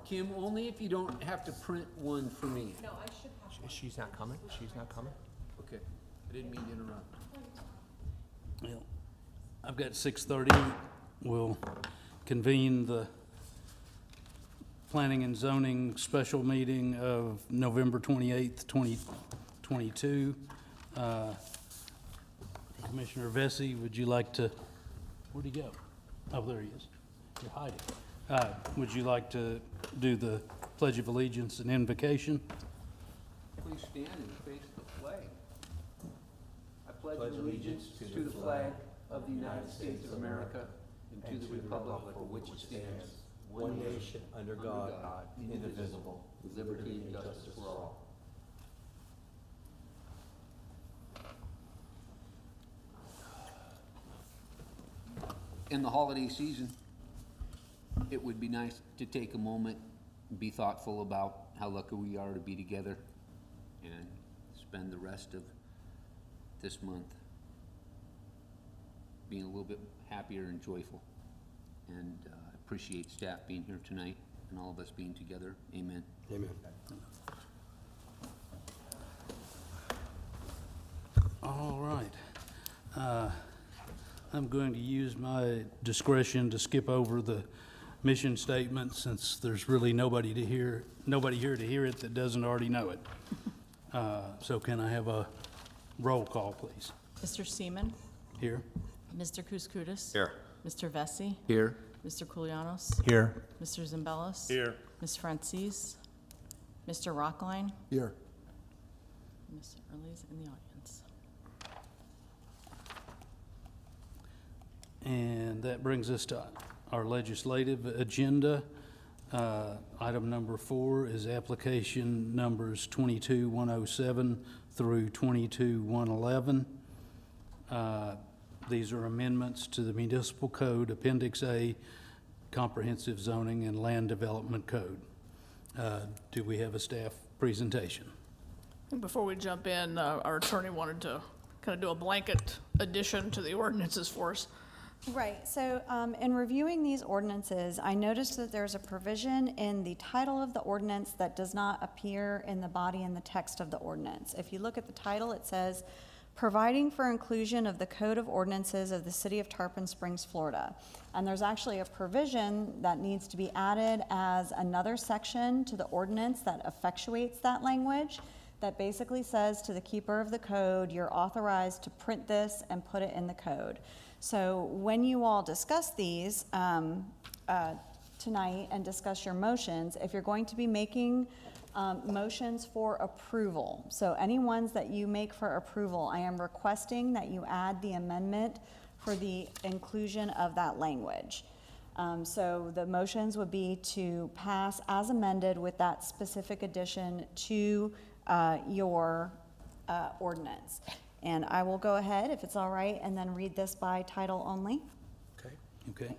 Kim, only if you don't have to print one for me. No, I should have. She's not coming? She's not coming? Okay, I didn't mean to interrupt. Well, I've got 6:30. We'll convene the Planning and Zoning Special Meeting of November 28th, 2022. Commissioner Vesey, would you like to, where'd he go? Oh, there he is. You're hiding. Would you like to do the Pledge of Allegiance and invocation? Please stand and face the flag. I pledge allegiance to the flag of the United States of America and to the republic for which it stands, one nation, under God, indivisible, with liberty and justice for all. In the holiday season, it would be nice to take a moment and be thoughtful about how lucky we are to be together and spend the rest of this month being a little bit happier and joyful. And appreciate staff being here tonight and all of us being together. Amen. Amen. All right. I'm going to use my discretion to skip over the mission statement since there's really nobody here to hear it that doesn't already know it. So can I have a roll call, please? Mr. Seaman, Here? Mr. Kouskoudis. Here. Mr. Vesey, Here. Mr. Koulianos, Here. Mr. Zimbalist. Here. Ms. Francis, Mr. Rockline, Here. Ms. Early's in the audience. And that brings us to our legislative agenda. Item number 4 is application numbers 22-107 through 22-111. These are amendments to the Municipal Code, Appendix A, Comprehensive Zoning and Land Development Code. Do we have a staff presentation? Before we jump in, our attorney wanted to kind of do a blanket addition to the ordinances for us. Right, so in reviewing these ordinances, I noticed that there's a provision in the title of the ordinance that does not appear in the body and the text of the ordinance. If you look at the title, it says, "Providing for inclusion of the Code of Ordinances of the City of Tarpon Springs, Florida." And there's actually a provision that needs to be added as another section to the ordinance that effectuates that language, that basically says to the keeper of the code, you're authorized to print this and put it in the code. So when you all discuss these tonight and discuss your motions, if you're going to be making motions for approval, so any ones that you make for approval, I am requesting that you add the amendment for the inclusion of that language. So the motions would be to pass as amended with that specific addition to your ordinance. And I will go ahead, if it's all right, and then read this by title only. Okay. Okay.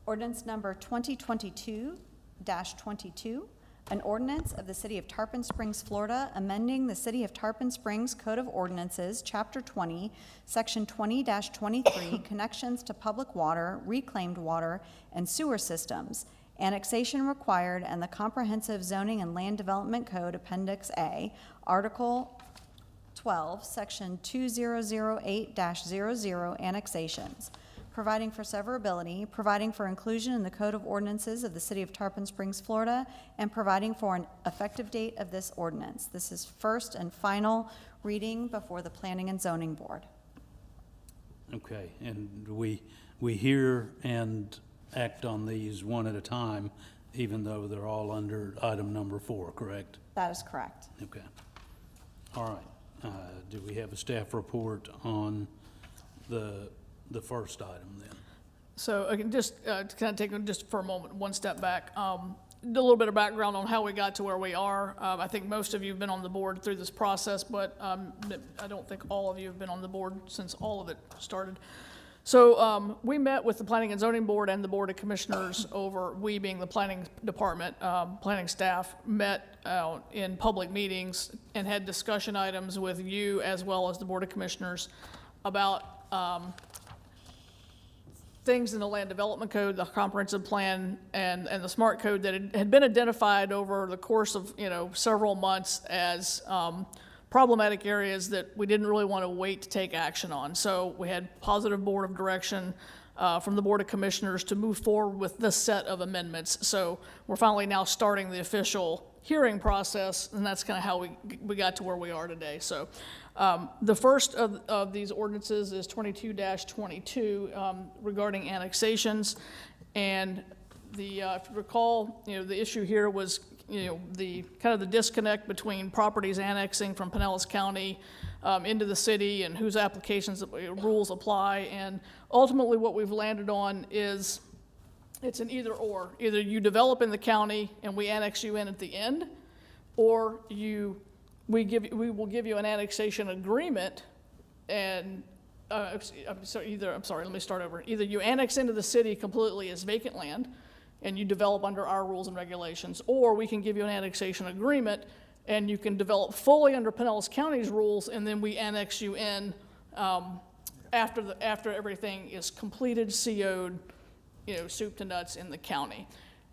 Ordinance number 2022-22, an ordinance of the City of Tarpon Springs, Florida, amending the City of Tarpon Springs Code of Ordinances, Chapter 20, Section 20-23, connections to public water, reclaimed water, and sewer systems, annexation required, and the Comprehensive Zoning and Land Development Code, Appendix A, Article 12, Section 2008-00, annexations, providing for severability, providing for inclusion in the Code of Ordinances of the City of Tarpon Springs, Florida, and providing for an effective date of this ordinance. This is first and final reading before the Planning and Zoning Board. Okay, and we hear and act on these one at a time, even though they're all under item number 4, correct? That is correct. Okay. All right. Do we have a staff report on the first item then? So I can just to kind of take just for a moment, one step back, a little bit of background on how we got to where we are. I think most of you have been on the board through this process, but I don't think all of you have been on the board since all of it started. So we met with the Planning and Zoning Board and the Board of Commissioners we being the planning department, planning staff, met in public meetings and had discussion items with you as well as the Board of Commissioners about things in the land development code, the comprehensive plan, and the SMART code that had been identified over the course of, several months as problematic areas that we didn't really want to wait to take action on. So we had positive board of direction from the Board of Commissioners to move forward with this set of amendments. So we're finally now starting the official hearing process, and that's kind of how we got to where we are today. So the first of these ordinances is 22-22 regarding annexations. And if you recall, the issue here was, the kind of the disconnect between properties annexing from Pinellas County into the city and whose applications rules apply. And ultimately what we've landed on is it's an either or. Either you develop in the county and we annex you in at the end, or we will give you an annexation agreement and let me start over. Either you annex into the city completely as vacant land and you develop under our rules and regulations, or we can give you an annexation agreement and you can develop fully under Pinellas County's rules, and then we annex you in after everything is completed, CO'd, soup to nuts in the county.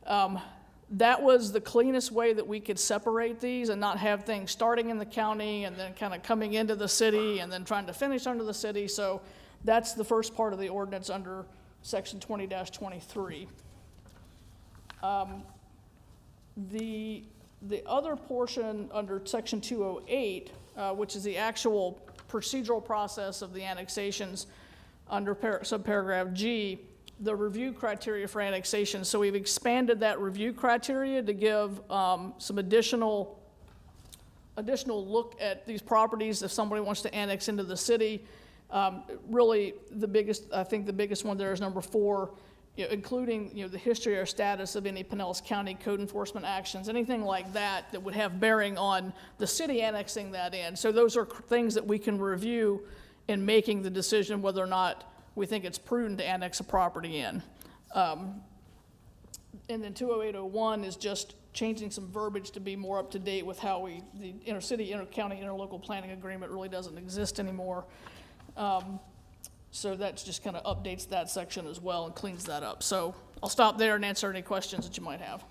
That was the cleanest way that we could separate these and not have things starting in the county and then kind of coming into the city and then trying to finish under the city. So that's the first part of the ordinance under section 20-23. The other portion under section 208, which is the actual procedural process of the annexations under subparagraph G, the review criteria for annexation. So we've expanded that review criteria to give some additional look at these properties if somebody wants to annex into the city. Really, I think the biggest one there is number 4, including the history or status of any Pinellas County code enforcement actions, anything like that that would have bearing on the city annexing that in. So those are things that we can review in making the decision whether or not we think it's prudent to annex a property in. And then 20801 is just changing some verbiage to be more up to date with how the intercity, intercounty, interlocal planning agreement really doesn't exist anymore. So that just kind of updates that section as well and cleans that up. So I'll stop there and answer any questions that you might have.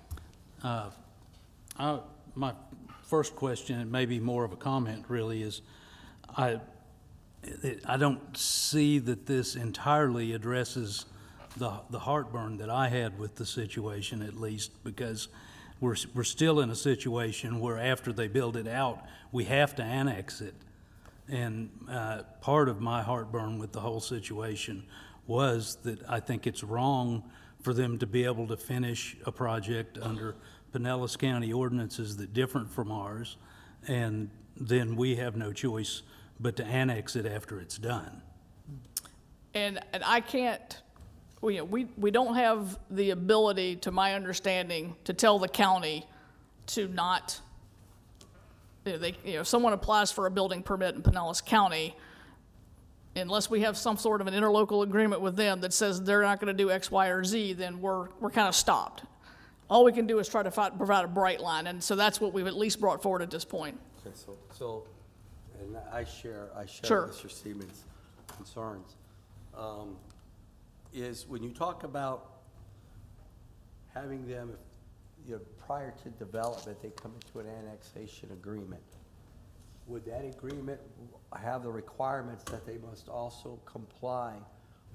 My first question, and maybe more of a comment really, is I don't see that this entirely addresses the heartburn that I had with the situation, at least, because we're still in a situation where after they build it out, we have to annex it. And part of my heartburn with the whole situation was that I think it's wrong for them to be able to finish a project under Pinellas County ordinances that different from ours, and then we have no choice but to annex it after it's done. And I can't, we don't have the ability, to my understanding, to tell the county to not, if someone applies for a building permit in Pinellas County, unless we have some sort of an interlocal agreement with them that says they're not going to do X, Y, or Z, then we're kind of stopped. All we can do is try to provide a bright line, and so that's what we've at least brought forward at this point. Okay, so, and I share Sure. Mr. Siemens' concerns. Is when you talk about having them, prior to development, they come into an annexation agreement. Would that agreement have the requirements that they must also comply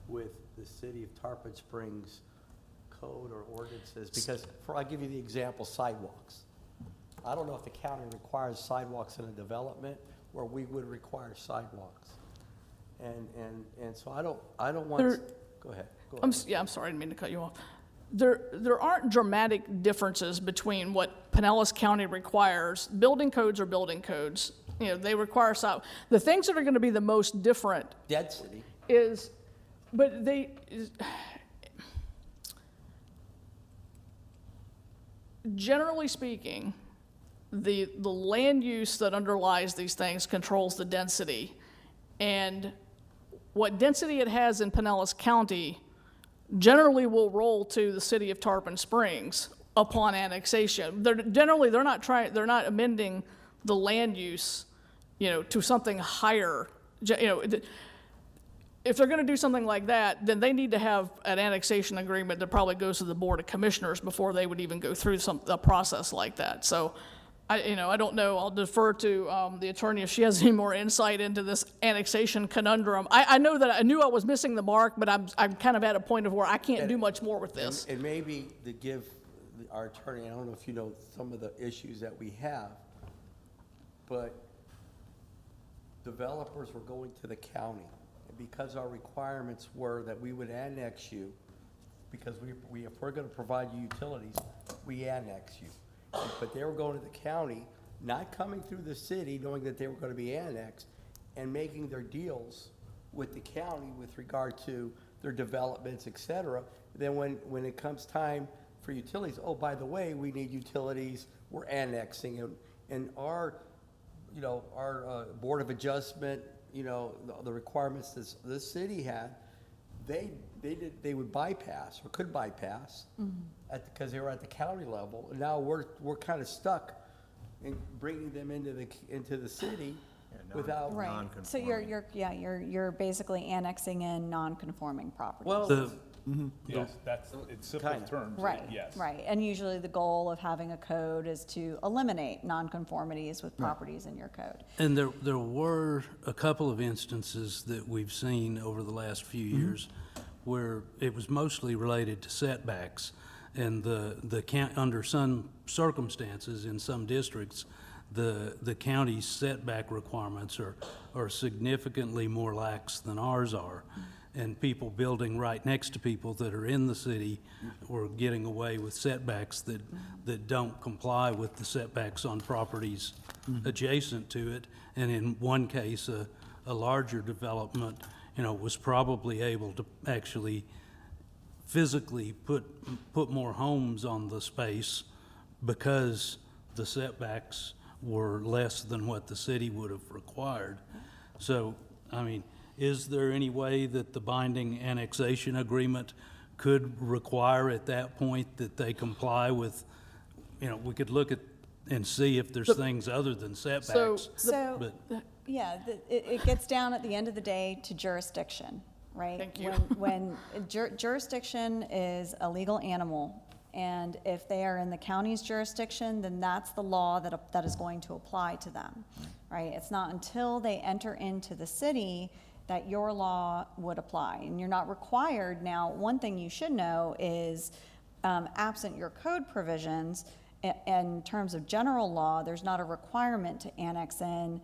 with the city of Tarpon Springs code or ordinances? Because I'll give you the example, sidewalks. I don't know if the county requires sidewalks in a development where we would require sidewalks. And so I don't want, go ahead. I'm sorry, I didn't mean to cut you off. There aren't dramatic differences between what Pinellas County requires. Building codes are building codes. They require the things that are going to be the most different Density. Generally speaking, the land use that underlies these things controls the density. And what density it has in Pinellas County generally will roll to the city of Tarpon Springs upon annexation. They're not amending the land use, to something higher. if they're gonna do something like that, then they need to have an annexation agreement that probably goes to the Board of Commissioners before they would even go through a process like that. So, I don't know, I'll defer to, the attorney if she has any more insight into this annexation conundrum. I know that I knew I was missing the mark, but I'm kind of at a point of where I can't do much more with this. And maybe to give our attorney, I don't know if you know some of the issues that we have, but developers were going to the county. And because our requirements were that we would annex you, because if we're gonna provide you utilities, we annex you. But they were going to the county, not coming through the city, knowing that they were gonna be annexed, and making their deals with the county with regard to their developments, et cetera. Then when it comes time for utilities, oh, by the way, we need utilities, we're annexing them. And our Board of Adjustment, the requirements this city had, they would bypass or could bypass because they were at the county level. And now we're kind of stuck in bringing them into the city without. Right, so you're basically annexing in non-conforming properties. Well, Yes, that's, in simple Kind of. terms, Right, yes. right, and usually the goal of having a code is to eliminate non-conformities with properties in your code. And there were a couple of instances that we've seen over the last few years where it was mostly related to setbacks. And under some circumstances, in some districts, the county's setback requirements are significantly more lax than ours are. And people building right next to people that are in the city were getting away with setbacks that don't comply with the setbacks on properties adjacent to it. And in one case, a larger development, was probably able to actually physically put more homes on the space because the setbacks were less than what the city would have required. So, is there any way that the binding annexation agreement could require at that point that they comply with, we could look at and see if there's things other than setbacks? So, But yeah, it gets down at the end of the day to jurisdiction, right? Thank you. When jurisdiction is a legal animal, and if they are in the county's jurisdiction, then that's the law that is going to apply to them, right? It's not until they enter into the city that your law would apply, and you're not required. Now, one thing you should know is, absent your code provisions, in terms of general law, there's not a requirement to annex in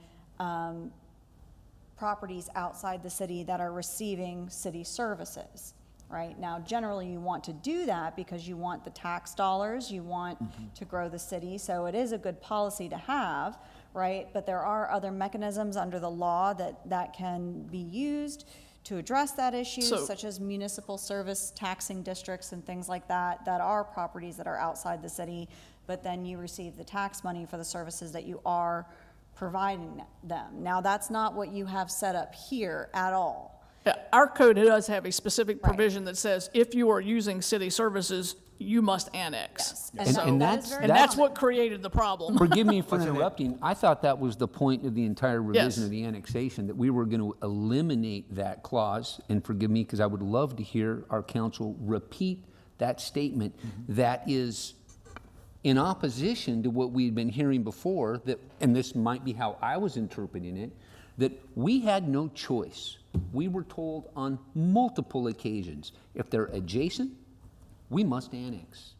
properties outside the city that are receiving city services, right? Now, generally, you want to do that because you want the tax dollars, you want to grow the city, so it is a good policy to have, right? But there are other mechanisms under the law that can be used to address that issue, such as municipal service taxing districts and things like that, that are properties that are outside the city, but then you receive the tax money for the services that you are providing them. Now, that's not what you have set up here at all. Yeah, our code does have a specific Right. provision that says if you are using city services, you must annex. Yes, And- so and that that's- is very And that's common. what created the problem. Forgive me for What's in it? interrupting. I thought that was the point of the entire Yes. revision of the annexation, that we were going to eliminate that clause. And forgive me, because I would love to hear our counsel repeat that statement that is in opposition to what we'd been hearing before, that, and this might be how I was interpreting it, that we had no choice. We were told on multiple occasions, if they're adjacent, we must annex.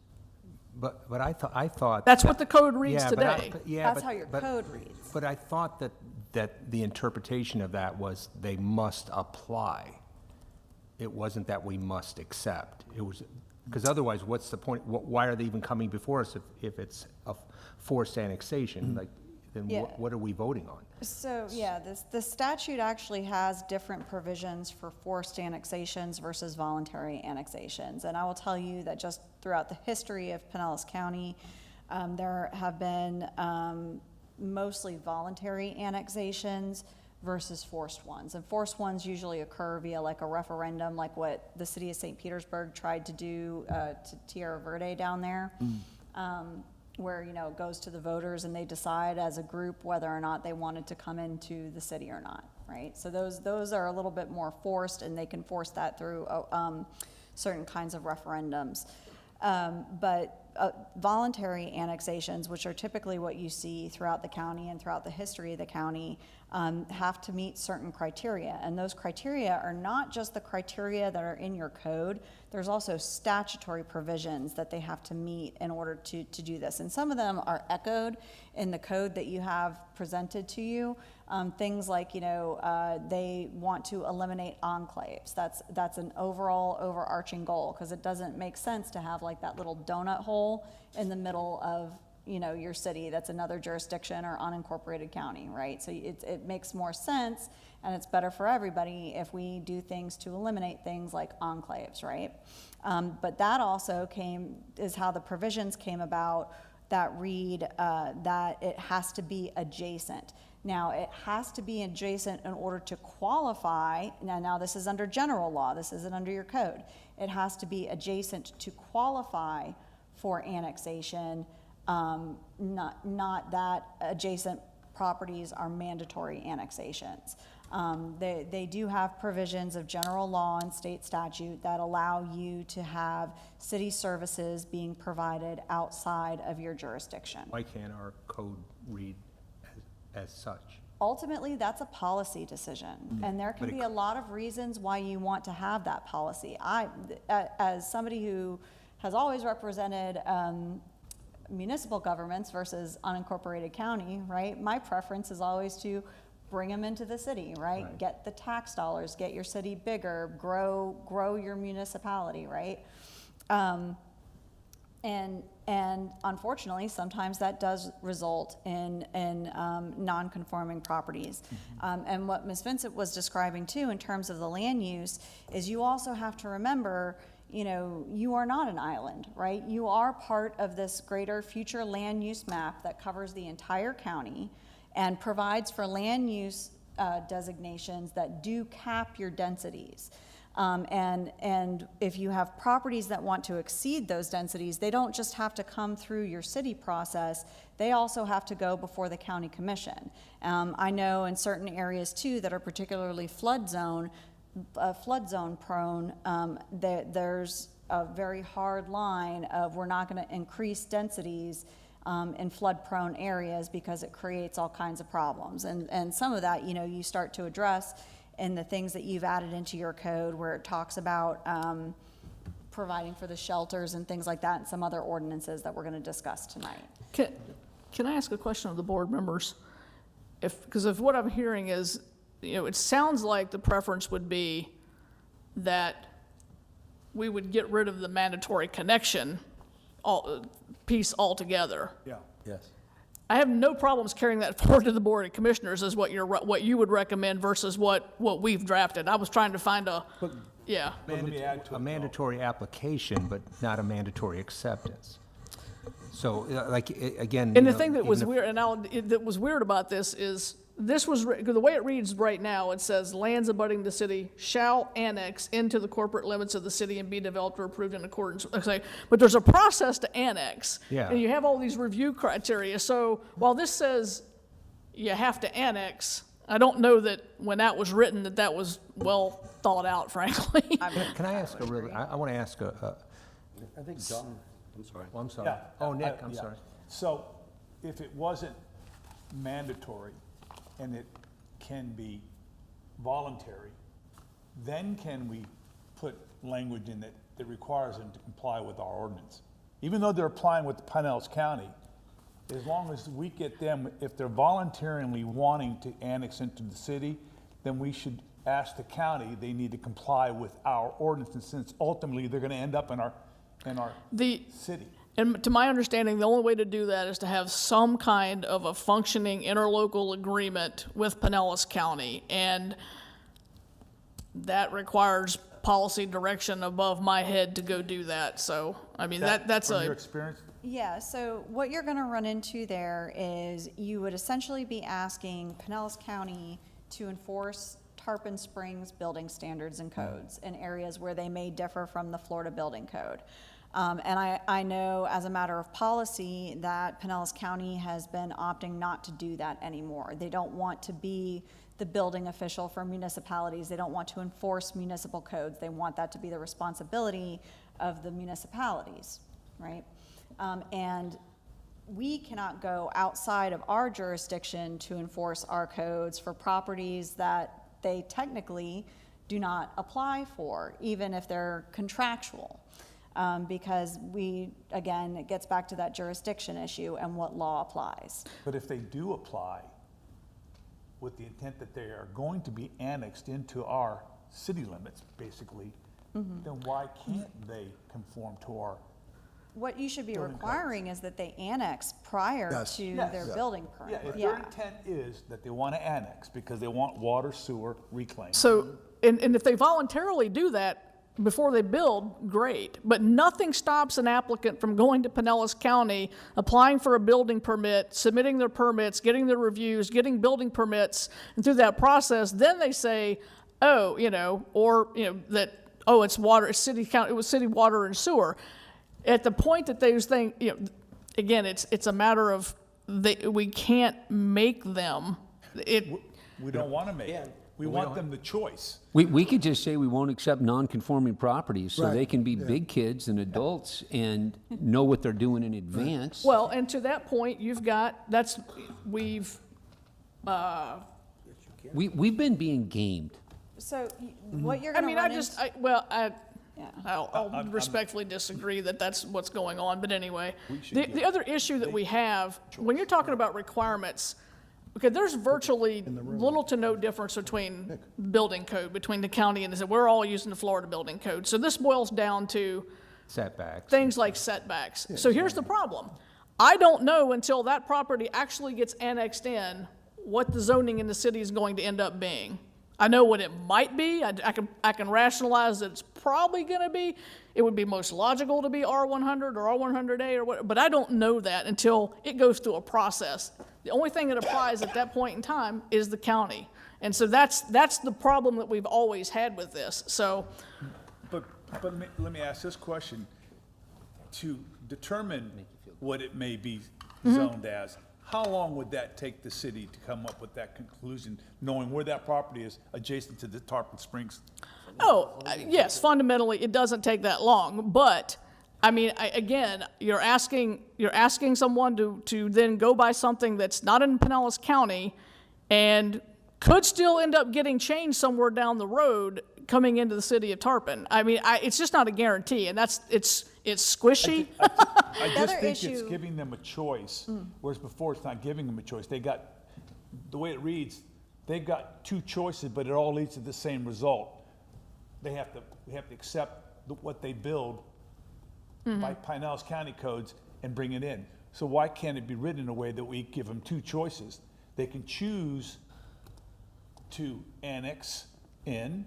But I thought. That's what the code reads Yeah, but I- today. but- yeah, That's but- how your but- code reads. But I thought that the interpretation of that was they must apply. It wasn't that we must accept. It was, because otherwise, what's the point? Why are they even coming before us if it's a forced annexation? Like, then Yeah. what are we voting on? So, yeah, the statute actually has different provisions for forced annexations versus voluntary annexations. And I will tell you that just throughout the history of Pinellas County, there have been mostly voluntary annexations versus forced ones. And forced ones usually occur via like a referendum, like what the city of St. Petersburg tried to do to Tierra Verde down there. Where, it goes to the voters and they decide as a group whether or not they wanted to come into the city or not. right? So those are a little bit more forced, and they can force that through certain kinds of referendums. But voluntary annexations, which are typically what you see throughout the county and throughout the history of the county, have to meet certain criteria. And those criteria are not just the criteria that are in your code. There's also statutory provisions that they have to meet in order to do this. And some of them are echoed in the code that you have presented to you. Things like, they want to eliminate enclaves. That's an overall overarching goal, because it doesn't make sense to have like that little donut hole in the middle of your city that's another jurisdiction or unincorporated county, right? So it makes more sense, and it's better for everybody if we do things to eliminate things like enclaves, right? But that also is how the provisions came about that read that it has to be adjacent. Now, it has to be adjacent in order to qualify. Now this is under general law. This isn't under your code. It has to be adjacent to qualify for annexation, not that adjacent properties are mandatory annexations. They do have provisions of general law and state statute that allow you to have city services being provided outside of your jurisdiction. Why can't our code read as such? Ultimately, that's a policy decision, and there can be a lot of reasons why you want to have that policy. As somebody who has always represented municipal governments versus unincorporated county, right? My preference is always to bring them into the city, right? Get the tax dollars, get your city bigger, grow your municipality, right? And unfortunately, sometimes that does result in non-conforming properties. And what Ms. Vincent was describing too, in terms of the land use, is you also have to remember, you are not an island, right? You are part of this greater future land use map that covers the entire county and provides for land use designations that do cap your densities. And if you have properties that want to exceed those densities, they don't just have to come through your city process, they also have to go before the county commission. I know in certain areas too that are particularly flood zone prone, there's a very hard line of we're not going to increase densities in flood prone areas because it creates all kinds of problems. And some of that, you start to address in the things that you've added into your code, where it talks about providing for the shelters and things like that, and some other ordinances that we're going to discuss tonight. Can I ask a question of the board members? Because if what I'm hearing is, it sounds like the preference would be that we would get rid of the mandatory connection piece altogether. Yeah. Yes. I have no problems carrying that forward to the Board of Commissioners as what you would recommend versus what we've drafted. I was trying to find yeah. Let me add to it, though. A mandatory application, but not a mandatory acceptance. So, again. And the thing that was weird, that was weird about this is, the way it reads right now, it says lands abutting the city shall annex into the corporate limits of the city and be developed or approved in accordance. Okay, but there's a process to annex. Yeah. And you have all these review criteria. So while this says you have to annex, I don't know that when that was written that was well thought out, frankly. Can I ask I want to ask I think John, I'm sorry. well, I'm sorry. Yeah. Oh, Nick, I'm Yeah. sorry. So if it wasn't mandatory and it can be voluntary, then can we put language in that requires them to comply with our ordinance? Even though they're applying with Pinellas County, as long as we get them, if they're voluntarily wanting to annex into the city, then we should ask the county, they need to comply with our ordinance, and since ultimately they're gonna end up in our city. And to my understanding, the only way to do that is to have some kind of a functioning interlocal agreement with Pinellas County. And that requires policy direction above my head to go do that. So, I mean, that's From your experience? Yeah, so what you're going to run into there is you would essentially be asking Pinellas County to enforce Tarpon Springs building standards and codes in areas where they may differ from the Florida Building Code. And I know as a matter of policy that Pinellas County has been opting not to do that anymore. They don't want to be the building official for municipalities. They don't want to enforce municipal codes. They want that to be the responsibility of the municipalities, right? And we cannot go outside of our jurisdiction to enforce our codes for properties that they technically do not apply for, even if they're contractual. Because again, it gets back to that jurisdiction issue and what law applies. But if they do apply with the intent that they are going to be annexed into our city limits, basically, then why can't they conform to our? What you should be Building requiring is that they annex prior Yes. to Yes. their Yeah. building Yeah, permit. if their intent is that they want to annex because they want water, sewer reclaimed. So, and if they voluntarily do that before they build, great. But nothing stops an applicant from going to Pinellas County, applying for a building permit, submitting their permits, getting their reviews, getting building permits, and through that process, then they say, oh, that, oh, it's water, it's city county, it was city water and sewer. At the point that those things, again, it's a matter of we can't make them. We don't want to make it. We want them the choice. We could just say we won't accept non-conforming properties, so they Right, can be big kids and adults and know what they're doing in advance. Well, and to that point, we've We've been being gamed. So what you're I gonna mean, run yeah. I'll respectfully disagree that that's what's going on, but anyway. The other issue that we have, when you're talking about requirements, okay, there's virtually little to no difference between building code, between the county and the city. We're all using the Florida building code. So this boils down to Setbacks. things like setbacks. So here's the problem. I don't know until that property actually gets annexed in what the zoning in the city is going to end up being. I know what it might be. I can rationalize that it's probably going to be. It would be most logical to be R100 or R100A or what, but I don't know that until it goes through a process. The only thing that applies at that point in time is the county. And so that's the problem that we've always had with this. So, But let me ask this question. To determine what it may be zoned as, how long would that take the city to come up with that conclusion, knowing where that property is adjacent to the Tarpon Springs? yes, fundamentally, it doesn't take that long, but, I mean, again, you're asking someone to then go by something that's not in Pinellas County and could still end up getting changed somewhere down the road coming into the city of Tarpon. I mean, it's just not a guarantee, and it's squishy. I just other think it's issue- giving them a choice, whereas before it's not giving them a choice. The way it reads, they've got two choices, but it all leads to the same result. We have to accept what they build by Pinellas County codes and bring it in. So why can't it be written in a way that we give them two choices? They can choose to annex in,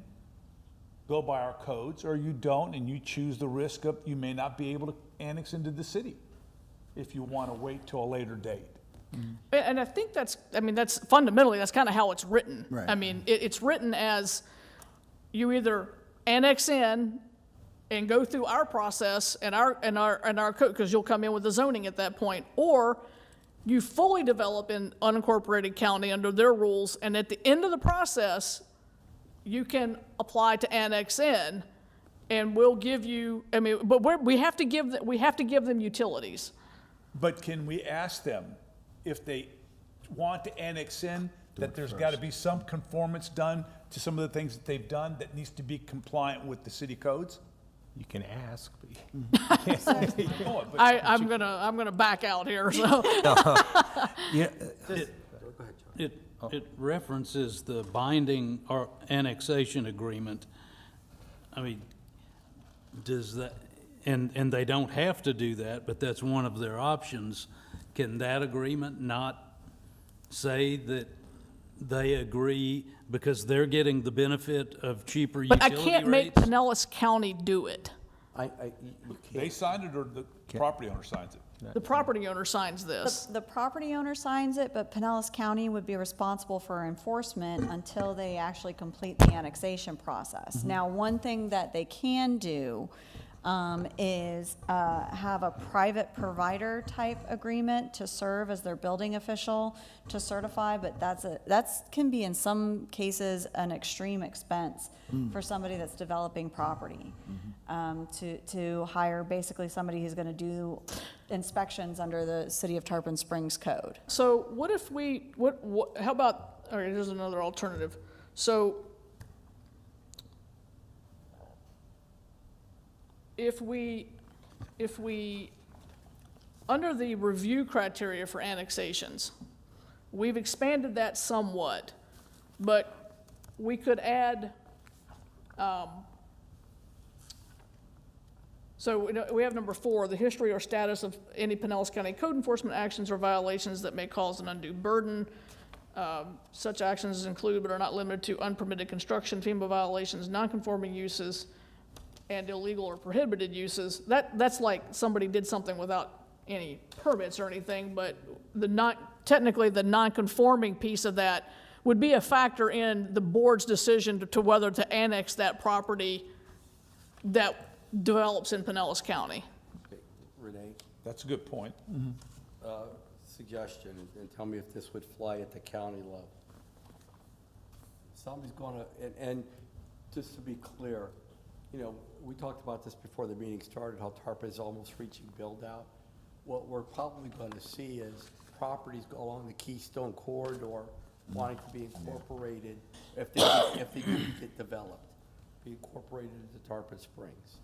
go by our codes, or you don't, and you choose the risk of, you may not be able to annex into the city if you want to wait till a later date. And I think that's fundamentally, that's kind of how it's written. Right. I mean, it's written as you either annex in and go through our process and our code, because you'll come in with the zoning at that point, or you fully develop in unincorporated county under their rules, and at the end of the process, you can apply to annex in, and we'll give you, but we have to give them utilities. But can we ask them if they want to annex in, that there's got to be some conformance done to some of the things that they've done that needs to be compliant with the city codes? You can ask, but you can't say No, but- I'm gonna back out here, so. Yeah, It references the binding or annexation agreement. I mean, does that, and they don't have to do that, but that's one of their options. Can that agreement not say that they agree because they're getting the benefit of cheaper But I utility can't make rates? Pinellas County do it. You They can't. signed it or the property owner signs it? The property owner signs this. The property owner signs it, but Pinellas County would be responsible for enforcement until they actually complete the annexation process. Now, one thing that they can do is have a private provider type agreement to serve as their building official to certify, but that's can be in some cases an extreme expense for somebody that's developing property. To hire basically somebody who's gonna do inspections under the City of Tarpon Springs code. So what if we, how about, all right, here's another alternative. So if we, under the review criteria for annexations, we've expanded that somewhat, but we could add, so we have number 4, the history or status of any Pinellas County code enforcement actions or violations that may cause an undue burden. Such actions include but are not limited to unpermitted construction, FEMA violations, nonconforming uses, and illegal or prohibited uses. That's like somebody did something without any permits or anything, but technically the nonconforming piece of that would be a factor in the board's decision to whether to annex that property that develops in Pinellas County. Okay, Renee, That's a good point. suggestion, and tell me if this would fly at the county level. Somebody's gonna, and just to be clear, you know, we talked about this before the meeting started, how Tarpon is almost reaching build-out. What we're probably gonna see is properties go along the Keystone Corridor wanting to be incorporated, if they do get developed, be incorporated into Tarpon Springs.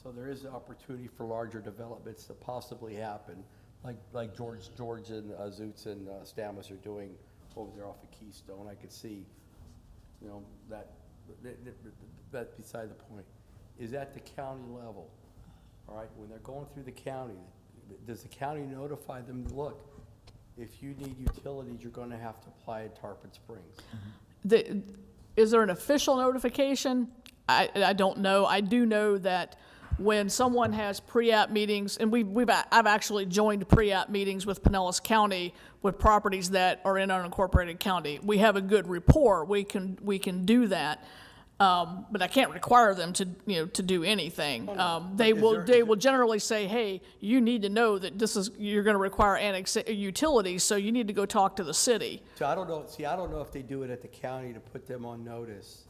So there is an opportunity for larger developments to possibly happen, like George and Zoots and Stamus are doing over there off of Keystone. I could see, you know, that beside the point. Is at the county level, all right? When they're going through the county, does the county notify them, look, if you need utilities, you're gonna have to apply at Tarpon Springs? Is there an official notification? I don't know. I do know that when someone has pre-app meetings, and I've actually joined pre-app meetings with Pinellas County with properties that are in unincorporated county. We have a good rapport. We can do that. But I can't require them to do anything. They will generally say, hey, you need to know that you're going to require utilities, so you need to go talk to the city. So I don't know if they do it at the county to put them on notice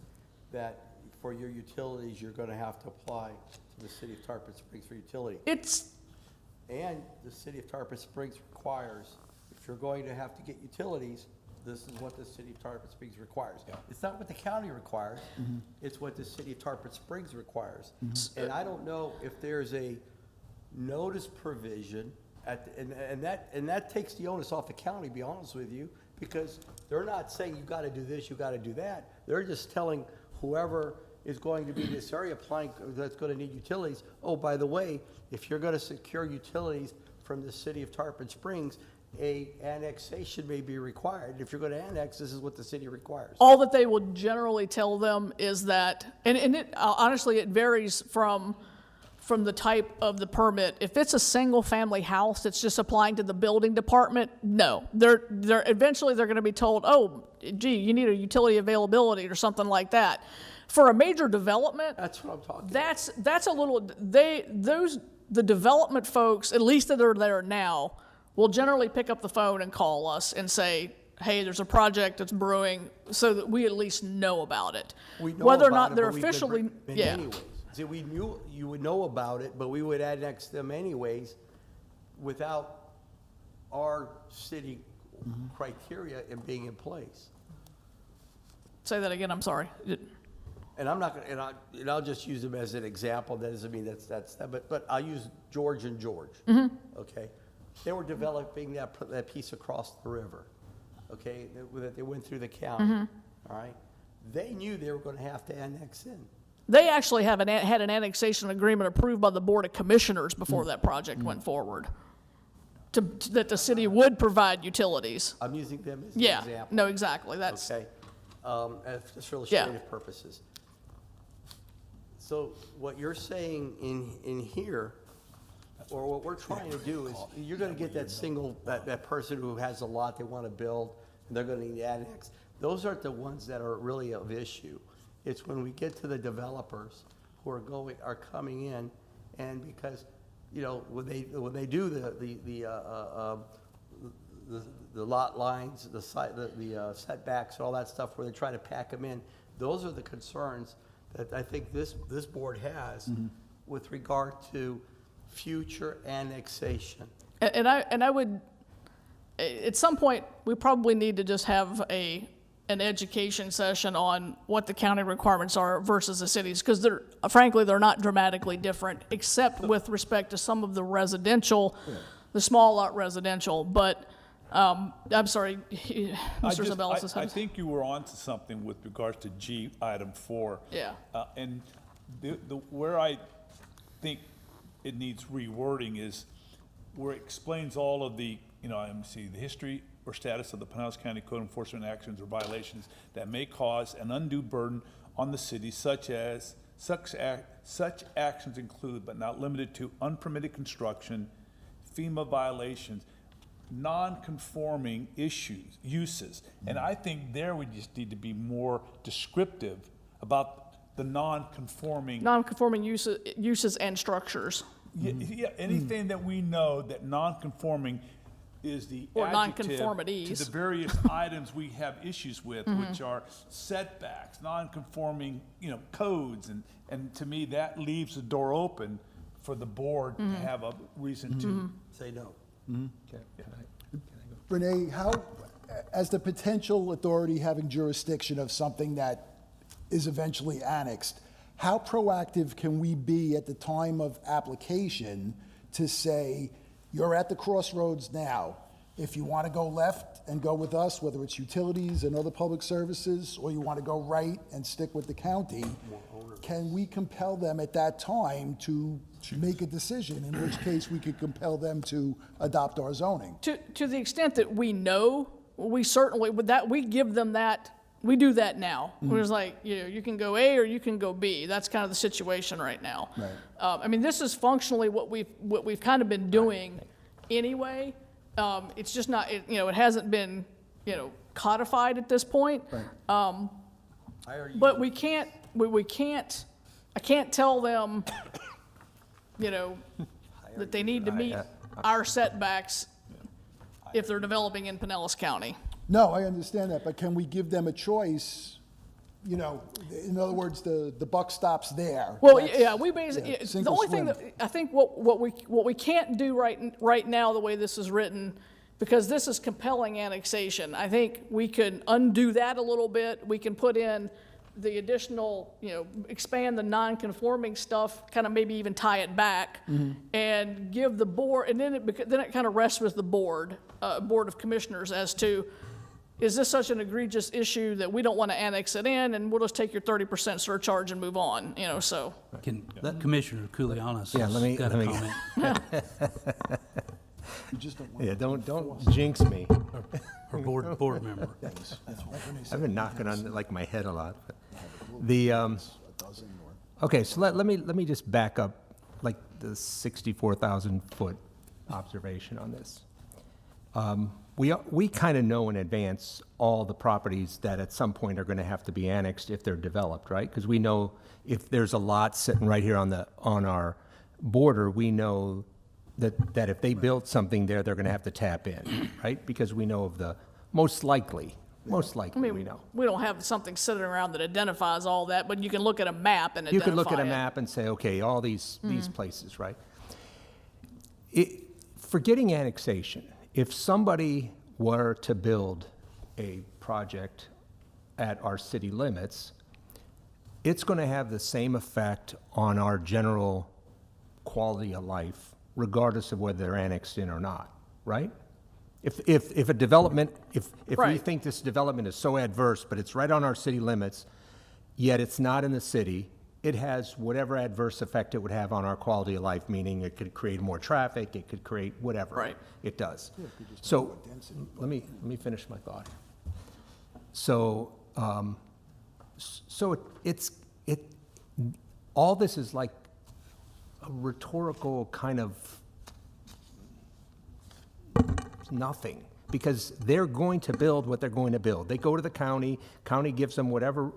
that for your utilities, you're gonna have to apply to the city of Tarpon Springs for utility. And the city of Tarpon Springs requires, if you're going to have to get utilities, this is what the city of Tarpon Springs requires. It's not what the county requires, it's what the city of Tarpon Springs requires. And I don't know if there's a notice provision and that takes the onus off the county, to be honest with you, because they're not saying you gotta do this, you gotta do that. They're just telling whoever is going to be in this area applying, that's gonna need utilities, oh, by the way, if you're gonna secure utilities from the city of Tarpon Springs, a annexation may be required. If you're gonna annex, this is what the city requires. All that they will generally tell them is that, and it, honestly, it varies from the type of the permit. If it's a single-family house that's just applying to the building department, no. Eventually they're gonna be told, oh, gee, you need a utility availability or something like that. For a major development, That's what I'm talking about. that's a little, the development folks, at least that are there now, will generally pick up the phone and call us and say, hey, there's a project that's brewing, so that we at least know about it. We know Whether or about not it, they're but we've been officially, bringing yeah. anyways. See, we knew you would know about it, but we would annex them anyways without our city criteria in being in place. Say that again, I'm sorry. And I'm not gonna, and I'll just use them as an example. That doesn't mean that's but I'll use George and George. Okay, they were developing that piece across the river. Okay, that they went through the county. All right, they knew they were going to have to annex in. They actually had an annexation agreement approved by the Board of Commissioners before that project went forward, that the city would provide utilities. I'm using them as an Yeah, example. no, exactly, that's, Okay, just for illustrative purposes. So what you're saying in here, or what we're trying to do is, you're gonna get that person who has a lot they wanna build, and they're gonna need annex. Those aren't the ones that are really of issue. It's when we get to the developers who are coming in And because, you know, when they do the lot lines, the setbacks, and all that stuff, where they try to pack them in, those are the concerns that I think this board has with regard to future annexation. And I would, at some point, we probably need to just have an education session on what the county requirements are versus the cities, because frankly, they're not dramatically different, except with respect to some of the residential, the small lot residential, but, I'm sorry, Mr. Zabellis is I think you were onto something with regards to G, item 4. Yeah. And where I think it needs rewording is where it explains all of the, let me see, the history or status of the Pinellas County Code enforcement actions or violations that may cause an undue burden on the city, such actions include, but not limited to, unpermitted construction, FEMA violations, non-conforming uses. And I think there we just need to be more descriptive about the non-conforming. Non-conforming uses and structures. Yeah, anything that we know that non-conforming is the Or adjective nonconformities. to the various items we have issues with, which are setbacks, non-conforming, codes, and to me, that leaves the door open for the board to have a reason to Say no. Renee, how, as the potential authority having jurisdiction of something that is eventually annexed, how proactive can we be at the time of application to say, you're at the crossroads now. If you want to go left and go with us, whether it's utilities and other public services, or you want to go right and stick with the county, can we compel them at that time to make a decision, in which case we could compel them to adopt our zoning? To the extent that we know, we certainly, we give them that, we do that now. We're just like, you can go A or you can go B. That's kind of the situation right now. Right. I mean, this is functionally what we've kind of been doing anyway. It's just not, it hasn't been, codified at this point. Right. But we can't, I can't tell them, that they need to meet our setbacks if they're developing in Pinellas County. No, I understand that, but can we give them a choice? In other words, the buck stops there. Well, That's, yeah, we basically, sink the or only thing swim. that, I think what we can't do right now, the way this is written, because this is compelling annexation, I think we can undo that a little bit. We can put in the additional, expand the non-conforming stuff, kind of maybe even tie it back, and give the board, and then it kind of rests with the board of commissioners as to, is this such an egregious issue that we don't want to annex it in, and we'll just take your 30% surcharge and move on, so. Commissioner Kulianis Yeah, has let me- got let a me- comment, You just don't want Yeah, don't jinx me. or board member. I've been knocking on like my head a lot. But okay, so let me just back up like the 64,000 foot observation on this. We kind of know in advance all the properties that at some point are going to have to be annexed if they're developed, right? Because we know if there's a lot sitting right here on our border, we know that if they build something there, they're going to have to tap in, right? Because we know of the most likely we know. We don't have something sitting around that identifies all that, but you can look at a map and identify You could look at a it. map and say, okay, all these places, right? Forgetting annexation, if somebody were to build a project at our city limits, it's going to have the same effect on our general quality of life, regardless of whether they're annexed in or not, right? If a development, if we Right. think this development is so adverse, but it's right on our city limits, yet it's not in the city, it has whatever adverse effect it would have on our quality of life, meaning it could create more traffic, it could create whatever. Right. It does. So, let me finish my thought. So, all this is like a rhetorical kind of nothing, because they're going to build what they're going to build. They go to the county gives them whatever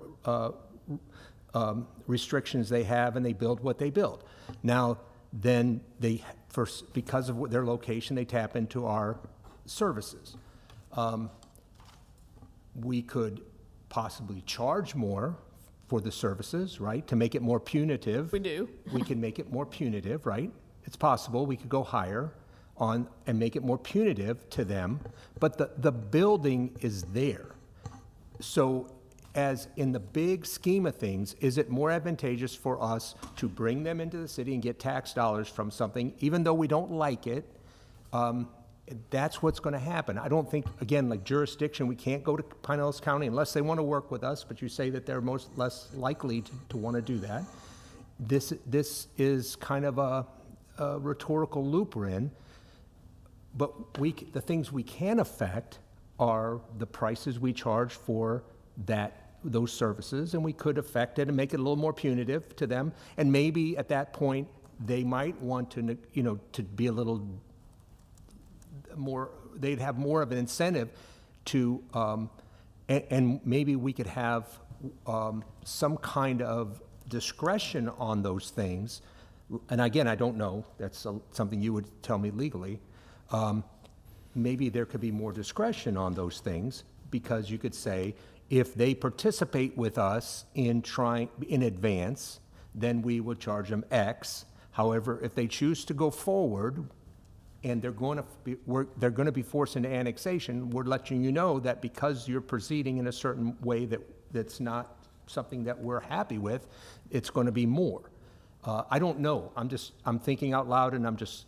restrictions they have, and they build what they build. Now, then they, first, because of their location, they tap into our services. We could possibly charge more for the services, right, to make it more punitive. We do. We can make it more punitive, right? It's possible, we could go higher on, and make it more punitive to them, but the building is there. So, as in the big scheme of things, is it more advantageous for us to bring them into the city and get tax dollars from something, even though we don't like it? That's what's gonna happen. I don't think, again, like jurisdiction, we can't go to Pinellas County unless they wanna work with us, but you say that they're less likely to wanna do that. This is kind of a rhetorical loop we're in, but the things we can affect are the prices we charge for those services, and we could affect it and make it a little more punitive to them. And maybe at that point, they might want to, to be a little more, they'd have more of an incentive to, and maybe we could have some kind of discretion on those things. And again, I don't know, that's something you would tell me legally. Maybe there could be more discretion on those things, because you could say, if they participate with us in advance, then we would charge them X. However, if they choose to go forward and they're going to be forced into annexation, we're letting you know that because you're proceeding in a certain way that's not something that we're happy with, it's going to be more. I don't know. I'm thinking out loud, and I'm just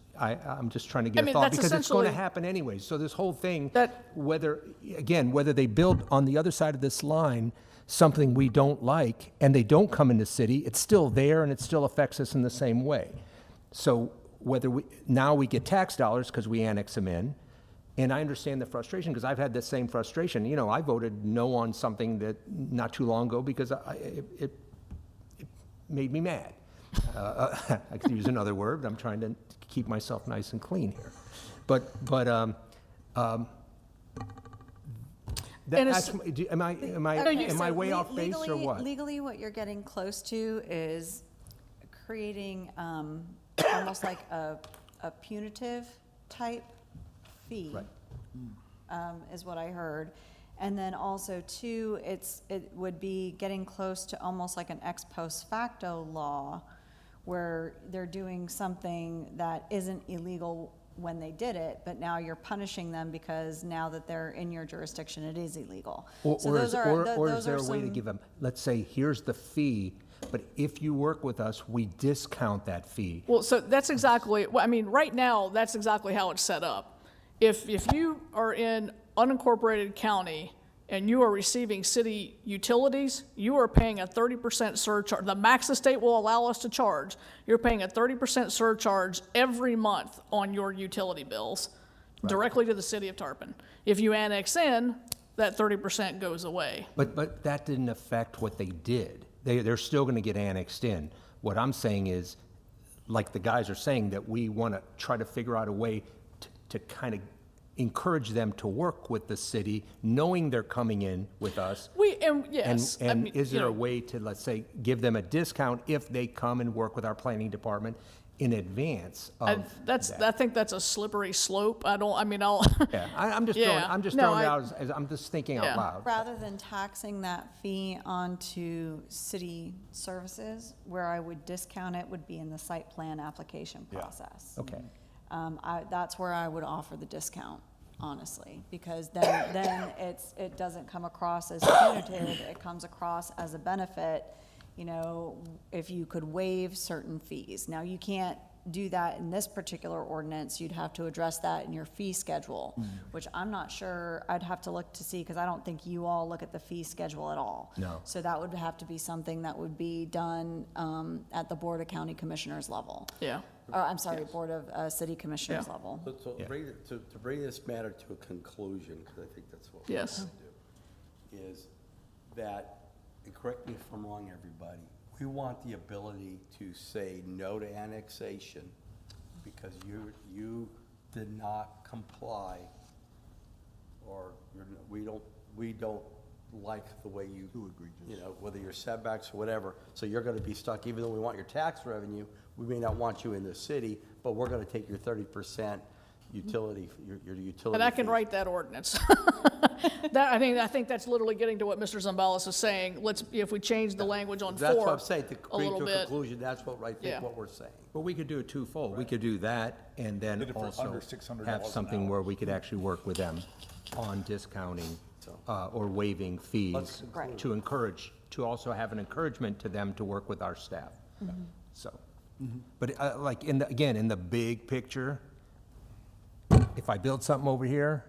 trying to get a thought, that's because it's going to essentially- happen anyway. So this whole thing, That- whether they build on the other side of this line something we don't like, and they don't come in the city, it's still there, and it still affects us in the same way. So whether now we get tax dollars because we annex them in, and I understand the frustration, because I've had the same frustration. I voted no on something that not too long ago because it made me mad. I could use another word, but I'm trying to keep myself nice and clean here. Am I way off base or what? Legally, what you're getting close to is creating almost like a punitive type fee. Right. Is what I heard. And then also too, it would be getting close to almost like an ex post facto law, where they're doing something that isn't illegal when they did it, but now you're punishing them because now that they're in your jurisdiction, it is illegal. Or is there a way to some- give them, let's say, here's the fee, but if you work with us, we discount that fee? Well, so that's exactly, well, I mean, right now, that's exactly how it's set up. If you are in unincorporated county and you are receiving city utilities, you are paying a 30% surcharge. The max the state will allow us to charge, you're paying a 30% surcharge every month on your utility bills directly to the city of Tarpon. If you annex in, that 30% goes away. But that didn't affect what they did. They're still going to get annexed in. What I'm saying is, like the guys are saying, that we want to try to figure out a way to kind of encourage them to work with the city, knowing they're coming in with us. Yes. I And mean, is you there a know, way to, let's say, give them a discount if they come and work with our planning department in advance of that? I think that's a slippery slope. I'll, Yeah, I'm just Yeah. throwing it out as I'm just thinking Yeah. out loud. Rather than taxing that fee onto city services, where I would discount it would be in the site plan application process. Okay. That's where I would offer the discount, honestly, because then it doesn't come across as punitive, it comes across as a benefit, if you could waive certain fees. Now, you can't do that in this particular ordinance, you'd have to address that in your fee schedule, which I'm not sure, I'd have to look to see, because I don't think you all look at the fee schedule at all. No. So that would have to be something that would be done at the Board of County Commissioners level. yeah. Or, I'm sorry, Board of City Commissioners Yeah. level. So to bring this matter to a conclusion, because I think that's what we're Yes. going to do, is that, and correct me if I'm wrong, everybody, we want the ability to say no to annexation because you did not comply, or we don't like the way you, you know, whether your setbacks or whatever. So you're gonna be stuck, even though we want your tax revenue, we may not want you in the city, but we're gonna take your 30% utility, your utility. And I can fees. write that ordinance. I think that's literally getting to what Mr. Zimbalist is saying. If we change the language on That's what 4 I'm saying, to a bring little to a bit. conclusion, that's what I Yeah. think what we're saying. Well, we could do it twofold. We could do that and then Did it for also under $600 have an something hour. where we could actually work with them on discounting or waiving Let's fees Right. to encourage, to also have an encouragement to them to work with our staff. So, but like again, in the big picture, if I build something over here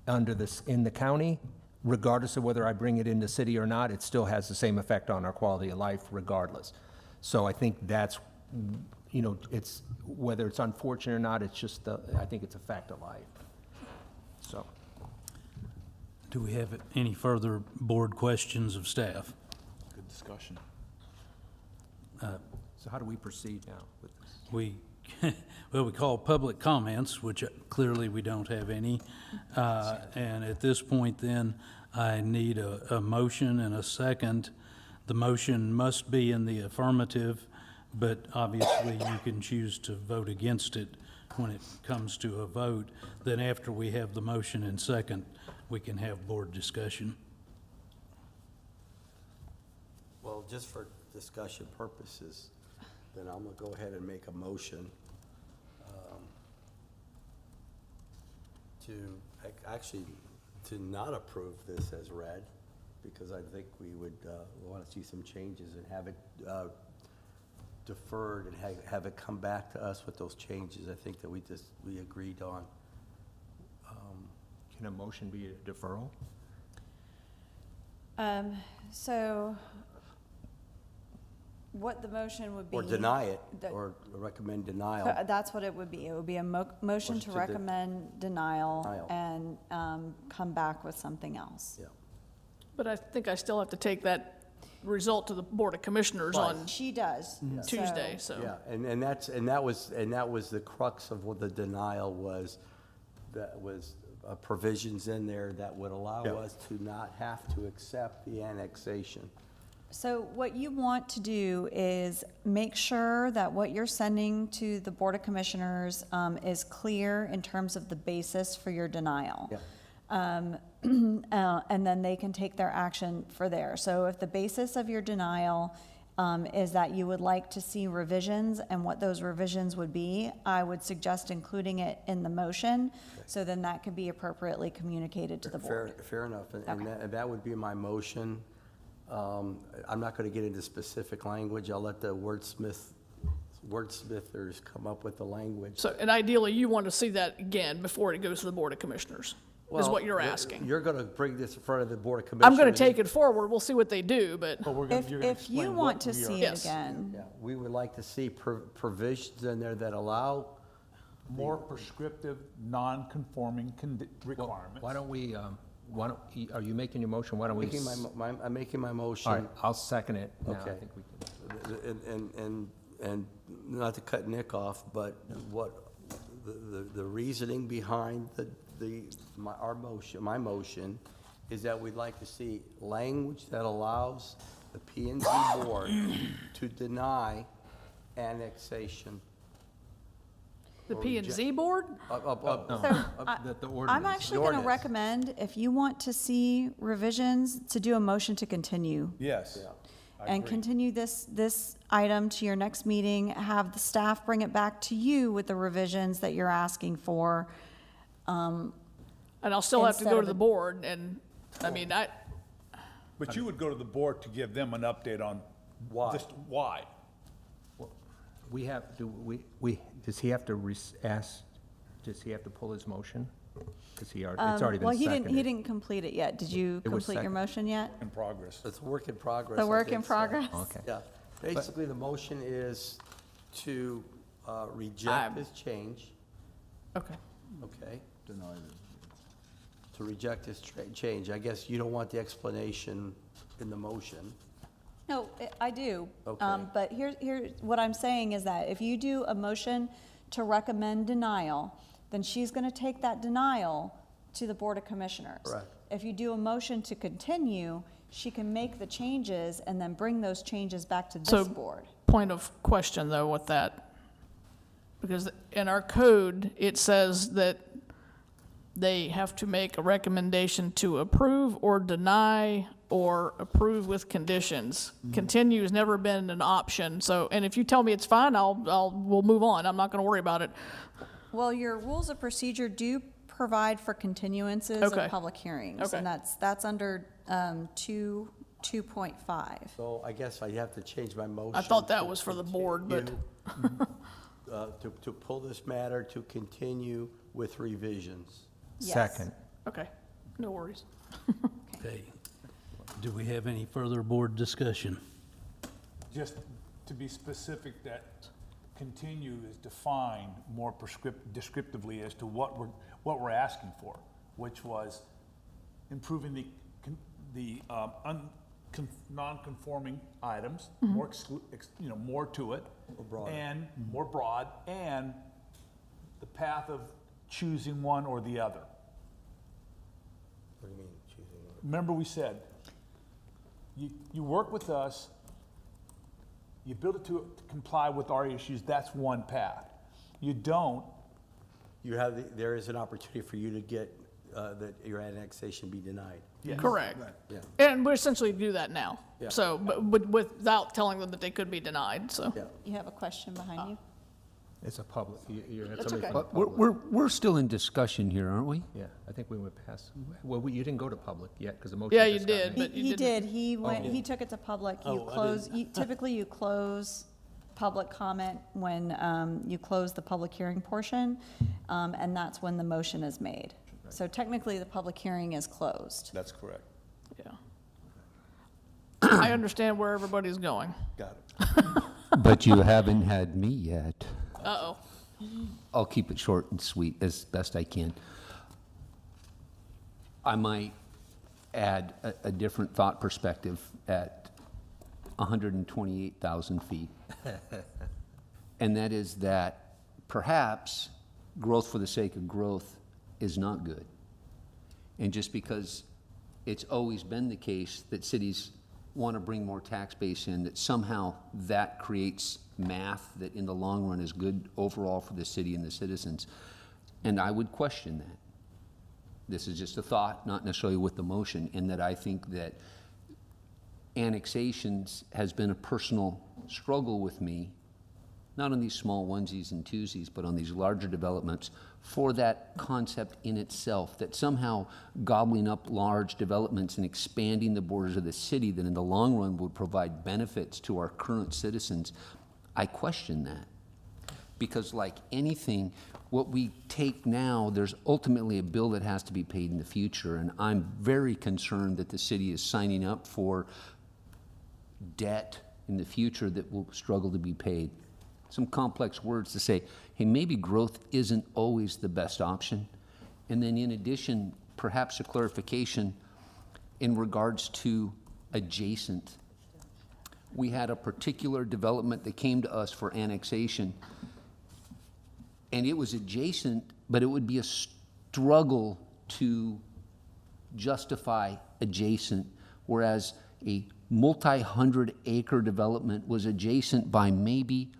under this, in the county, regardless of whether I bring it in the city or not, it still has the same effect on our quality of life regardless. So I think that's, you know, it's, whether it's unfortunate or not, it's just, I think it's a fact of life. So, Do we have any further board questions of staff? Good discussion. so how do we proceed now with this? We, well, we call public comments, which clearly we don't have any. And at this point then, I need a motion and a second. The motion must be in the affirmative, but obviously you can choose to vote against it when it comes to a vote. Then after we have the motion and second, we can have board discussion. Well, just for discussion purposes, then I'm gonna go ahead and make a motion to, actually, to not approve this as read, because I think we would want to see some changes and have it deferred and have it come back to us with those changes, I think that we agreed on. Can a motion be a deferral? So what the motion would be. Or deny it, the- or recommend denial. So that's what it would be. It would be a motion Motion to to recommend denial Denial. and come back with something else. Yeah. But I think I still have to take that result to the Board of Commissioners on She does. Tuesday, So- so. Yeah, and that was the crux of what the denial was, that was provisions in there that would allow Yeah. us to not have to accept the annexation. So what you want to do is make sure that what you're sending to the Board of Commissioners is clear in terms of the basis for your denial. Yeah. And then they can take their action for there. So if the basis of your denial is that you would like to see revisions and what those revisions would be, I would suggest including it in the motion, so then that could be appropriately communicated to the board. Fair enough, and Okay. that would be my motion. I'm not gonna get into specific language, I'll let the wordsmithers come up with the language. So, and ideally, you want to see that again before it goes to the Board of Commissioners, is Well, what you're asking. You're gonna bring this in front of the Board of Commissioners. I'm going to take it forward, we'll see what they do, but But If, you're gonna if you explain want what to we are- see it Yes. again, Yeah, we would like to see provisions in there that allow, More prescriptive, non-conforming requirements. Why don't we, are you making your motion? Why don't we? I'm making my motion. All right, I'll second it. Now, I Okay. think we can. And not to cut Nick off, but what, the reasoning behind my motion is that we'd like to see language that allows the P and Z board to deny annexation. the P and Z Board? The ordinance. I'm actually going to ordinance. recommend, if you want to see revisions, to do a motion to continue. Yes. I And agree. continue this item to your next meeting, have the staff bring it back to you with the revisions that you're asking for. And I'll still have to Instead go of to the the- board, and, I mean, But you would go to the board to give them an update on Why? just why. We have, does he have to does he have to pull his motion? Because it's already been Well, seconded. he didn't complete it yet. Did you It was complete your second. motion yet? In progress. It's a work in progress. The I work in think so. progress? Okay. Yeah, basically, the motion is to reject this change, okay. okay? To reject this change. I guess you don't want the explanation in the motion. No, I do. Okay. But here, what I'm saying is that if you do a motion to recommend denial, then she's going to take that denial to the Board of Commissioners. Correct. if you do a motion to continue, she can make the changes and then bring those changes back to So- this board. Point of question, though, with that, because in our code, it says that they have to make a recommendation to approve or deny or approve with conditions. Continue has never been an option, so, and if you tell me it's fine, we'll move on, I'm not gonna worry about it. Well, your rules of procedure do provide for continuances Okay. of public hearings. Okay. And that's under 2.5. So I guess I have to change my motion. I thought that was for the board, but, continue, to pull this matter to continue with revisions. Yes. Second. okay, no worries. Okay. Do we have any further board discussion? Just to be specific, that continue is defined more descriptively as to what we're asking for, which was improving the non-conforming items, more more to it. broader. And more broad, and the path of choosing one or the other. What do you mean, choosing one? Remember we said, you work with us, you build it to comply with our issues, that's one path. You don't, There is an opportunity for you to get, that your annexation be denied. Correct. Yeah. And we essentially do that now, Yeah. so, but without telling them that they could be denied, so. Yeah. You have a question behind you? It's a public, you had That's somebody okay. from the But public. we're still in discussion here, aren't we? Yeah, I think we went past, well, you didn't go to public yet, because the motion Yeah, you just got did, made. but you He didn't. did, he took it to public, you Oh, I close, typically you close public comment when you close the public hearing portion, and that's when the motion is made. So technically, the public hearing is closed. That's correct. Yeah. I understand where everybody's going. Got it. But you haven't had me yet. Uh-oh. I'll keep it short and sweet as best I can. I might add a different thought perspective at 128,000 feet. And that is that perhaps growth for the sake of growth is not good. And just because it's always been the case that cities want to bring more tax base in, that somehow that creates math that in the long run is good overall for the city and the citizens. And I would question that. This is just a thought, not necessarily with the motion, in that I think that annexations has been a personal struggle with me, not on these small onesies and twosies, but on these larger developments, for that concept in itself, that somehow gobbling up large developments and expanding the borders of the city that in the long run would provide benefits to our current citizens, I question that. Because like anything, what we take now, there's ultimately a bill that has to be paid in the future, and I'm very concerned that the city is signing up for debt in the future that will struggle to be paid. Some complex words to say, hey, maybe growth isn't always the best option. And then in addition, perhaps a clarification in regards to adjacent. We had a particular development that came to us for annexation, and it was adjacent, but it would be a struggle to justify adjacent, whereas a multi-hundred acre development was adjacent by maybe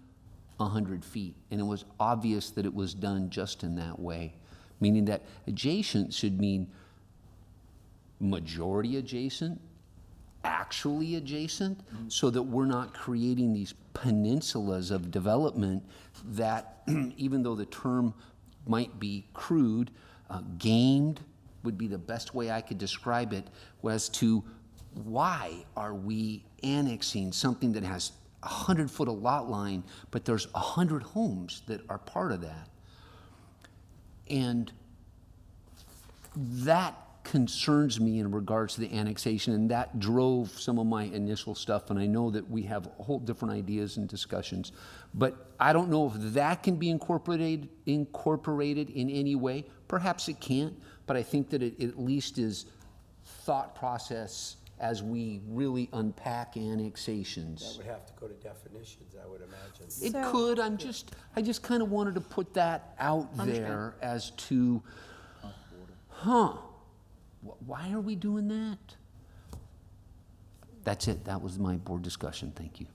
100 feet, and it was obvious that it was done just in that way, meaning that adjacent should mean majority adjacent, actually adjacent, so that we're not creating these peninsulas of development that, even though the term might be crude, gamed would be the best way I could describe it, as to why are we annexing something that has 100-foot of lot line, but there's 100 homes that are part of that. And that concerns me in regards to the annexation, and that drove some of my initial stuff, and I know that we have whole different ideas and discussions, but I don't know if that can be incorporated in any way. Perhaps it can't, but I think that it at least is thought process as we really unpack annexations. That would have to go to definitions, I would imagine. It So- could, I just kind of wanted to put that out there as to, Why are we doing that? That's it. That was my board discussion. Thank you.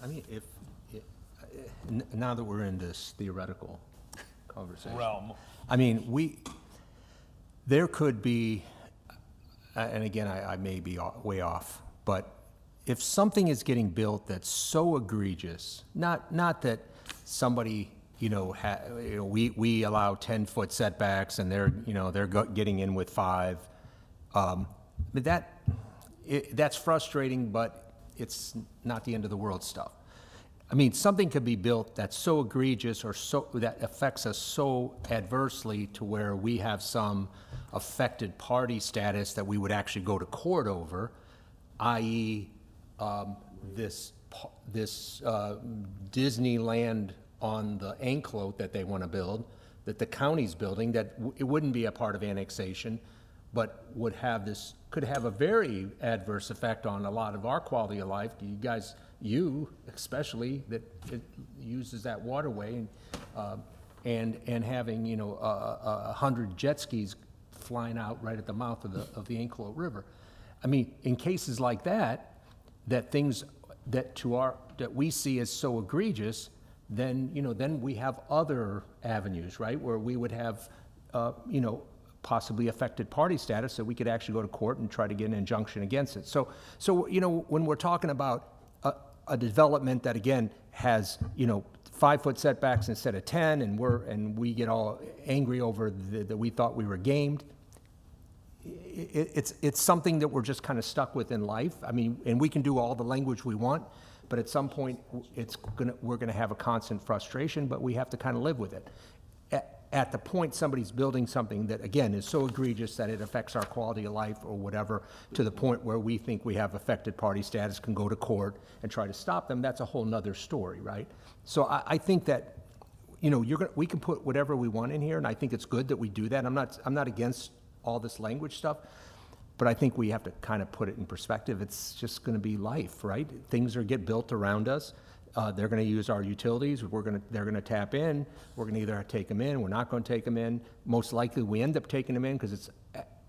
I mean, now that we're in this theoretical conversation. Realm. I mean, there could be, and again, I may be way off, but if something is getting built that's so egregious, not that somebody, we allow 10-foot setbacks and they're getting in with 5, but that's frustrating, but it's not the end of the world stuff. I mean, something could be built that's so egregious or that affects us so adversely to where we have some affected party status that we would actually go to court over, i.e., this Disneyland on the Anklote that they want to build, that the county's building, that it wouldn't be a part of annexation, but could have a very adverse effect on a lot of our quality of life. You guys, especially, that it uses that waterway, and having 100 jet skis flying out right at the mouth of the Anklote River. I mean, in cases like that things that we see as so egregious, then we have other avenues, right, where we would have possibly affected party status, so we could actually go to court and try to get an injunction against it. So when we're talking about a development that again has 5-foot setbacks instead of 10, and we get all angry over that we thought we were gamed, it's something that we're just kind of stuck with in life. I mean, and we can do all the language we want, but at some point we're gonna have a constant frustration, but we have to kind of live with it. At the point somebody's building something that, again, is so egregious that it affects our quality of life or whatever, to the point where we think we have affected party status, can go to court and try to stop them, that's a whole nother story, right? So I think that, we can put whatever we want in here, and I think it's good that we do that. I'm not against all this language stuff, but I think we have to kind of put it in perspective. It's just gonna be life, right? Things get built around us. They're going to use our utilities. They're going to tap in. We're going to either take them in. We're not going to take them in. Most likely, we end up taking them in because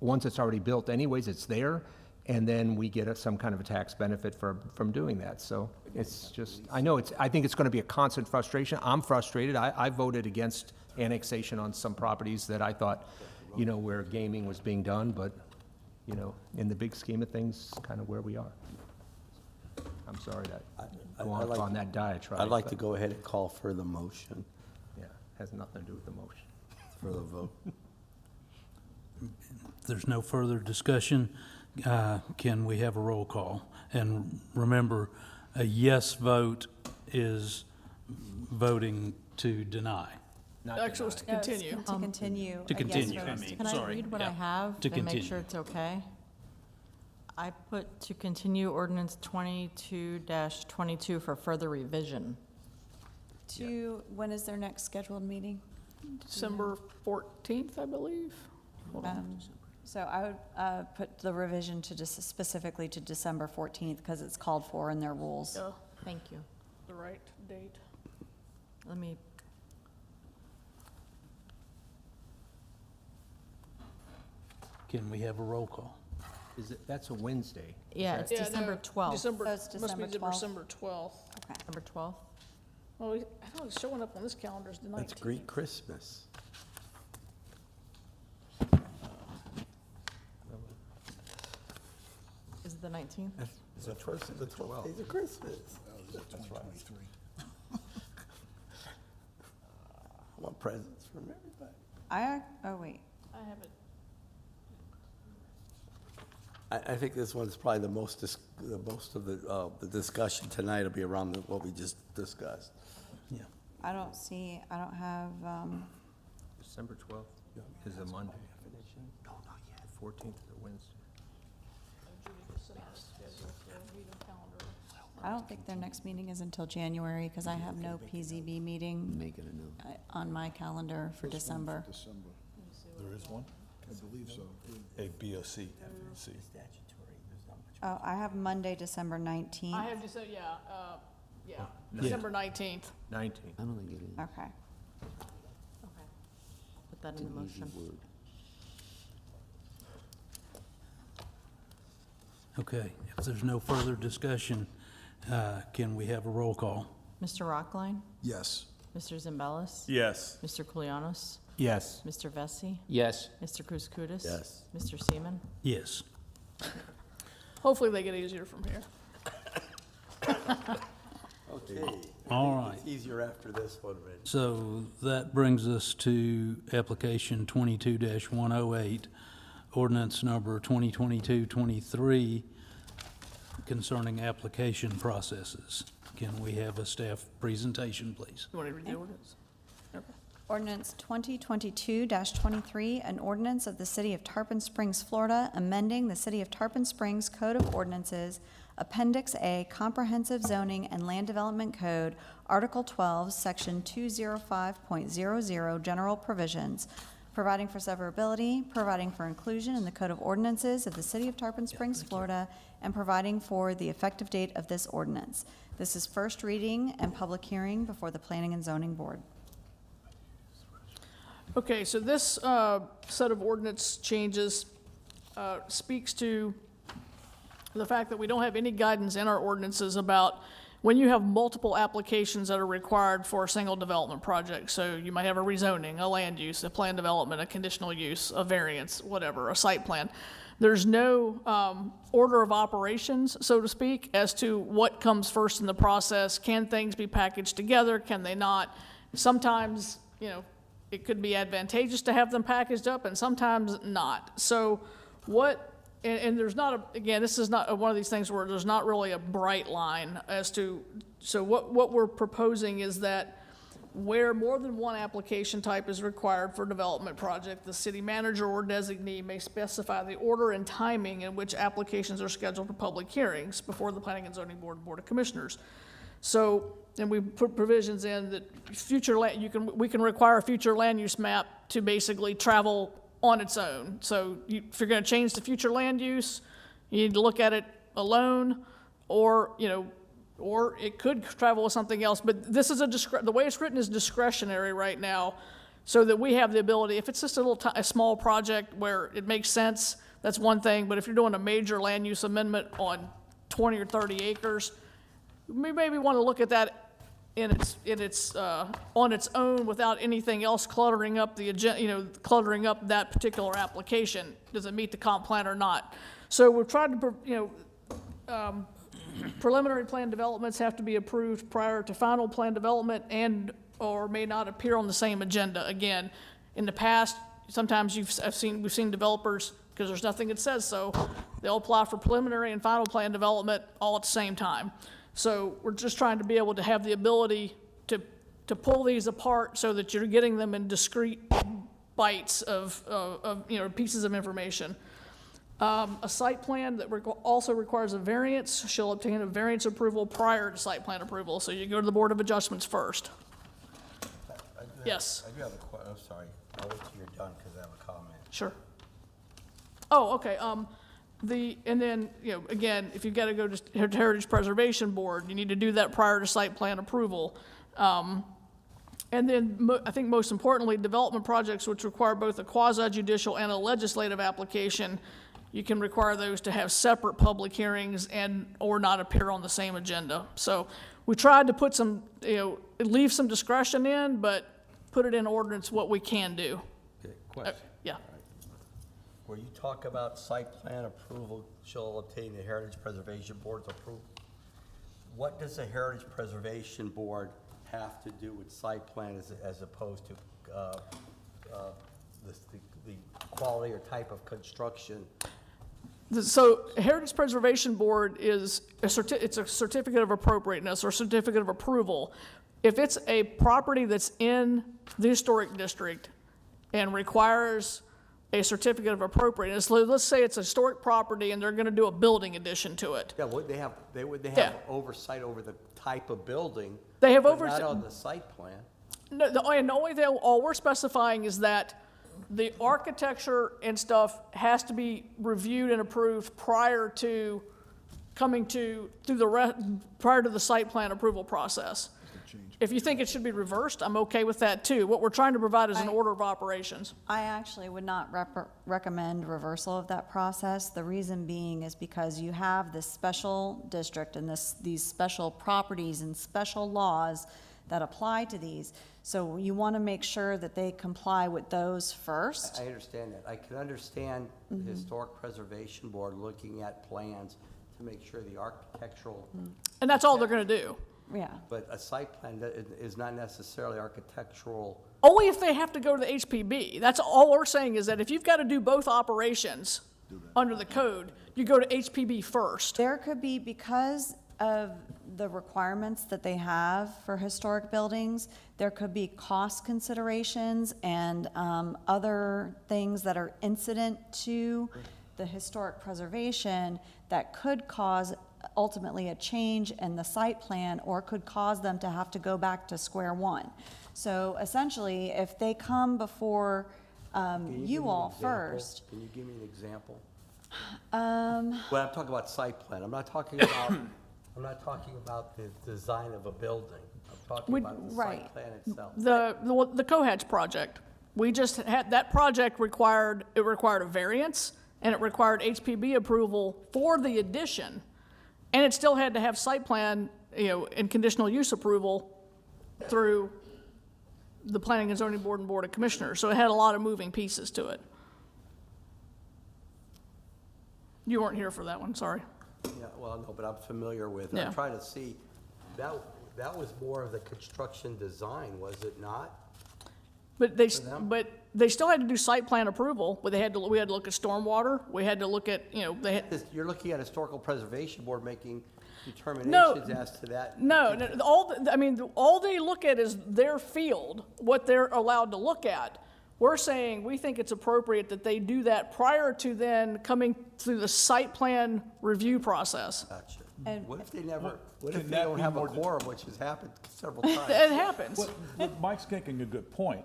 once it's already built, anyways, it's there, and then we get some kind of a tax benefit from doing that. So it's just, I think it's going to be a constant frustration. I'm frustrated. I voted against annexation on some properties that I thought, where gaming was being done, but in the big scheme of things, kind of where we are. I'm sorry that go off on that diatribe. I'd like to go ahead and call for the motion Yeah, has nothing to do with the motion. for the vote. If there's no further discussion, can we have a roll call? And remember, a yes vote is voting to deny. Not Actually, it was to denied. continue. To continue. To a yes continue, vote I is mean. Can I Sorry, read what I yeah, have to and make continue. sure it's okay? I put to continue ordinance 22-22 for further revision. When is their next scheduled meeting? December 14th, I believe. Hold on. So I would put the revision to specifically to December 14th, because it's called for in their rules. Yeah, Thank you. the right date. Let me, Can we have a roll call? That's a Wednesday. yeah, it's Yeah, no, December 12th. December, So it's must be December 12th? December 12th. Okay. December 12th? Well, I thought it's showing up on this calendar as the 19th. That's Greek Christmas. Is it the 19th? It's the first of the 12th days of Christmas. I want presents from everybody. Oh, wait. I have it. I think this one's probably the most of the discussion tonight will be around what we just discussed. Yeah. I don't have, December 12th is a Monday. No, not yet. 14th is a Wednesday. I don't think their next meeting is until January, because I have no PZB meeting Make it a no. on my calendar for December. There is one? I believe so. A BOC. Statutory, there's not much. Oh, I have Monday, December 19th. I have December 19th. 19th. I don't think it is. Okay. Okay. Put that in the It's an easy motion. word. Okay, if there's no further discussion, can we have a roll call? Mr. Rockline? Yes. Mr. Zimbelis? Yes. Mr. Koulianos? Yes. Mr. Vesey? Yes. Mr. Kouskoudis? Yes. Mr. Seaman? Yes. Hopefully they get easier from here. Okay. All right. It's easier after this one, Rich. So that brings us to application 22-108, ordinance number 2022-23 concerning application processes. Can we have a staff presentation, please? You want to read the ordinance? Okay. Ordinance 2022-23, an ordinance of the City of Tarpon Springs, Florida, amending the City of Tarpon Springs Code of Ordinances, Appendix A, Comprehensive Zoning and Land Development Code, Article 12, Section 205.00, General Provisions, providing for severability, providing for inclusion in the Code of Ordinances of the City of Tarpon Springs, Florida, and providing for the effective date of this ordinance. This is first reading and public hearing before the Planning and Zoning Board. Okay, so this set of ordinance changes speaks to the fact that we don't have any guidance in our ordinances about when you have multiple applications that are required for a single development project. So you might have a rezoning, a land use, a plan development, a conditional use, a variance, whatever, a site plan. There's no order of operations, so to speak, as to what comes first in the process. Can things be packaged together? Can they not? Sometimes, you know, it could be advantageous to have them packaged up, and sometimes not. So what, and there's not a, again, this is not one of these things where there's not really a bright line as to, so what we're proposing is that where more than one application type is required for a development project, the city manager or designee may specify the order and timing in which applications are scheduled for public hearings before the Planning and Zoning Board and Board of Commissioners. So, and we put provisions in that future land, we can require a future land use map to basically travel on its own. So if you're gonna change the future land use, you need to look at it alone, or, you know, or it could travel with something else. But this is the way it's written is discretionary right now, so that we have the ability, if it's just a small project where it makes sense, that's one thing. But if you're doing a major land use amendment on 20 or 30 acres, we maybe want to look at that on its own without anything else cluttering up the agenda, you know, cluttering up that particular application. Does it meet the comp plan or not? So we've tried to, you know, preliminary plan developments have to be approved prior to final plan development and or may not appear on the same agenda. Again, in the past, sometimes we've seen developers, because there's nothing that says so, they'll apply for preliminary and final plan development all at the same time. So we're just trying to be able to have the ability to pull these apart so that you're getting them in discrete bites of you know, pieces of information. A site plan that also requires a variance shall obtain a variance approval prior to site plan approval. So you go to the Board of Adjustments first. Yes. I do have a question. I'm sorry. I'll wait till you're done because I have a comment. Sure. Oh, okay. And then, you know, again, if you've got to go to Heritage Preservation Board, you need to do that prior to site plan approval. And then I think most importantly, development projects which require both a quasi-judicial and a legislative application, you can require those to have separate public hearings and or not appear on the same agenda. So we tried to put some, you know, leave some discretion in, but put it in ordinance what we can do. Okay, question. Yeah. Where you talk about site plan approval shall obtain the Heritage Preservation Board's approval, what does the Heritage Preservation Board have to do with site plan as opposed to the quality or type of construction? So Heritage Preservation Board is it's a certificate of appropriateness or certificate of approval. If it's a property that's in the historic district and requires a certificate of appropriateness, let's say it's a historic property and they're going to do a building addition to it. Yeah, would they have Yeah. oversight over the type of building? They have but oversight. not on the site plan. No, the only thing, all we're specifying is that the architecture and stuff has to be reviewed and approved prior to coming to, prior to the site plan approval process. If you think it should be reversed, I'm okay with that too. What we're trying to provide is an order of operations. I actually would not recommend reversal of that process. The reason being is because you have this special district and these special properties and special laws that apply to these. So you want to make sure that they comply with those first. I understand that. I can understand the Historic Preservation Board looking at plans to make sure the architectural, And that's all they're gonna do. Yeah. but a site plan that is not necessarily architectural. Only if they have to go to the HPB. That's all we're saying, is that if you've got to do both operations under the code, you go to HPB first. There could be, because of the requirements that they have for historic buildings, there could be cost considerations and other things that are incident to the historic preservation that could cause ultimately a change in the site plan, or could cause them to have to go back to square one. So essentially, if they come before Can give me you an all example? first, Can you give me an example? Well, I'm talking about site plan. I'm not talking about, I'm not talking about the design of a building. I'm talking about the right. site plan itself. The Cohats project, we just had, that project required a variance, and it required HPB approval for the addition, and it still had to have site plan, and conditional use approval through the Planning and Zoning Board and Board of Commissioners, so it had a lot of moving pieces to it. You weren't here for that one, sorry. Yeah, well, no, but I'm familiar with it. Yeah. I'm trying to see, that was more of the construction design, was it not? But they, them? but they still had to do site plan approval, but we had to look at stormwater, we had to look at, they had, You're looking at Historical Preservation Board making determinations as to that. no, all they look at is their field, what they're allowed to look at. We're saying we think it's appropriate that they do that prior to then coming through the site plan review process. Gotcha. And- What if they never, what Can if they that don't be have a more quorum, which has happened several times? It happens. But Mike's making a good point.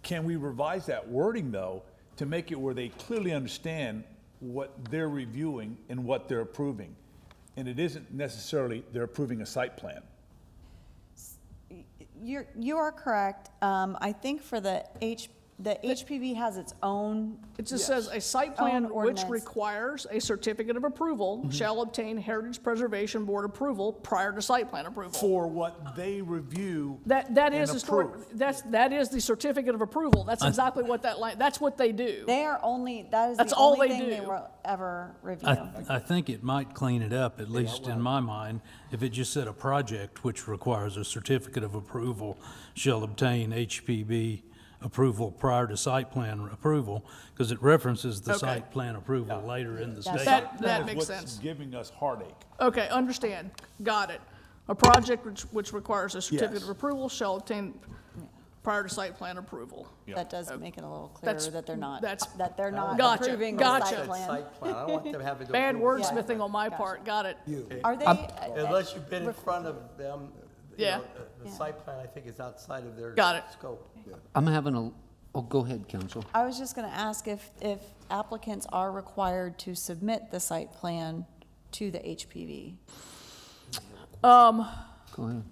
Can we revise that wording, though, to make it where they clearly understand what they're reviewing and what they're approving? And it isn't necessarily they're approving a site plan. you are correct. I think for the HPV has its own. It just says a site plan Own which ordinance. requires a certificate of approval shall obtain Heritage Preservation Board approval prior to site plan approval. For what they review That and is historic, approve. that is the certificate of approval. That's exactly what that's what they do. They are only, that is That's the all only they thing they do. will ever review. I think it might clean it up, at least in my mind, if it just said a project which requires a certificate of approval shall obtain HPB approval prior to site plan approval, because it references the Okay. site plan approval later in the That's- statement. That is makes what's sense. giving us heartache. Okay, understand. Got it. A project which requires a certificate of Yes. approval shall obtain prior to site plan approval. That does make it a little clearer That's- that they're not, that's- that they're not Gotcha, approving the gotcha. site Said plan. site plan. I don't want them having to. Bad approve it. wordsmithing on my part. Got it. Are they? Unless you've been in front of them, Yeah. the site plan, I think, is outside of their Got it. scope. I'm having go ahead, Counsel. I was just gonna ask if applicants are required to submit the site plan to the HPV. Go ahead.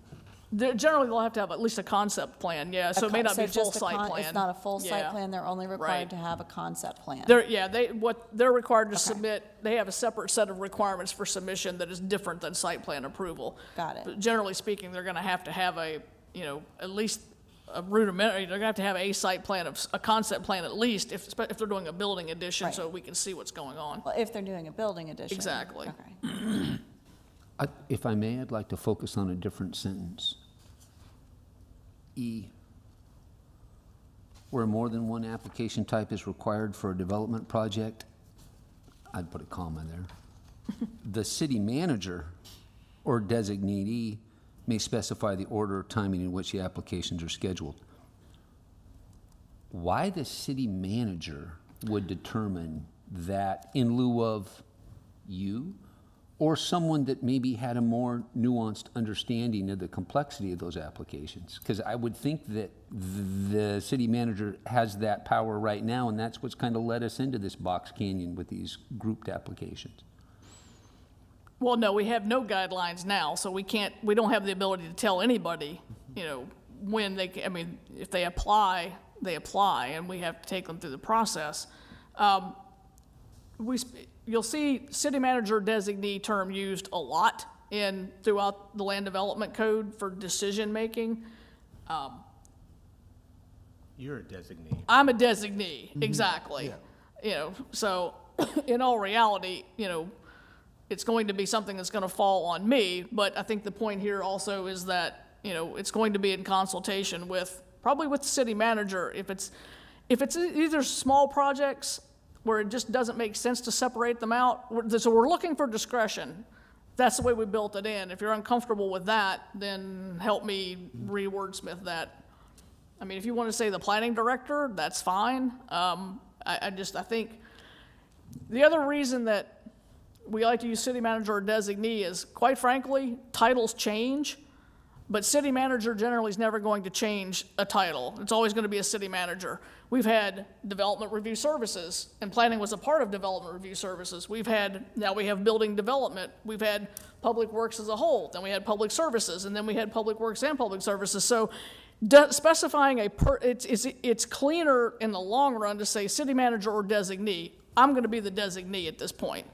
Generally, they'll have to have at least a concept plan, yeah, so it may not be full just a site plan. It's not a full Yeah. site plan, they're only Right. required to have a concept plan. They're required to submit, they have a separate set of requirements for submission that is different than site plan approval. Got it. But generally speaking, they're gonna have to have a, at least a rudimentary, they're gonna have to have a site plan, a concept plan at least, if they're doing a building addition, Right. so we can see what's going on. Well, if they're doing a building addition. Exactly. Okay. If I may, I'd like to focus on a different sentence. E, where more than one application type is required for a development project, I'd put a comma there. The city manager or designee may specify the order or timing in which the applications are scheduled. Why the city manager would determine that in lieu of you or someone that maybe had a more nuanced understanding of the complexity of those applications? Because I would think that the city manager has that power right now, and that's what's kind of led us into this box canyon with these grouped applications. Well, no, we have no guidelines now, so we don't have the ability to tell anybody you know, when they, I mean, if they apply, and we have to take them through the process. You'll see city manager designee term used a lot throughout the land development code for decision-making. You're a designee. I'm a designee, exactly. You know, so in all reality, you know, it's going to be something that's gonna fall on me, but I think the point here also is that, you know, it's going to be in consultation probably with the city manager. If it's either small projects where it just doesn't make sense to separate them out, so we're looking for discretion. That's the way we built it in. If you're uncomfortable with that, then help me re-wordsmith that. I mean, if you want to say the planning director, that's fine. I think the other reason that we like to use city manager or designee is, quite frankly, titles change, but city manager generally is never going to change a title. It's always going to be a city manager. We've had development review services, and planning was a part of development review services. Now we have building development. We've had public works as a whole. Then we had public services, and then we had public works and public services. So specifying it's cleaner in the long run to say city manager or designee. I'm going to be the designee at this point.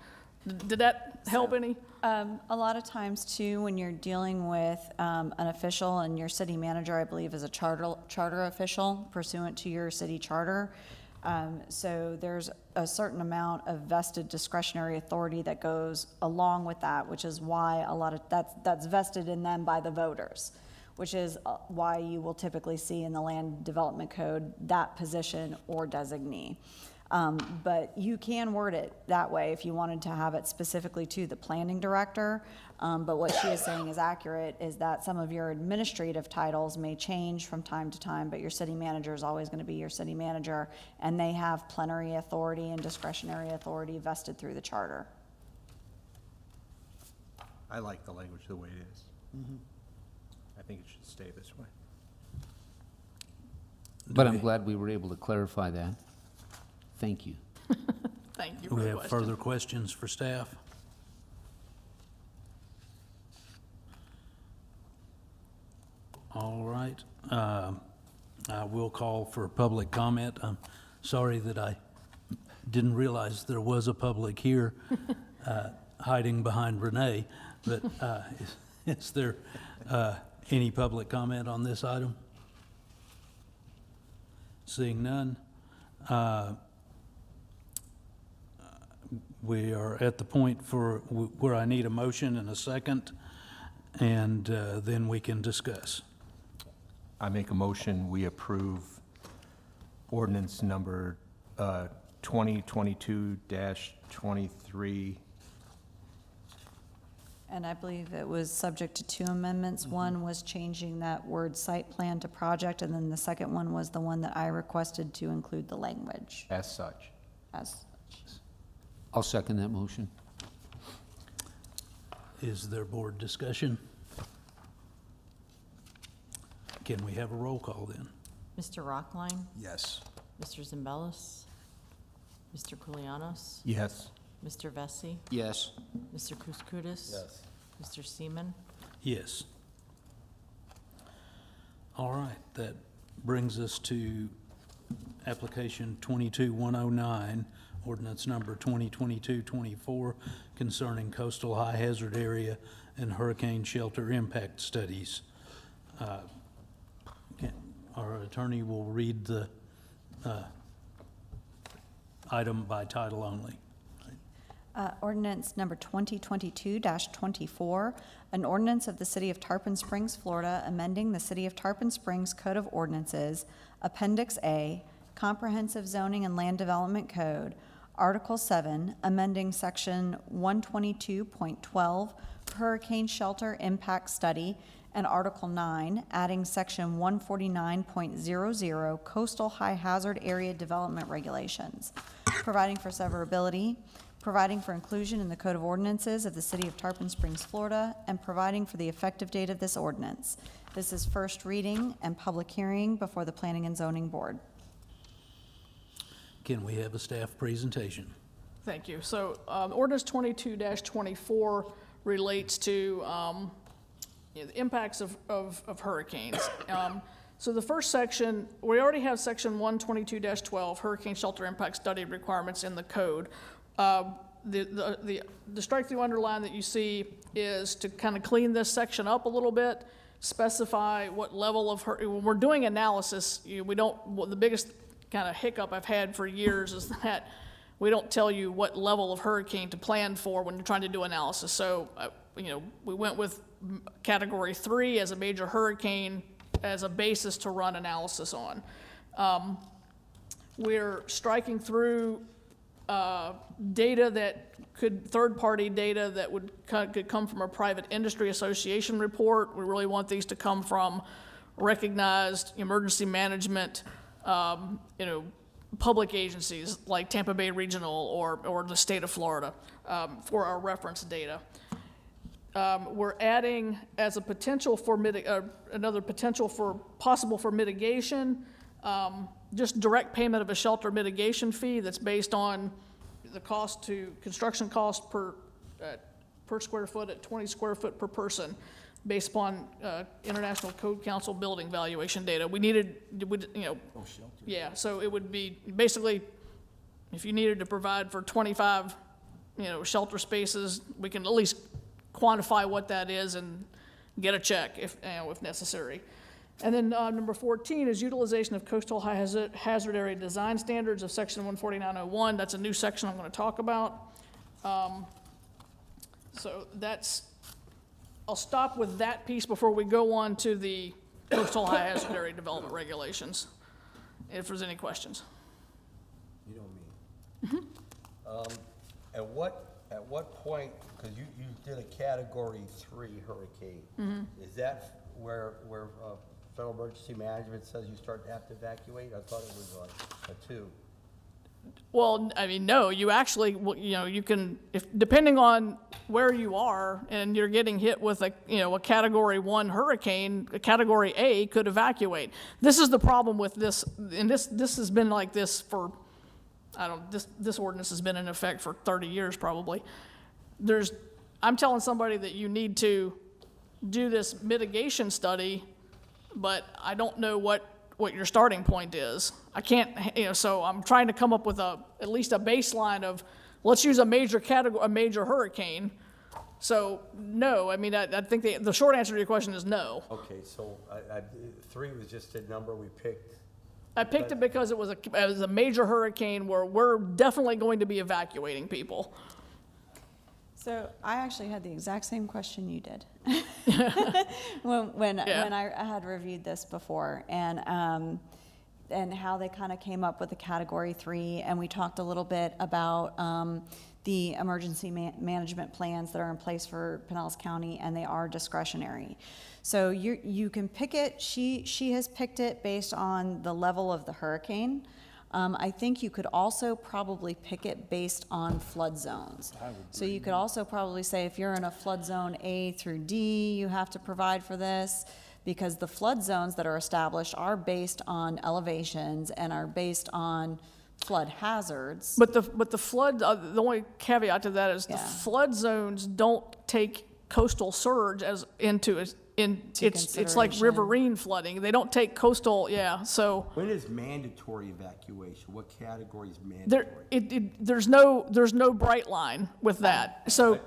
Did that help any? A lot of times too, when you're dealing with an official, and your city manager, I believe, is a charter official pursuant to your city charter. So there's a certain amount of vested discretionary authority that goes along with that, which is why that's vested in them by the voters, which is why you will typically see in the land development code that position or designee. But you can word it that way if you wanted to have it specifically to the planning director. But what she is saying is accurate, is that some of your administrative titles may change from time to time, but your city manager is always going to be your city manager, and they have plenary authority and discretionary authority vested through the charter. I like the language the way it is. I think it should stay this way. But I'm glad we were able to clarify that. Thank you. Thank you Do for we the have question. further questions for staff? All right. I will call for public comment. I'm sorry that I didn't realize there was a public here hiding behind Renee, but is there any public comment on this item? Seeing none. We are at the point where I need a motion and a second, and then we can discuss. I make a motion, we approve ordinance number 2022-23. And I believe it was subject to 2 amendments. One was changing that word site plan to project, and then the second one was the one that I requested to include the language As such. as such. I'll second that motion. Is there board discussion? Can we have a roll call then? Mr. Rockline, Yes. Mr. Zimbelis, Mr. Koulianos, Yes. Mr. Vesey, Yes. Mr. Kouskoudis. Yes. Mr. Seaman. Yes. All right, that brings us to application 22-109, ordinance number 2022-24, concerning coastal high hazard area and hurricane shelter impact studies. Our attorney will read the item by title only. Ordinance number 2022-24, an ordinance of the City of Tarpon Springs, Florida, amending the City of Tarpon Springs Code of Ordinances, Appendix A, Comprehensive Zoning and Land Development Code, Article 7, amending Section 122.12, Hurricane Shelter Impact Study, and Article 9, adding Section 149.00, Coastal High Hazard Area Development Regulations, providing for severability, providing for inclusion in the Code of Ordinances of the City of Tarpon Springs, Florida, and providing for the effective date of this ordinance. This is first reading and public hearing before the Planning and Zoning Board. Can we have a staff presentation? Thank you. So ordinance 22-24 relates to the impacts of hurricanes. So the first section, we already have section 122-12, Hurricane Shelter Impact Study Requirements in the code. The strike-through underline that you see is to kind of clean this section up a little bit, specify what level of, when we're doing analysis, we don't, the biggest kind of hiccup I've had for years is that we don't tell you what level of hurricane to plan for when you're trying to do analysis. So, we went with category 3 as a major hurricane as a basis to run analysis on. We're striking through data that third-party data that could come from a private industry association report. We really want these to come from recognized emergency management, public agencies like Tampa Bay Regional or the state of Florida for our reference data. We're adding as a potential for another potential for possible for mitigation, just direct payment of a shelter mitigation fee that's based on the cost to construction cost per square foot at 20 square foot per person, based upon International Code Council building valuation data. Yeah, so it would be basically, if you needed to provide for 25, shelter spaces, we can at least quantify what that is and get a check if necessary. And then number 14 is utilization of coastal hazard area design standards of section 149.01. That's a new section I'm going to talk about. So I'll stop with that piece before we go on to the coastal high hazard area development regulations, if there's any questions. You know me. At what point, because you did a category 3 hurricane, is that where Federal Emergency Management says you start to have to evacuate? I thought it was a 2. Well, no, you actually, you can, depending on where you are and you're getting hit with a category 1 hurricane, a category A could evacuate. This is the problem with this, and this has been like this for, this ordinance has been in effect for 30 years probably. I'm telling somebody that you need to do this mitigation study, but I don't know what your starting point is. I can't, so I'm trying to come up with at least a baseline of, let's use a major hurricane. So no, I think the short answer to your question is no. Okay, so 3 was just a number we picked. I picked it because it was a major hurricane where we're definitely going to be evacuating people. So I actually had the exact same question you did when I had reviewed this before, and how they kind of came up with the category 3, and we talked a little bit about the emergency management plans that are in place for Pinellas County, and they are discretionary. So you can pick it. She has picked it based on the level of the hurricane. I think you could also probably pick it based on flood zones. So you could also probably say if you're in a flood zone A through D, you have to provide for this, because the flood zones that are established are based on elevations and are based on flood hazards. But the flood, the only caveat to that is the flood zones don't take coastal surge it's like riverine flooding. They don't take coastal, so. When is mandatory evacuation? What category is mandatory? There's no bright line with that. So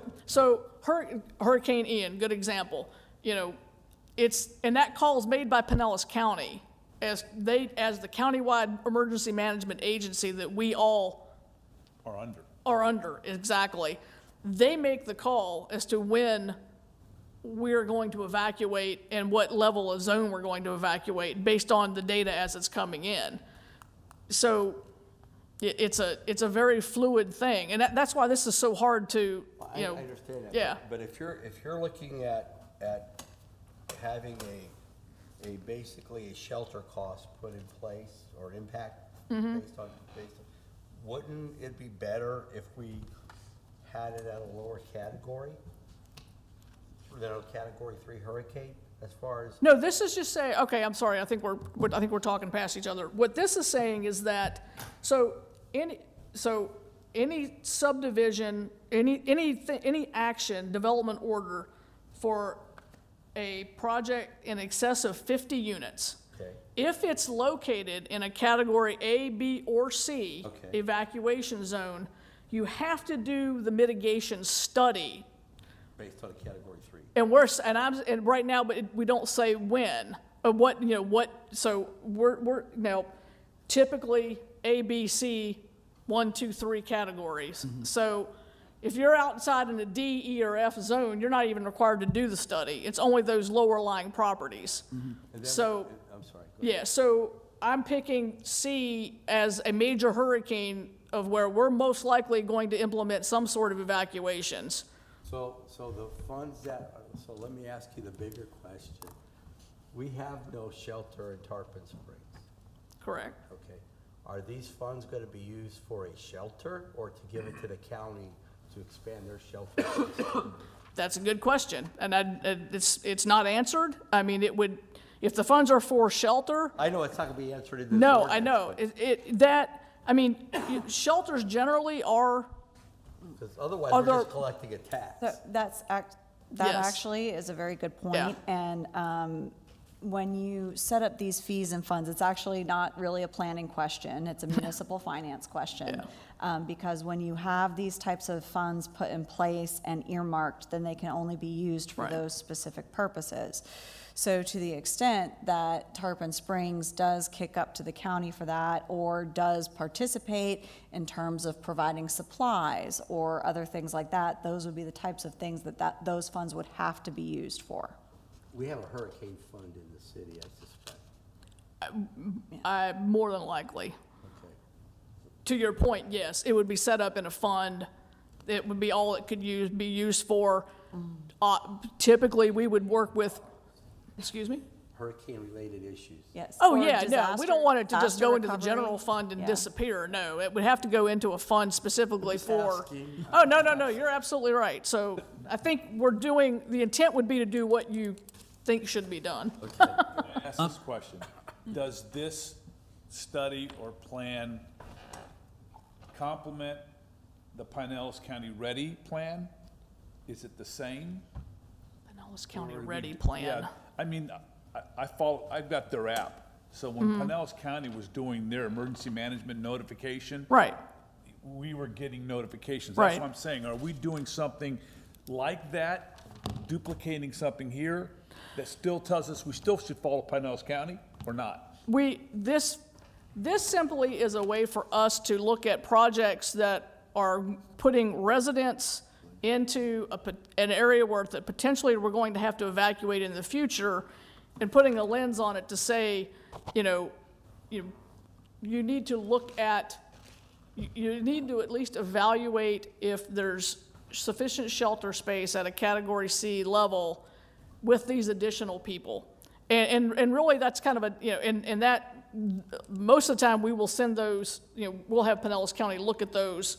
Hurricane Ian, good example. And that call is made by Pinellas County as the countywide emergency management agency that we all are under, exactly. They make the call as to when we're going to evacuate and what level of zone we're going to evacuate based on the data as it's coming in. So it's a very fluid thing, and that's why this is so hard to, I understand that. Yeah. But if you're looking at having basically a shelter cost put in place or impact based on, wouldn't it be better if we had it at a lower category than a category 3 hurricane, as far as? No, this is just saying, okay, I'm sorry, I think we're talking past each other. What this is saying is that, any subdivision, any action, development order for a project in excess of 50 units. Okay. If it's located in a category A, B, or C Okay. evacuation zone, you have to do the mitigation study. Based on category 3. And right now, but we don't say when, or what, so we're, now, typically A, B, C, 1, 2, 3 categories. So if you're outside in the D, E, or F zone, you're not even required to do the study. It's only those lower lying properties. And then- So, I'm sorry. go ahead. yeah, so I'm picking C as a major hurricane of where we're most likely going to implement some sort of evacuations. So the funds so let me ask you the bigger question. We have no shelter in Tarpon Springs, Correct. okay? Are these funds gonna be used for a shelter or to give it to the county to expand their shelter? That's a good question, and it's not answered. I mean, it would, if the funds are for shelter, I know it's not gonna be answered in this no, ordinance, I know. Shelters generally are, because otherwise we're Other- just collecting a tax. That Yes. actually is a very good Yeah. point. And when you set up these fees and funds, it's actually not really a planning question, it's a municipal finance question. Because when you have these types of funds put in place and earmarked, then they can only be used for Right. those specific purposes. So to the extent that Tarpon Springs does kick up to the county for that, or does participate in terms of providing supplies or other things like that, those would be the types of things that those funds would have to be used for. We have a hurricane fund in the city, I suspect. more than likely. Okay. To your point, yes, it would be set up in a fund. It would be all it could be used for. Typically, we would work with, excuse me? Hurricane-related issues. Yes. Oh, Or yeah, no, we don't want it to just disaster go into the recovery. general fund and Yeah. disappear, no. It would have to go into a fund specifically Just for. asking. Oh, no, you're absolutely right. So I think the intent would be to do what you think should be done. Ask this question. Does this study or plan complement the Pinellas County Ready plan? Is it the same? Pinellas County Or Ready the- Plan. Yeah, I mean, I've got their app. So when Pinellas County was doing their emergency management notification, Right. we were getting notifications. Right. That's what I'm saying. Are we doing something like that, duplicating something here that still tells us we still should follow Pinellas County or not? This simply is a way for us to look at projects that are putting residents into an area where potentially we're going to have to evacuate in the future, and putting a lens on it to say, you need to look at, you need to at least evaluate if there's sufficient shelter space at a Category C level with these additional people. And really, that's kind of and that, most of the time, we will send those, we'll have Pinellas County look at those,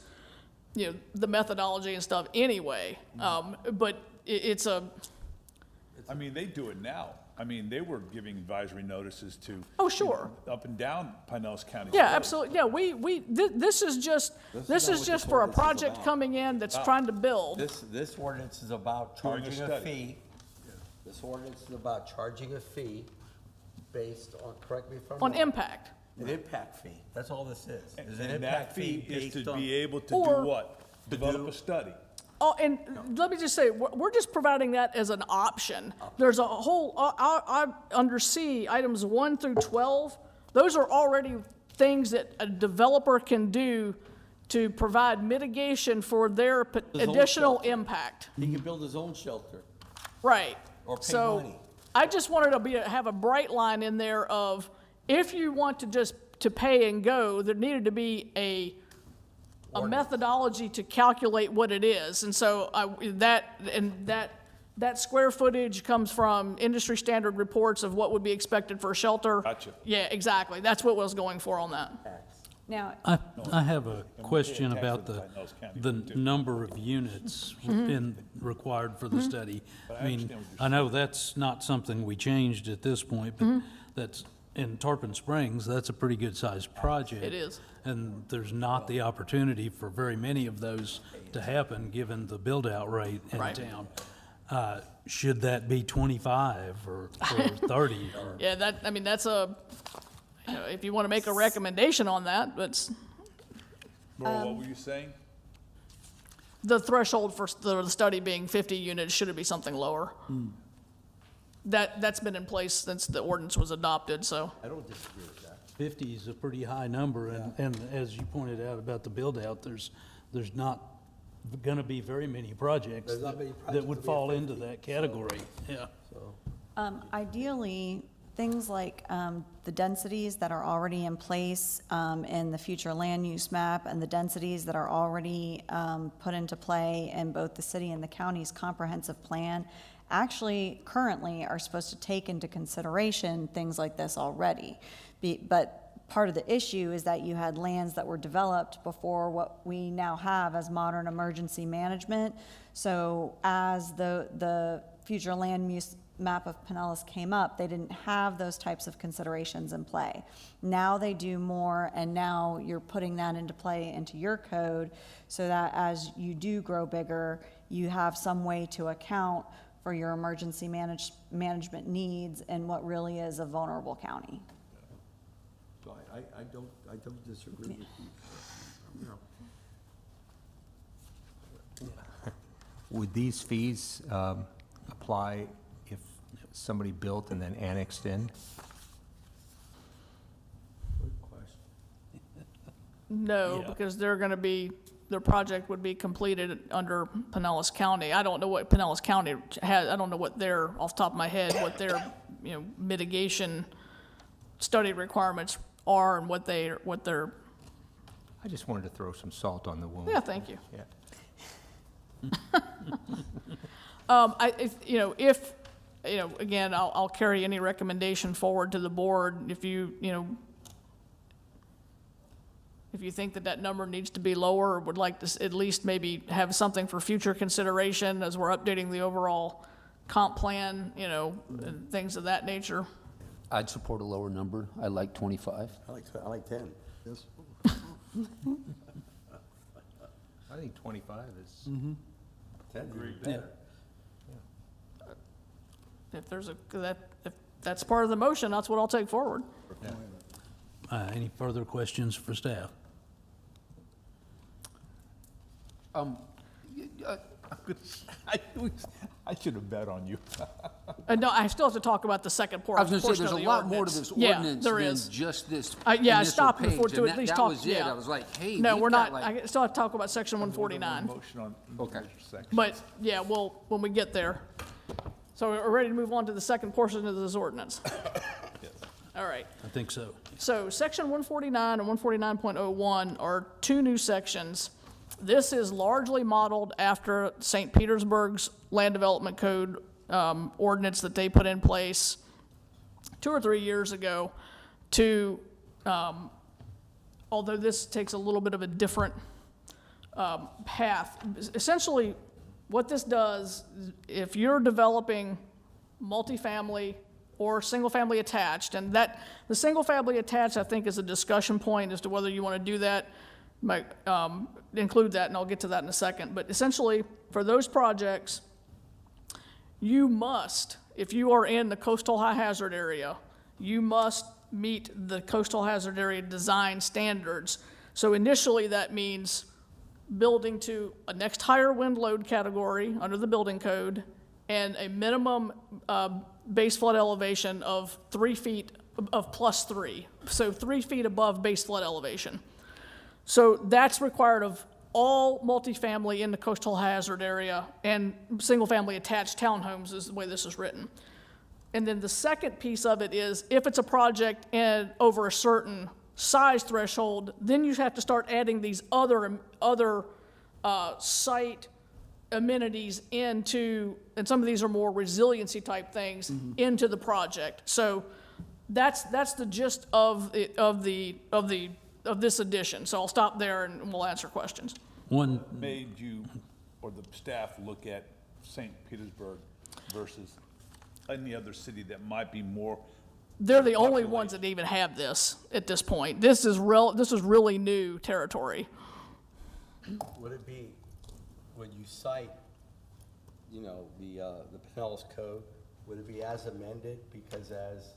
the methodology and stuff anyway. But it's I mean, they do it now. I mean, they were giving advisory notices to. Oh, sure. Up and down Pinellas County. yeah, roads. absolutely, yeah, this is just for a project coming in that's trying to build. This ordinance is about Doing a charging a study. fee. This ordinance is about charging a fee based on, correct me if I'm On wrong. impact. An impact fee. That's all this is. Is an And that impact fee is based to on- be able to do Or- what? Develop a study. Oh, and let me just say, we're just providing that as an option. There's a whole, under C, items 1 through 12, those are already things that a developer can do to provide mitigation for their His own additional shelter. impact. He can build his own shelter. Right. Or pay So money. I just wanted to have a bright line in there of, if you want to pay and go, there needed to be a methodology to calculate what it is. And so that square footage comes from industry standard reports of what would be expected for a shelter. Gotcha. Yeah, exactly. That's what I was going for on that. Now, I have a question tax about for the, the Pinellas County the too. number of units required for the study. But I I mean, understand what you're I know that's not something we changed at this point, but that's, in Tarpon Springs, that's a pretty good-sized project. It is. And there's not the opportunity for very many of those to happen, given the build-out rate in Right. town. Should that be 25 or 30? Yeah, that's if you want to make a recommendation on that, but Nora, what were you saying? the threshold for the study being 50 units, should it be something lower? That's been in place since the ordinance was adopted, so. I don't disagree with that. 50 is a pretty high number, and as you pointed out about the build-out, there's not gonna be very many projects There's not that many that projects would that we fall have into 50, that category, yeah. So, Ideally, things like the densities that are already in place in the future land use map and the densities that are already put into play in both the city and the county's comprehensive plan actually currently are supposed to take into consideration things like this already. But part of the issue is that you had lands that were developed before what we now have as modern emergency management. So as the future land use map of Pinellas came up, they didn't have those types of considerations in play. Now they do more, and now you're putting that into play into your code so that as you do grow bigger, you have some way to account for your emergency management needs in what really is a vulnerable county. so I don't disagree with you. Would these fees apply if somebody built and then annexed in? Good question. No, Yeah. because their project would be completed under Pinellas County. I don't know what Pinellas County has, I don't know what their, off the top of my head, what their, mitigation study requirements are and what their, I just wanted to throw some salt on the wound. yeah, thank you. Yeah. Again, I'll carry any recommendation forward to the board. If you think that number needs to be lower, or would like to at least maybe have something for future consideration as we're updating the overall comp plan, and things of that nature. I'd support a lower number. I like 25. I like 10. Yes. I think 25 is, 10 is even better. If that's part of the motion, that's what I'll take forward. Any further questions for staff? I should have bet on you. No, I still have to talk about the second I was portion gonna say, of there's a the lot more to ordinance. this Yeah, ordinance there than is. just this I initial stopped page, before to and at least that talk- was it. yeah. I was like, hey, No, we've we're got not, like. I still have to talk about section 149. Motion on Okay. individual sections. But, yeah, when we get there. So we're ready to move on to the second portion of this ordinance. All right. I think so. So section 149 and 149.01 are two new sections. This is largely modeled after St. Petersburg's Land Development Code ordinance that they put in place 2 or 3 years ago to, although this takes a little bit of a different path. Essentially, what this does, if you're developing multifamily or single-family attached, and that, the single-family attached, I think, is a discussion point as to whether you want to do that, might include that, and I'll get to that in a second. But essentially, for those projects, you must, if you are in the coastal high hazard area, you must meet the coastal hazard area design standards. So initially, that means building to a next higher wind load category under the building code and a minimum base flood elevation of 3 feet of +3, so 3 feet above base flood elevation. So that's required of all multifamily in the coastal hazard area and single-family attached townhomes is the way this is written. And then the second piece of it is if it's a project and over a certain size threshold, then you have to start adding these other site amenities into, and some of these are more resiliency type things, into the project. So that's the gist of this addition. So I'll stop there and we'll answer questions. One, Made you, or the staff, look at St. Petersburg versus any other city that might be more. They're the only ones that even have this at this point. This is really new territory. Would it be, when you cite you know, the Pinellas Code, would it be as amended? Because as,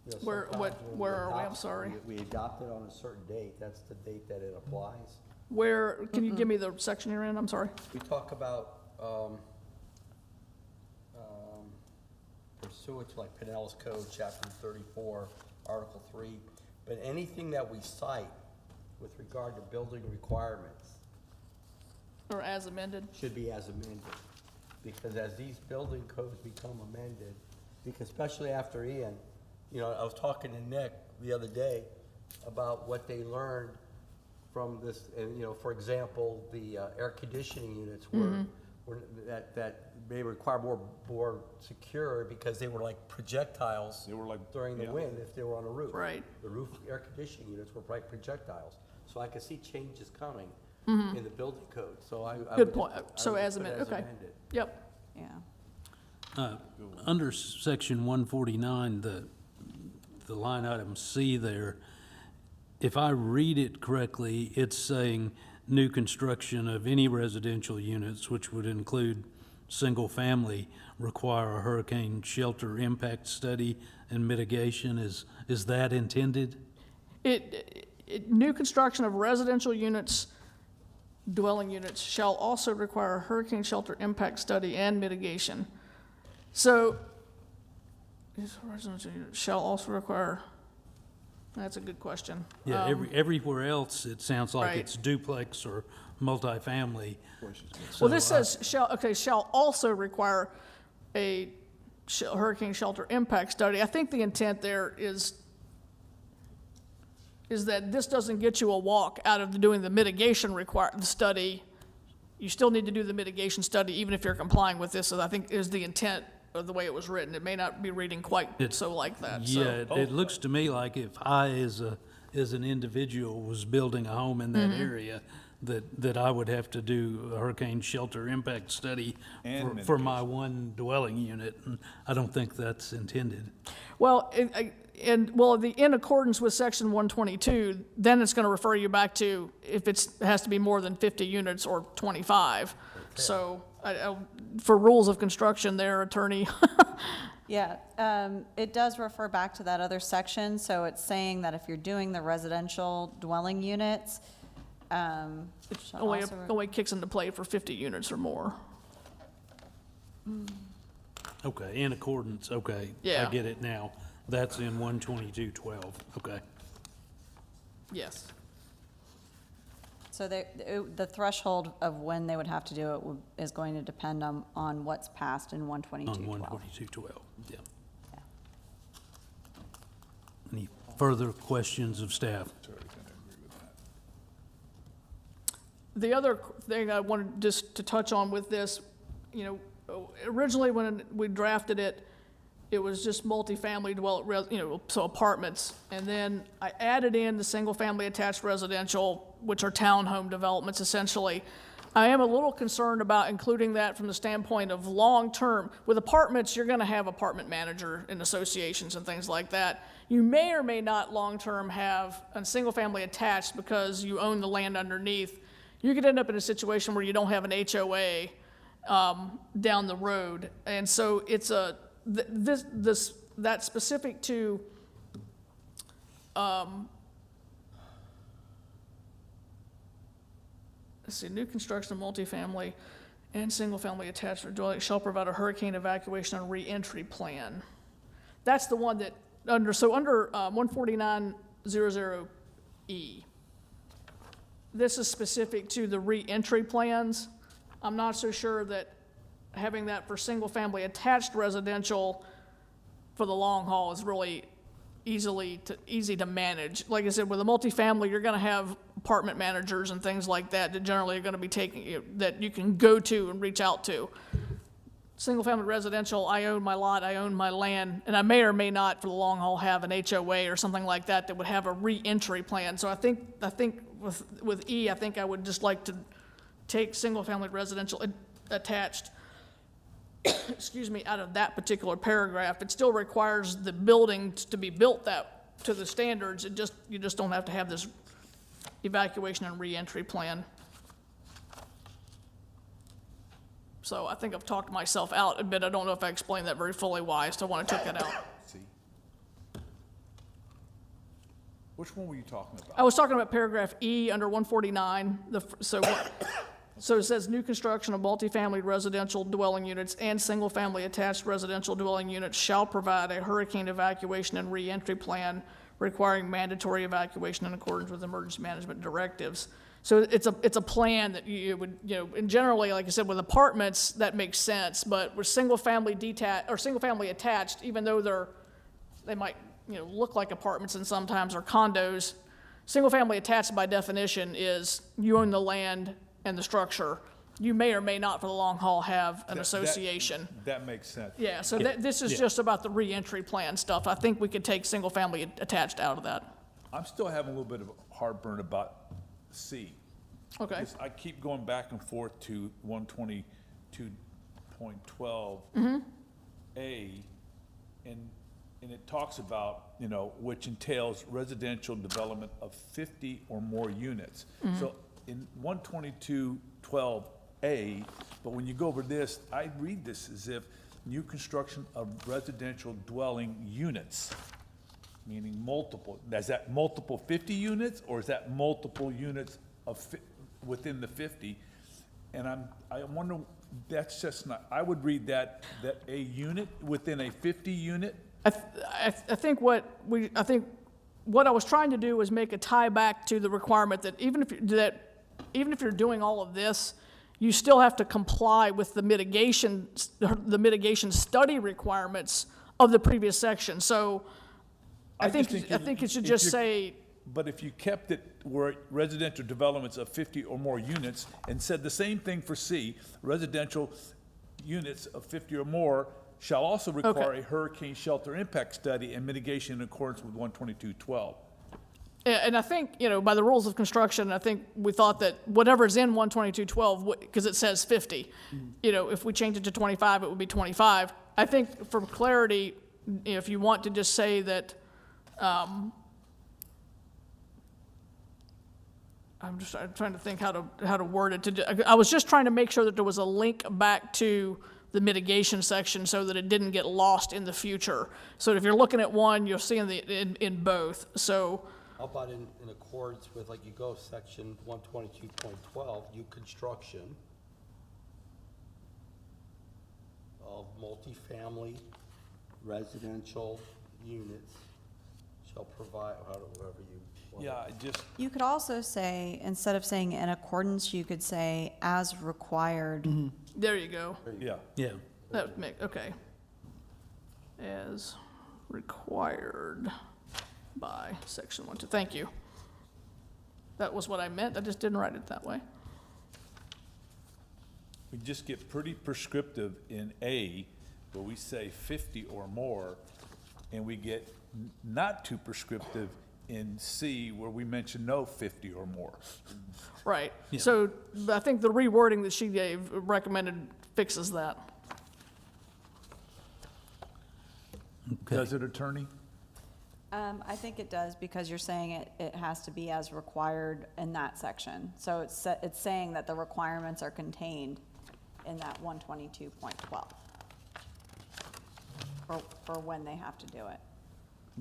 you know, Where- sometimes when where are we? I'm adopt- sorry. We adopt it on a certain date, that's the date that it applies. Where, can you give me the section you're in? I'm sorry. We talk about, pursuant to like Pinellas Code, Chapter 34, Article 3, but anything that we cite with regard to building requirements Or as amended? should be as amended. Because as these building codes become amended, because especially after Ian, you know, I was talking to Nick the other day about what they learned from this, and, you know, for example, the air conditioning units that may require more secure because they were like projectiles. They were like- during the yeah. wind if they were on a roof. Right. The roof air conditioning units were like projectiles. So I could see changes coming in the building code, so I would Good point. just- I So would as just put amended, okay. amended. Yep. Yeah. Under section 149, the line item C there, if I read it correctly, it's saying new construction of any residential units, which would include single-family, require a hurricane shelter impact study and mitigation. Is that intended? New construction of residential units, dwelling units, shall also require a hurricane shelter impact study and mitigation. So, these residential units shall also require, that's a good question. Yeah, everywhere else, it sounds like Right. it's duplex or multifamily. Well, this says shall also require a hurricane shelter impact study. I think the intent there is that this doesn't get you a walk out of doing the mitigation the study. You still need to do the mitigation study even if you're complying with this, I think is the intent of the way it was written. It may not be reading quite so like that, so. Yeah, it looks to me like if I, as an individual, was building a home in that area, that I would have to do a hurricane shelter impact study And for my one dwelling unit, and I don't think that's intended. Well, in accordance with section 122, then it's going to refer you back to if it has to be more than 50 units or 25. So, for rules of construction there, attorney. Yeah, it does refer back to that other section, so it's saying that if you're doing the residential dwelling units, shall Only, also- only kicks into play for 50 units or more. Okay, in accordance, okay. Yeah. I get it now. That's in 122.12, okay. Yes. So the threshold of when they would have to do it is going to depend on what's passed in 122.12. On 122.12, yeah. Yeah. Any further questions of staff? The other thing I wanted just to touch on with this, you know, originally when we drafted it, it was just multifamily so apartments. And then I added in the single-family attached residential, which are townhome developments essentially. I am a little concerned about including that from the standpoint of long-term. With apartments, you're gonna have apartment manager and associations and things like that. You may or may not long-term have a single-family attached because you own the land underneath. You could end up in a situation where you don't have an HOA down the road. And so it's that's specific to let's see, new construction of multifamily and single-family attached or dwelling shall provide a hurricane evacuation and reentry plan. That's the one that under 14900E. This is specific to the reentry plans. I'm not so sure that having that for single-family attached residential for the long haul is really easy to manage. Like I said, with a multifamily, you're gonna have apartment managers and things like that that generally are gonna be that you can go to and reach out to. Single-family residential, I own my lot, I own my land, and I may or may not for the long haul have an HOA or something like that that would have a reentry plan. So I think with E, I think I would just like to take single-family residential attached excuse me, out of that particular paragraph. It still requires the building to be built to the standards. You just don't have to have this evacuation and reentry plan. So I think I've talked myself out a bit. I don't know if I explained that very fully why I still want to take that out. See? Which one were you talking I about? was talking about paragraph E under 149, so it says, new construction of multifamily residential dwelling units and single-family attached residential dwelling units shall provide a hurricane evacuation and reentry plan requiring mandatory evacuation in accordance with emergency management directives. So it's a plan that you would, and generally, like I said, with apartments, that makes sense, but with single-family detached, or single-family attached, even though they might, look like apartments and sometimes are condos, single-family attached by definition is you own the land and the structure. You may or may not, for the long haul, have an association. That makes sense. Yeah, so this is just about the reentry plan stuff. I think we could take single-family attached out of that. I'm still having a little bit of heartburn about C. Okay. Because I keep going back and forth to 122.12 A, and it talks about, which entails residential development of 50 or more units. So in 122.12 A, but when you go over this, I read this as if new construction of residential dwelling units, meaning multiple. Is that multiple 50 units, or is that multiple units of within the 50? And I wonder, that's just not, I would read that a unit within a 50 unit. I think what I was trying to do was make a tie back to the requirement that even if you're doing all of this, you still have to comply with the mitigation study requirements of the previous section. So I think it should just say. But if you kept it where residential developments of 50 or more units and said the same thing for C, residential units of 50 or more shall also require a hurricane shelter impact study and mitigation in accordance with 122.12. And I think, by the rules of construction, I think we thought that whatever's in 122.12, because it says 50, if we change it to 25, it would be 25. I think for clarity, if you want to just say that, I'm trying to think how to word it. I was just trying to make sure that there was a link back to the mitigation section so that it didn't get lost in the future. So if you're looking at one, you'll see in both. So. How about in accordance with, like, you go section 122.12, new construction of multifamily residential units shall provide, however you want. Yeah, I just, You could also say, instead of saying in accordance, you could say as required. There you go. yeah. Yeah. That would make, okay. As required by section 1, 2. Thank you. That was what I meant. I just didn't write it that way. We just get pretty prescriptive in A, where we say 50 or more, and we get not too prescriptive in C, where we mention no 50 or more. Right. So I think the rewording that she recommended fixes that. Does it, attorney? I think it does, because you're saying it has to be as required in that section. So it's saying that the requirements are contained in that 122.12 for when they have to do it.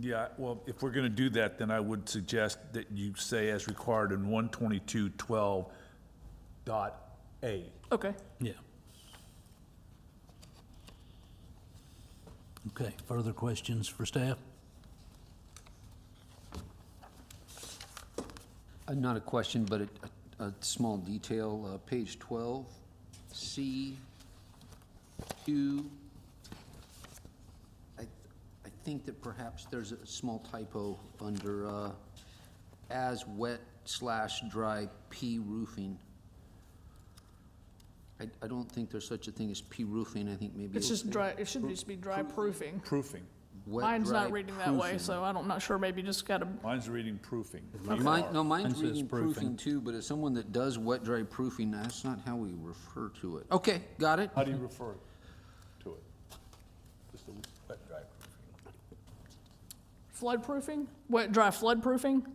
Yeah, well, if we're gonna do that, then I would suggest that you say as required in 122.12.A. Okay. Yeah. Okay, further questions for staff? Not a question, but a small detail, page 12, C, 2. I think that perhaps there's a small typo under as wet/dry P roofing. I don't think there's such a thing as P roofing. I think maybe It's just dry, it should just be dry proofing. Proofing. wet, Mine's dry not reading that way, proofing. so I'm not sure, maybe just gotta, Mine's reading proofing. Mine's Mine says reading proofing. proofing too, but as someone that does wet, dry proofing, that's not how we refer to it. Okay, got it. How do you refer to it? Just a wet, dry proofing. flood proofing? Wet, dry flood proofing?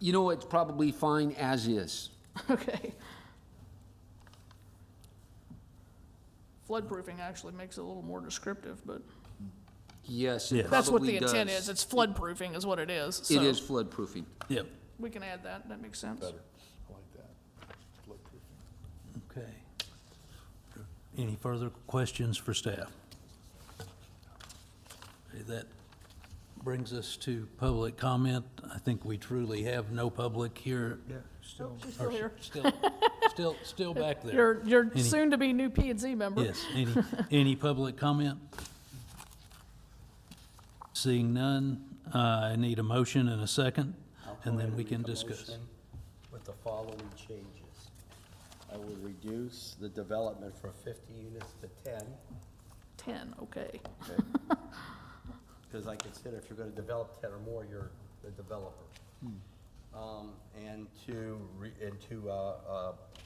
You know, it's probably fine as is. Okay. floodproofing actually makes it a little more descriptive, but Yes, Yes. it that's what the probably intent does. is. It's floodproofing is what it is. It So is floodproofing. Yep, we can add that. That makes sense. I like that. Floodproofing. okay. Any further questions for staff? Okay, that brings us to public comment. I think we truly have no public here. Yeah, Oh, she's still here. Still back there. You're Any- soon-to-be new P and Z member. Yes, any public comment? Seeing none, I need a motion and a second, I'll go and then ahead we can make a discuss. motion with the following changes. I will reduce the development from 50 units to 10, 10, okay. because I consider if you're gonna develop 10 or more, you're the developer. And to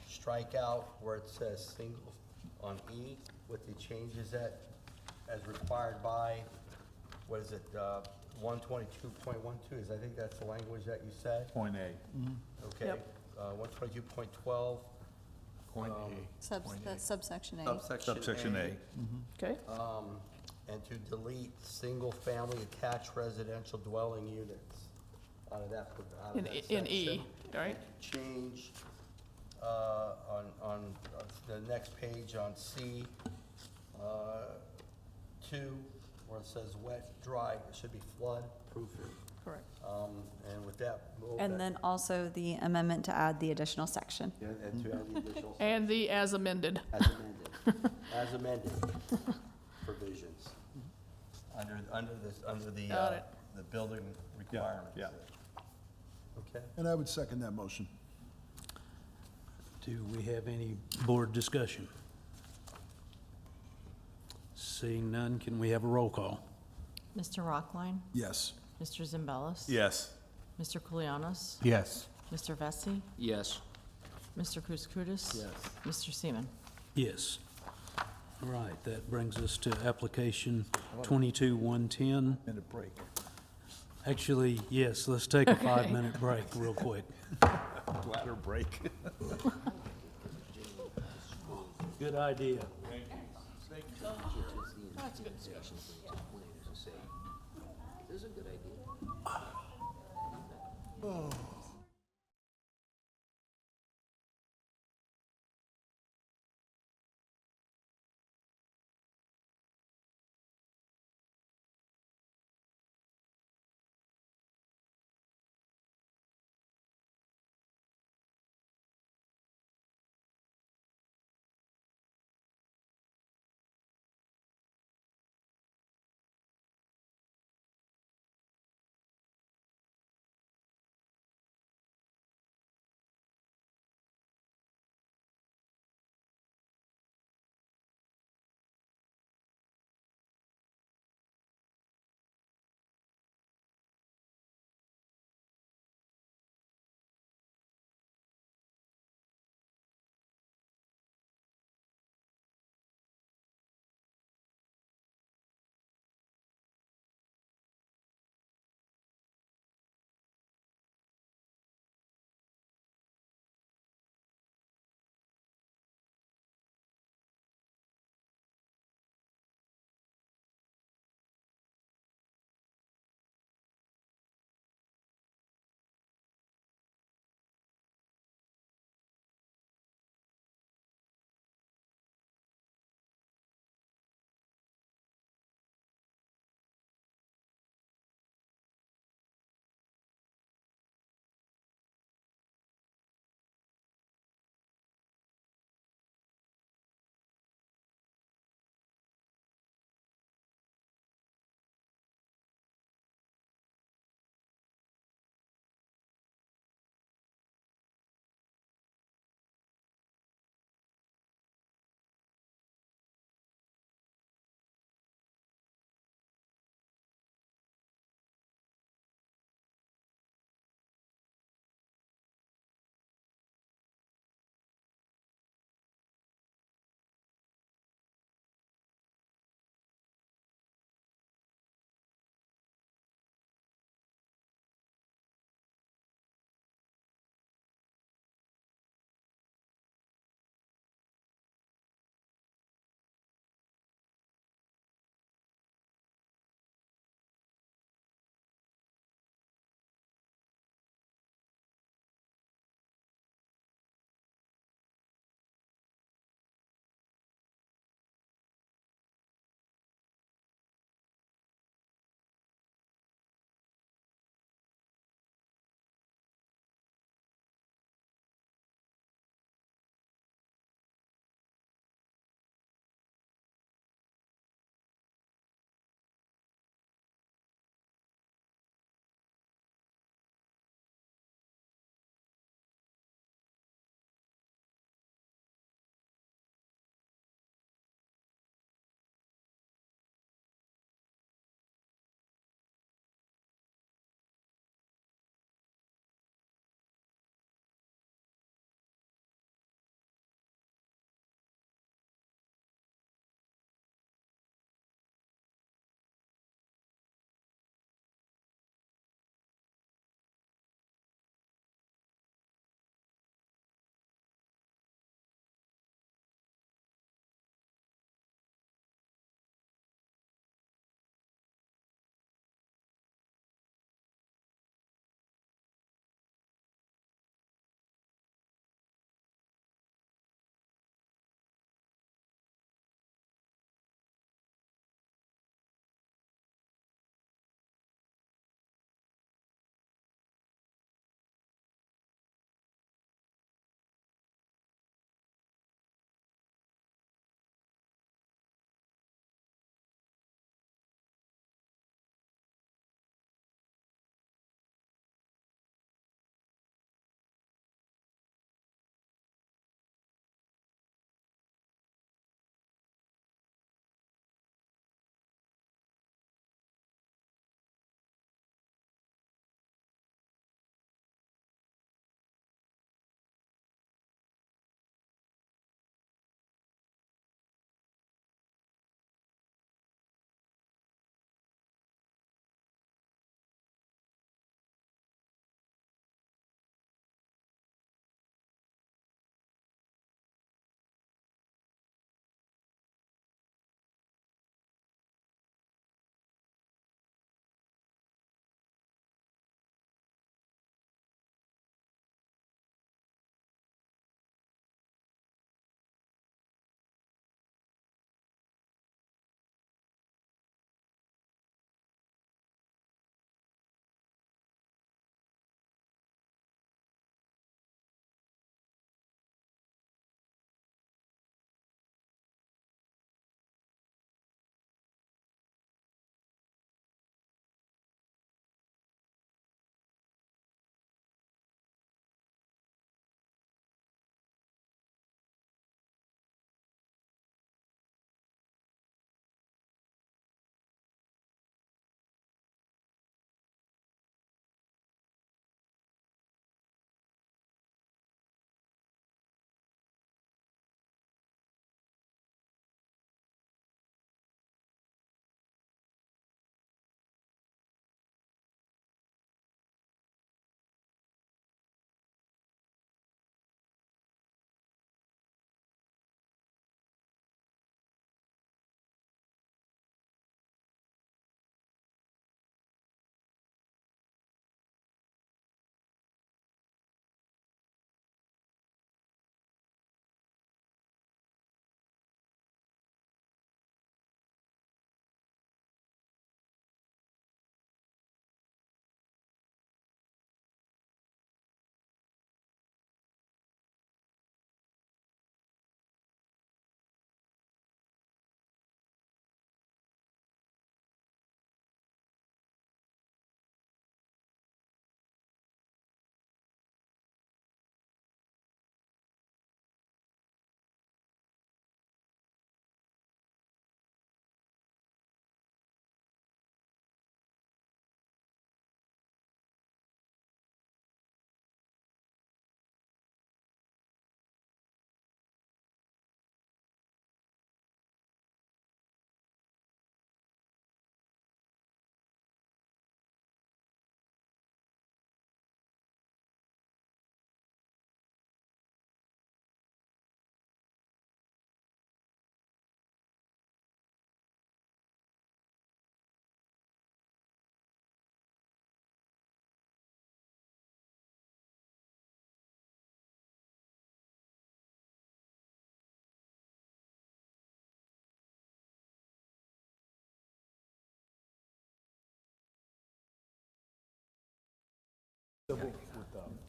strike out where it says single on E with the changes that, as required by, what is it, 122.12, I think that's the language that you said? Point A. Okay. Yep. 122.12, point A. That's subsection A. subsection A. Okay, And to delete single-family attached residential dwelling units out of that, in E, section. right? Change, on the next page on C, 2, where it says wet, dry, it should be flood proofing. Correct. And with that, move And that- then also the amendment to add the additional section. Yeah, and to add the additional. And the as amended. As amended, as amended provisions, under the, Got it. the building requirements. yeah. Okay? And I would second that motion. Do we have any board discussion? Seeing none, can we have a roll call? Mr. Rockline, Yes. Mr. Zimbelis? Yes. Mr. Koulianos? Yes. Mr. Vesey? Yes. Mr. Kouskoudis? Yes. Mr. Seaman? Yes. All right, that brings us to application 22-110. Minute break. Actually, yes, let's take a 5-minute break real quick. Bladder break. Good idea. That's a good discussion. This is a good idea.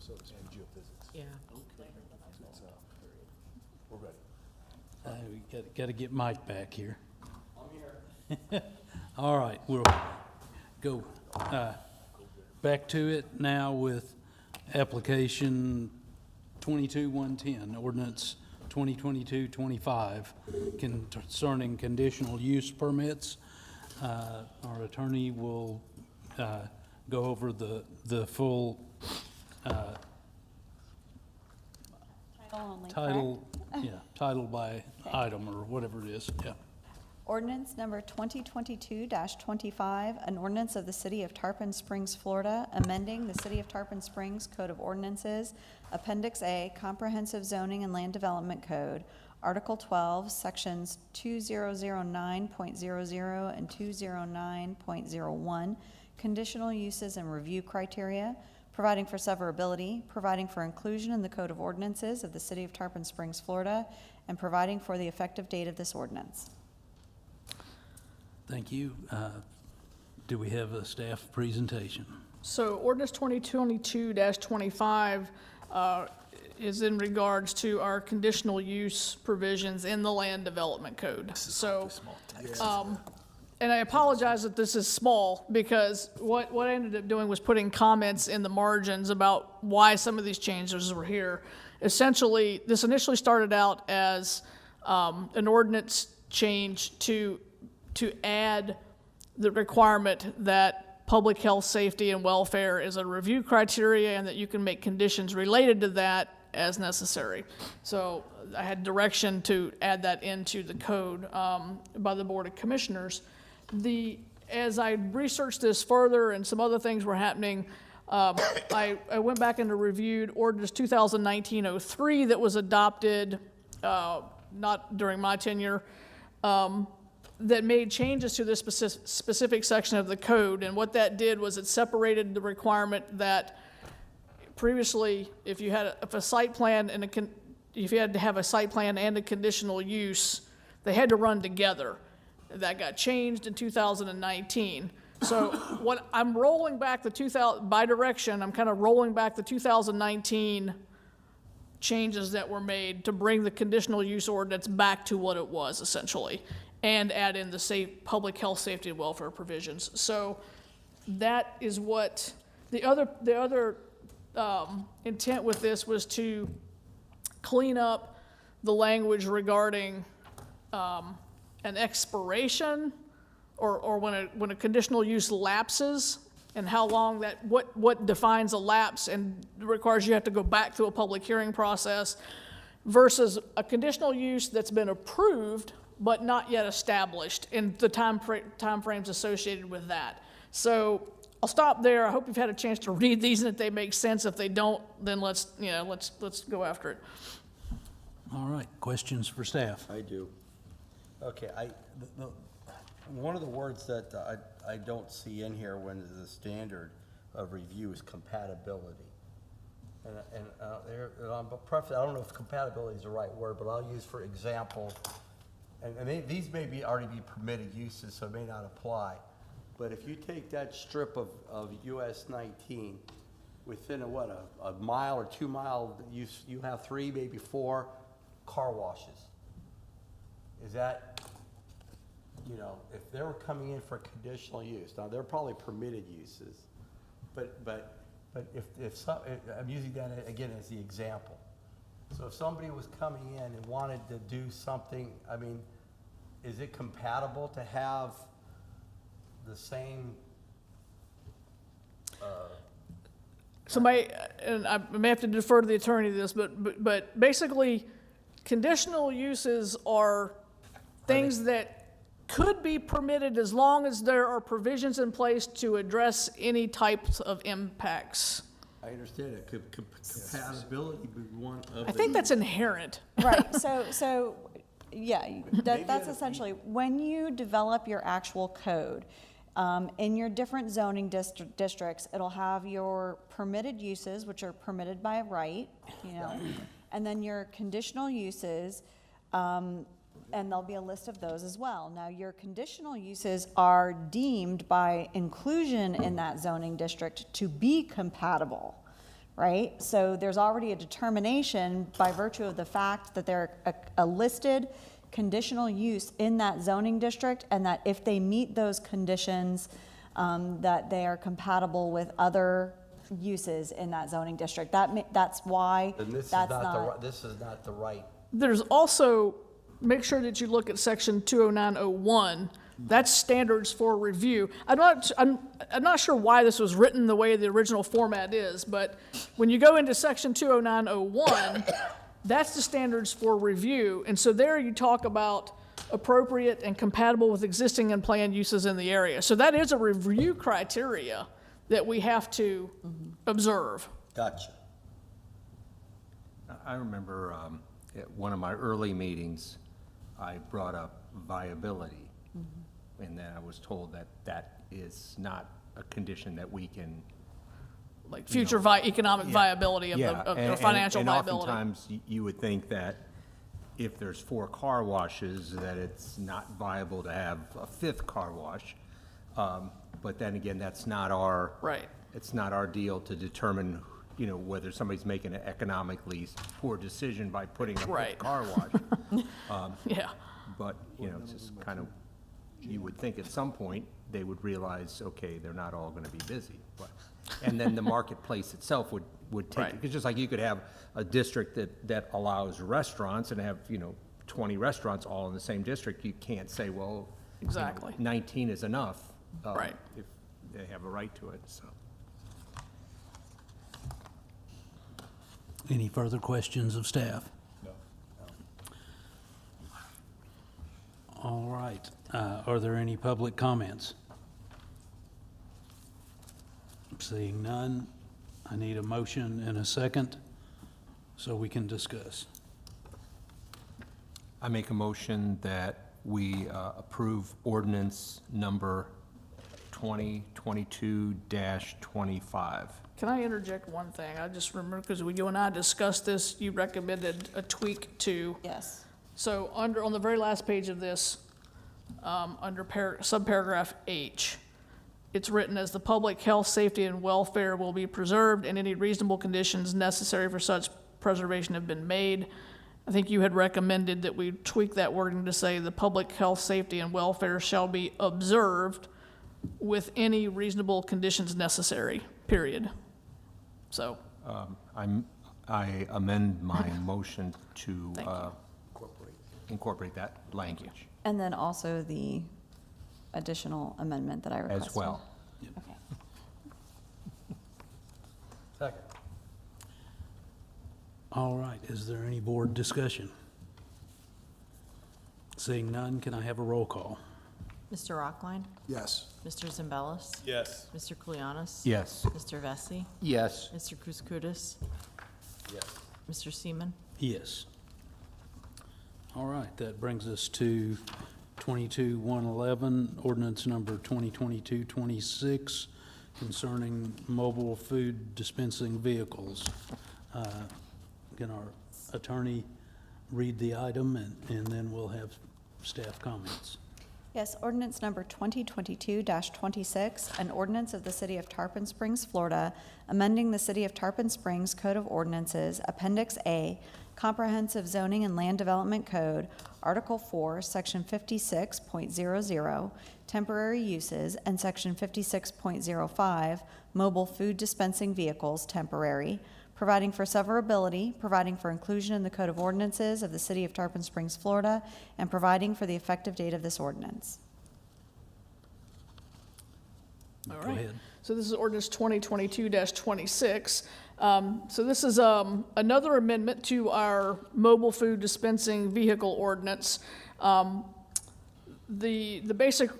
so it's in geophysics. Yeah. We're ready. We gotta get Mike back here. I'm here. All right, we'll go back to it now with application 22-110, ordinance 2022-25 concerning conditional use permits. Our attorney will go over the full Title only, title, yeah, title by item or whatever it is, yeah. Ordinance number 2022-25, an ordinance of the City of Tarpon Springs, Florida, amending the City of Tarpon Springs Code of Ordinances, Appendix A, Comprehensive Zoning and Land Development Code, Article 12, Sections 2009.00 and 209.01, Conditional Uses and Review Criteria, providing for severability, providing for inclusion in the Code of Ordinances of the City of Tarpon Springs, Florida, and providing for the effective date of this ordinance. Thank you. Do we have a staff presentation? So ordinance 2022-25 is in regards to our conditional use provisions in the land development code. So, and I apologize that this is small, because what I ended up doing was putting comments in the margins about why some of these changes were here. Essentially, this initially started out as an ordinance change to add the requirement that public health, safety, and welfare is a review criteria, and that you can make conditions related to that as necessary. So I had direction to add that into the code by the Board of Commissioners. As I researched this further and some other things were happening, I went back and reviewed Ordinance 2019-03 that was adopted, not during my tenure, that made changes to this specific section of the code. And what that did was it separated the requirement that previously, if you had a site plan and if you had to have a site plan and a conditional use, they had to run together. That got changed in 2019. So what I'm rolling back by direction, I'm kind of rolling back the 2019 changes that were made to bring the conditional use ordinance back to what it was essentially, and add in the public health, safety, and welfare provisions. So that is what the other intent with this was, to clean up the language regarding an expiration or when a conditional use lapses, and how long that, what defines a lapse and requires you have to go back through a public hearing process, versus a conditional use that's been approved but not yet established, in the time frames associated with that. So I'll stop there. I hope you've had a chance to read these and that they make sense. If they don't, then let's go after it. All right, questions for staff? I do. Okay, one of the words that I don't see in here when the standard of review is compatibility. I don't know if compatibility is the right word, but I'll use, for example, and these may already be permitted uses, so it may not apply. But if you take that strip of US 19, within a mile or 2 mile, you have 3, maybe 4 car washes. Is that, if they were coming in for conditional use, now they're probably permitted uses, but if I'm using that again as the example. So if somebody was coming in and wanted to do something, I mean, is it compatible to have the same? And I may have to defer to the attorney to this, but basically, conditional uses are things that could be permitted as long as there are provisions in place to address any types of impacts. I understand it. Compatibility be one of I think that's inherent. Right, so, yeah, that's essentially, when you develop your actual code, in your different zoning districts, it'll have your permitted uses, which are permitted by right, and then your conditional uses, and there'll be a list of those as well. Now, your conditional uses are deemed by inclusion in that zoning district to be compatible, right? So there's already a determination by virtue of the fact that they're a listed conditional use in that zoning district, and that if they meet those conditions, that they are compatible with other uses in that zoning district. That's why Then this is that's not not. this is not the right. There's also, make sure that you look at section 20901. That's standards for review. I'm not sure why this was written the way the original format is, but when you go into section 20901, that's the standards for review. And so there you talk about appropriate and compatible with existing and planned uses in the area. So that is a review criteria that we have to observe. Gotcha. I remember at one of my early meetings, I brought up viability. And then I was told that that is not a condition that we can. Like future economic viability of the financial viability. And oftentimes you would think that if there's 4 car washes, that it's not viable to have a 5th car wash. But then again, that's not our. Right. It's not our deal to determine, whether somebody's making an economically poor decision by putting a 5th Right. car wash. Yeah, But, it's just kind of, you would think at some point, they would realize, okay, they're not all gonna be busy. And then the marketplace itself would take, Right. because just like you could have a district that allows restaurants and have, 20 restaurants all in the same district, you can't say, well, exactly. 19 is enough. Right. If they have a right to it, so. Any further questions of staff? No. All right. Are there any public comments? Seeing none, I need a motion and a second so we can discuss. I make a motion that we approve ordinance number 2022-25. Can I interject one thing? I just remember, because you and I discussed this, you recommended a tweak to. Yes. So on the very last page of this, under subparagraph H, it's written as the public health, safety, and welfare will be preserved and any reasonable conditions necessary for such preservation have been made. I think you had recommended that we tweak that wording to say the public health, safety, and welfare shall be observed with any reasonable conditions necessary, period. So, I amend my motion to Thank you. incorporate that language And then also the additional amendment that I requested. as well. Okay. Second. All right, is there any board discussion? Seeing none, can I have a roll call? Mr. Rockline? Yes. Mr. Zimbelis? Yes. Mr. Kulianis? Yes. Mr. Vesey? Yes. Mr. Kouskoudis? Yes. Mr. Seaman? Yes. All right, that brings us to 22-111, ordinance number 2022-26 concerning mobile food dispensing vehicles. Can our attorney read the item and then we'll have staff comments? Yes, ordinance number 2022-26, an ordinance of the City of Tarpon Springs, Florida, amending the City of Tarpon Springs Code of Ordinances, Appendix A, Comprehensive Zoning and Land Development Code, Article 4, Section 56.00, Temporary Uses, and Section 56.05, Mobile Food Dispensing Vehicles, Temporary, providing for severability, providing for inclusion in the Code of Ordinances of the City of Tarpon Springs, Florida, and providing for the effective date of this ordinance. all Go right. ahead. So this is ordinance 2022-26. So this is another amendment to our mobile food dispensing vehicle ordinance. The basic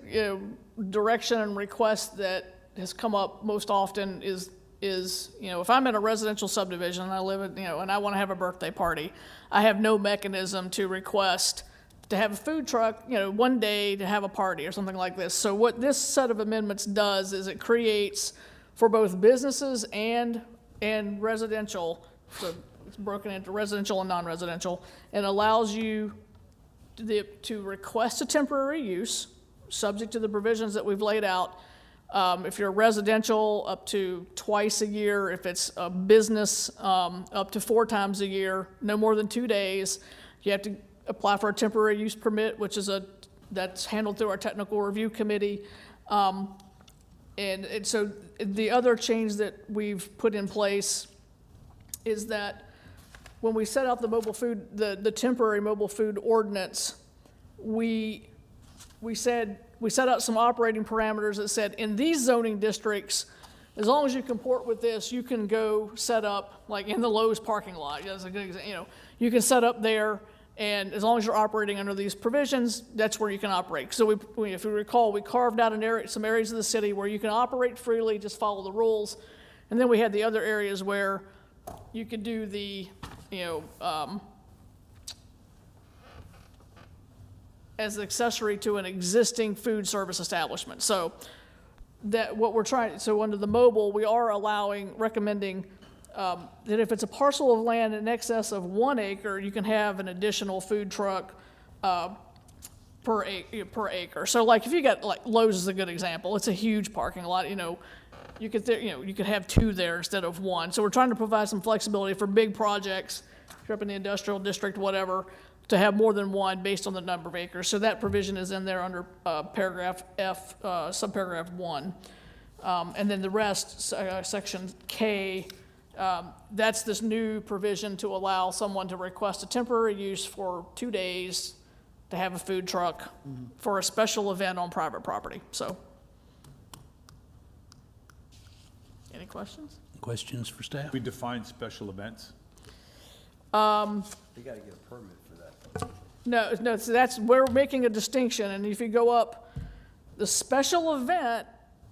direction and request that has come up most often is if I'm in a residential subdivision and I live in, and I want to have a birthday party, I have no mechanism to request to have a food truck, one day to have a party or something like this. So what this set of amendments does is it creates for both businesses and residential, so it's broken into residential and non-residential, and allows you to request a temporary use, subject to the provisions that we've laid out, If you're residential, up to twice a year. If it's a business, up to 4 times a year, no more than 2 days. You have to apply for a temporary use permit, which is that's handled through our technical review committee. And so the other change that we've put in place is that when we set out the mobile food, the temporary mobile food ordinance, we set out some operating parameters that said, in these zoning districts, as long as you comport with this, you can go set up, like in the Lowe's parking lot, that's a good example, you can set up there, and as long as you're operating under these provisions, that's where you can operate. So if you recall, we carved out some areas of the city where you can operate freely, just follow the rules, and then we had the other areas where you could do the, as an accessory to an existing food service establishment. So so under the mobile, we are recommending that if it's a parcel of land in excess of 1 acre, you can have an additional food truck per acre. So like if you got, like Lowe's is a good example, it's a huge parking lot, you could have 2 there instead of 1. So we're trying to provide some flexibility for big projects, if you're up in the industrial district, whatever, to have more than 1 based on the number of acres. So that provision is in there under paragraph F, subparagraph 1. And then the rest, section K, that's this new provision to allow someone to request a temporary use for 2 days to have a food truck for a special event on private property. So, any questions? Questions for staff? We define special events. You gotta get a permit for that. No, so we're making a distinction, and if you go up, the special event,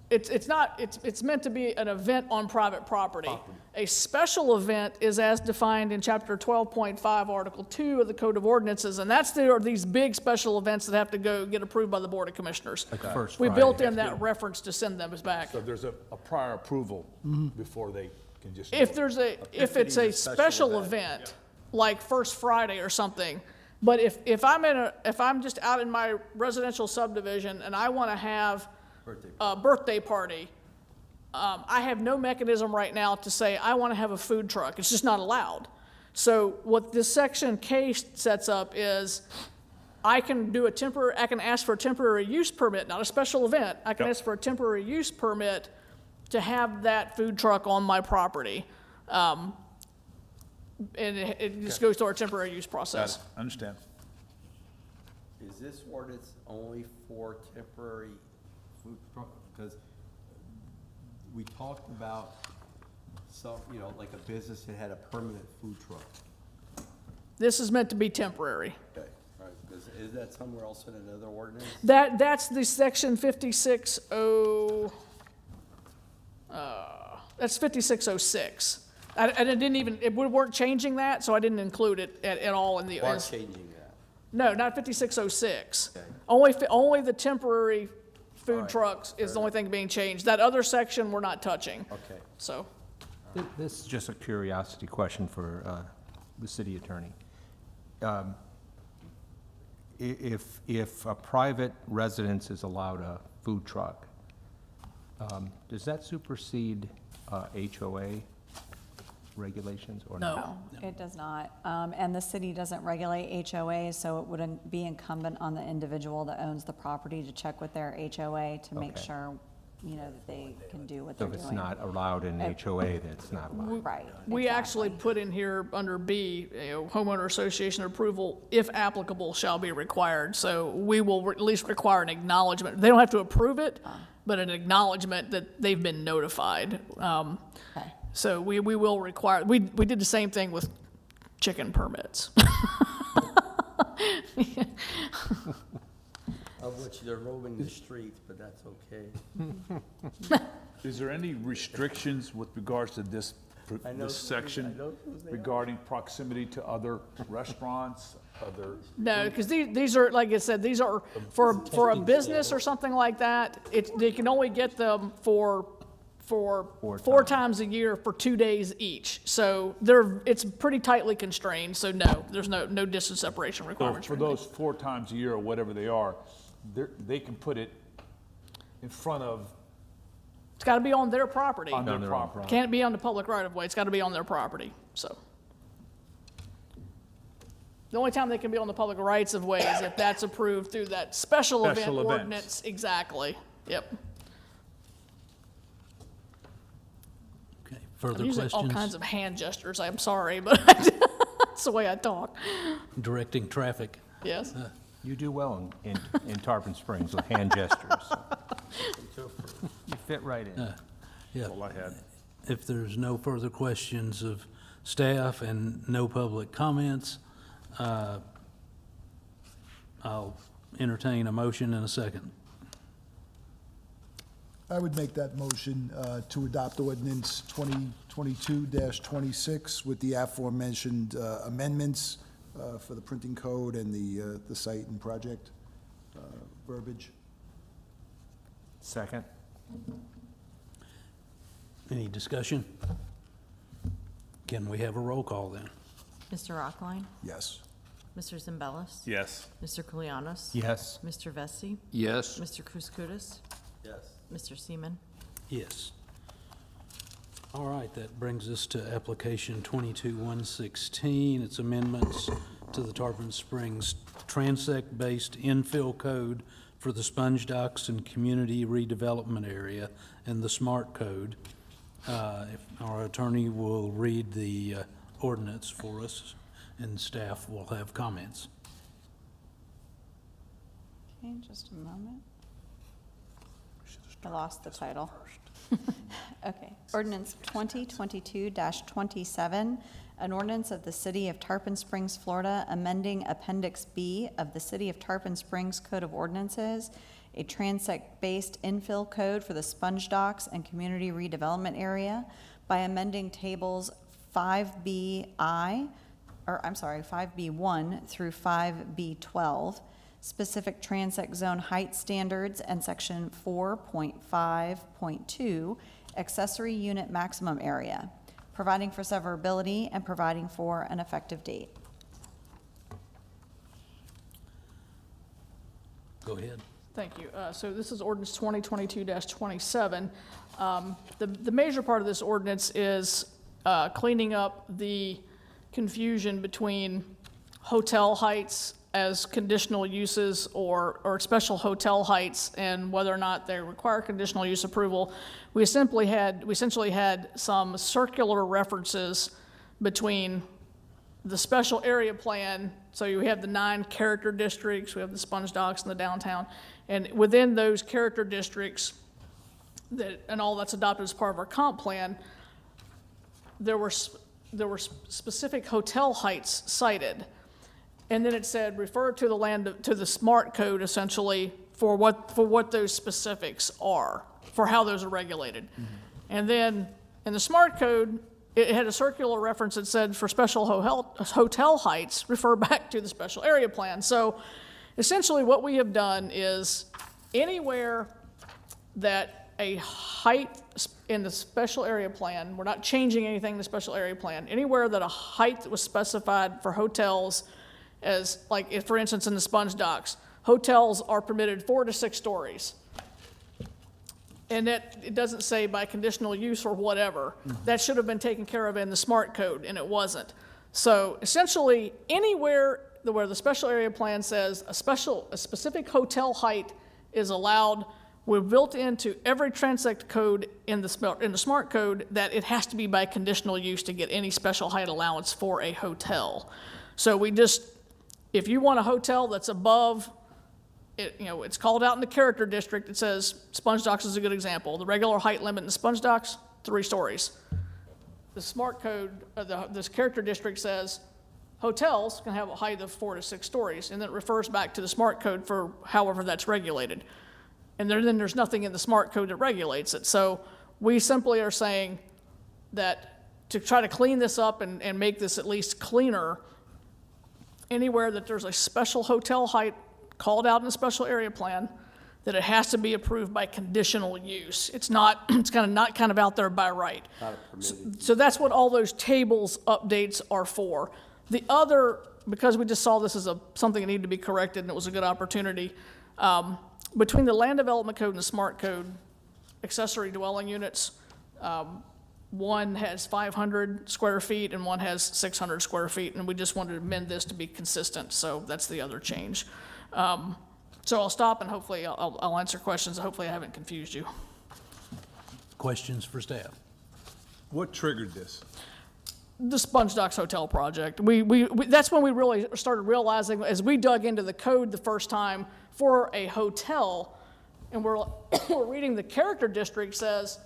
it's meant to be an event on private property. A special event is as defined in chapter 12.5, article 2 of the Code of Ordinances, and there are these big special events that have to go get approved by the Board of Commissioners. Like the first We Friday. built in that reference to send them back. So there's a prior approval before they can just. If it's a special event, like First Friday or something, but if I'm just out in my residential subdivision and I want to have a birthday party, I have no mechanism right now to say I want to have a food truck. It's just not allowed. So what this section K sets up is I can ask for a temporary use permit, not a special event. I can ask for a temporary use permit to have that food truck on my property. And it just goes through our temporary use process. Understand. Is this ordinance only for temporary food truck? Because we talked about some, like a business that had a permanent food truck. This is meant to be temporary. Okay, all right, is that somewhere else in another ordinance? That's the section 5606. And it didn't even, we weren't changing that, so I didn't include it at all in the. You are changing that. No, not 5606. Okay. Only the temporary food All right, trucks is fair the only thing being changed. That other section we're not touching. Okay. So, This is just a curiosity question for the city attorney. If a private residence is allowed a food truck, does that supersede HOA regulations or not? no. It does not. And the city doesn't regulate HOAs, so it wouldn't be incumbent on the individual that owns the property to check with their HOA to make Okay. sure, that they can do what So they're if doing. it's not allowed in HOA, that's not allowed. Right. We actually exactly. put in here under B, homeowner association approval, if applicable, shall be required. So we will at least require an acknowledgement. They don't have to approve it, but an acknowledgement that they've been notified. Okay. So we will require, we did the same thing with chicken permits. Of which they're roaming the streets, but that's okay. Is there any restrictions with regards to this I know section whose they are. regarding proximity to other restaurants, other? No, because these are, like I said, these are for a business or something like that. They can only get them for four times a year for 2 days each. So it's pretty tightly constrained. So no, there's no distance separation So requirements. for those 4 times a year or whatever they are, they can put it in front of It's gotta be on their property. On their property. Can't be on the public right of way, it's gotta be on their property, so. The only time they can be on the public rights of way is if that's approved through that special event Special events. ordinance, exactly, yep. Okay, I'm further using all questions? kinds of hand gestures, I'm sorry, but that's the way I talk, Directing traffic. yes. You do well in Tarpon Springs with hand gestures. You fit right in. Yeah. All I had. If there's no further questions of staff and no public comments, I'll entertain a motion in a second. I would make that motion to adopt ordinance 2022-26 with the aforementioned amendments for the printing code and the site and project verbiage. Second? Any discussion? Can we have a roll call then? Mr. Rockline? Yes. Mr. Zimbelis? Yes. Mr. Koulianos? Yes. Mr. Vesey? Yes. Mr. Kouskoudis? Yes. Mr. Seaman? Yes. All right, that brings us to application 22-116. It's amendments to the Tarpon Springs transect-based infill code for the sponge docks and community redevelopment area and the SMART code. If our attorney will read the ordinance for us, and staff will have comments. Okay, just a moment. I lost the title. Okay, ordinance 2022-27, an ordinance of the City of Tarpon Springs, Florida, amending Appendix B of the City of Tarpon Springs Code of Ordinances, a transect-based infill code for the sponge docks and community redevelopment area by amending tables 5B1 through 5B12, specific transect zone height standards, and section 4.5.2, accessory unit maximum area, providing for severability and providing for an effective date. Go ahead. Thank you. So this is ordinance 2022-27. The major part of this ordinance is cleaning up the confusion between hotel heights as conditional uses or special hotel heights and whether or not they require conditional use approval. We essentially had some circular references between the special area plan. So you have the 9 character districts, we have the sponge docks and the downtown, and within those character districts and all that's adopted as part of our comp plan, there were specific hotel heights cited. And then it said, refer to the SMART code essentially for what those specifics are, for how those are regulated. Mm-hmm. And then in the SMART code, it had a circular reference that said for special hotel heights, refer back to the special area plan. So essentially what we have done is anywhere that a height in the special area plan, we're not changing anything in the special area plan, anywhere that a height that was specified for hotels as, like, if, for instance, in the sponge docks, hotels are permitted 4 to 6 stories. And that, it doesn't say by conditional use or whatever. That should have been taken care of in the SMART code, and it wasn't. So essentially, anywhere where the special area plan says a specific hotel height is allowed, we're built into every transect code in the SMART code that it has to be by conditional use to get any special height allowance for a hotel. So we just, if you want a hotel that's above, it's called out in the character district. It says sponge docks is a good example. The regular height limit in the sponge docks, 3 stories. The SMART code, this character district says hotels can have a height of 4 to 6 stories, and then it refers back to the SMART code for however that's regulated. And then there's nothing in the SMART code that regulates it. So we simply are saying that to try to clean this up and make this at least cleaner, anywhere that there's a special hotel height called out in the special area plan, that it has to be approved by conditional use. It's not, it's not out there by right. So that's what all those tables updates are for. The other, because we just saw this as something that needed to be corrected and it was a good opportunity, between the land development code and the SMART code, accessory dwelling units. One has 500 square feet and one has 600 square feet, and we just wanted to amend this to be consistent, so that's the other change. So I'll stop and hopefully I'll answer questions. Hopefully I haven't confused you. Questions for staff? What triggered this? The Sponge Docks Hotel project. That's when we really started realizing, as we dug into the code the first time for a hotel, and we're reading the character district says,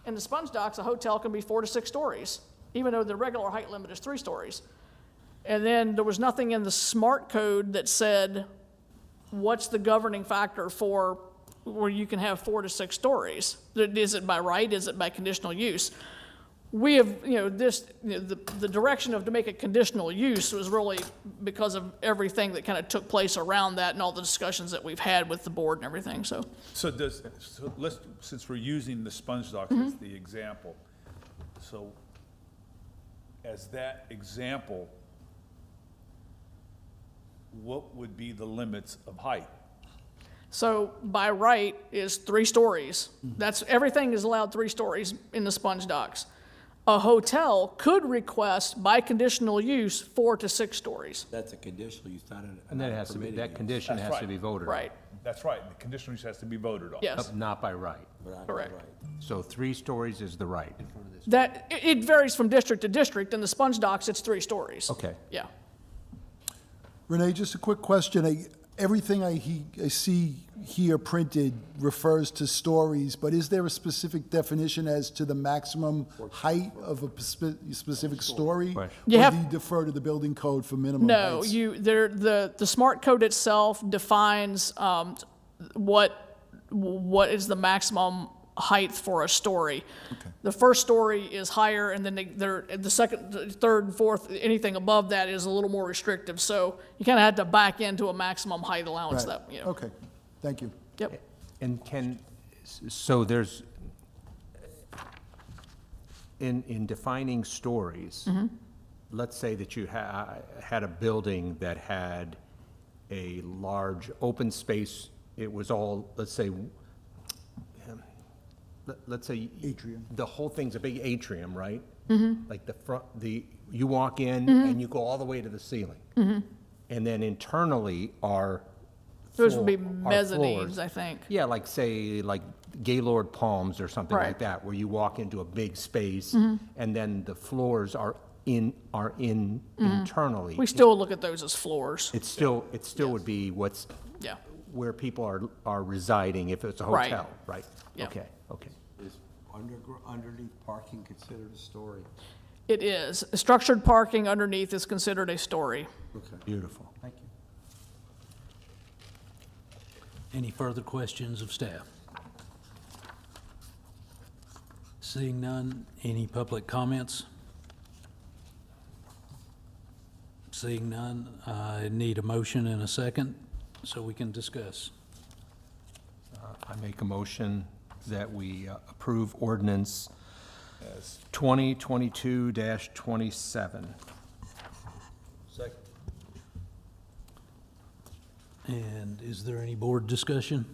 in the Sponge Docks, a hotel can be 4 to 6 stories, even though the regular height limit is 3 stories. And then there was nothing in the SMART code that said, what's the governing factor for where you can have 4 to 6 stories? Is it by right? Is it by conditional use? We have, the direction of to make it conditional use was really because of everything that kind of took place around that and all the discussions that we've had with the board and everything, so. Since we're using the Sponge Docks as the example, so as that example, what would be the limits of height? So by right is 3 stories. That's, everything is allowed 3 stories in the Sponge Docks. A hotel could request by conditional use 4 to 6 stories. That's a conditional use, not an. And that has to be, that condition That's has to right. be voted on. Right, That's right, the conditional use has to be voted on. yes, Not by right. correct. So 3 stories is the right. That, it varies from district to district. In the Sponge Docks, it's 3 stories. Okay. Yeah. Renee, just a quick question. Everything I see here printed refers to stories, but is there a specific definition as to the maximum height of a specific story? Right. You Or have- do you defer to the building code for minimum No, heights? the SMART code itself defines what is the maximum height for a story. The first story is higher, and then the second, the third, and fourth, anything above that is a little more restrictive. So you kind of have to back into a maximum height allowance Right. that, Okay, thank you. Yep. And so there's, in defining stories, let's say that you had a building that had a large open space, it was all, let's say, Atrium. the whole thing's a big atrium, right? Like the front, you walk in and you go all the way to the ceiling. And then internally are Those would be are mezzanines, floors. I think. Yeah, like say, like Gaylord Palms or something Right. like that, where you walk into a big space and then the floors are internally. We still look at those as floors. It still would be Yeah. where people are residing if it's a Right. hotel, right? Yeah. Okay, okay. Is underneath parking considered a story? It is. Structured parking underneath is considered a story. Okay. Beautiful, thank you. Any further questions of staff? Seeing none, any public comments? Seeing none, I need a motion and a second so we can discuss. I make a motion that we approve ordinance 2022-27. Second. And is there any board discussion?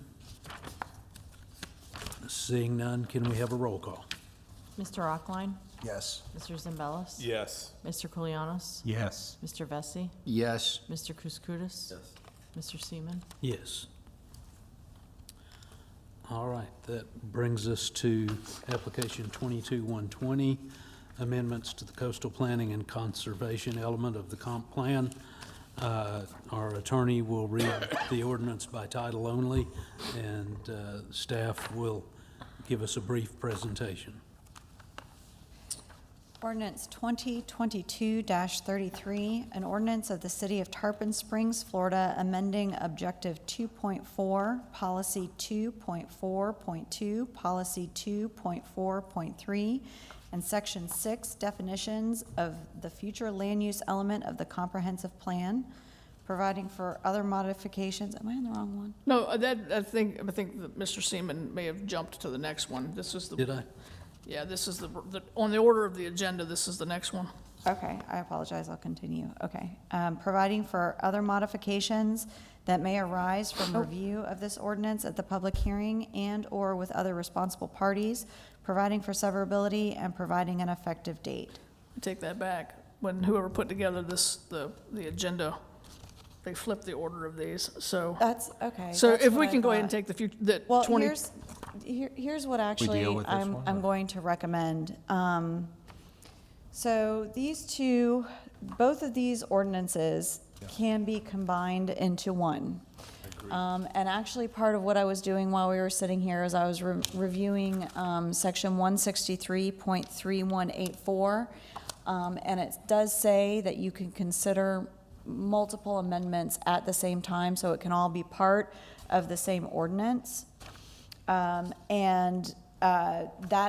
Seeing none, can we have a roll call? Mr. Rockline? Yes. Mr. Zimbelis? Yes. Mr. Koulianos? Yes. Mr. Vesey? Yes. Mr. Kouskoudis? Yes. Mr. Seaman? Yes. All right, that brings us to application 22-120, amendments to the coastal planning and conservation element of the comp plan. Our attorney will read the ordinance by title only, and staff will give us a brief presentation. Ordinance 2022-33, an ordinance of the City of Tarpon Springs, Florida, amending Objective 2.4, Policy 2.4.2, Policy 2.4.3, and Section 6, definitions of the future land use element of the comprehensive plan, providing for other modifications. Am I on the wrong one? No, I think that Mr. Seaman may have jumped to the next one. This is the. Did I? Yeah, this is the on the order of the agenda, this is the next one. Okay, I apologize, I'll continue. Okay. Providing for other modifications that may arise from review of this ordinance at the public hearing and/or with other responsible parties, providing for severability, and providing an effective date. Take that back. When whoever put together the agenda, they flipped the order of these, so. That's, okay. So that's if what we I can go ahead and thought. take the future, the Well, 20. here's what actually deal with this I'm one, or- going to recommend. So these two, both of these ordinances can be combined into one. And actually, part of what I was doing while we were sitting here is I was reviewing section 163.3184. And it does say that you can consider multiple amendments at the same time, so it can all be part of the same ordinance. That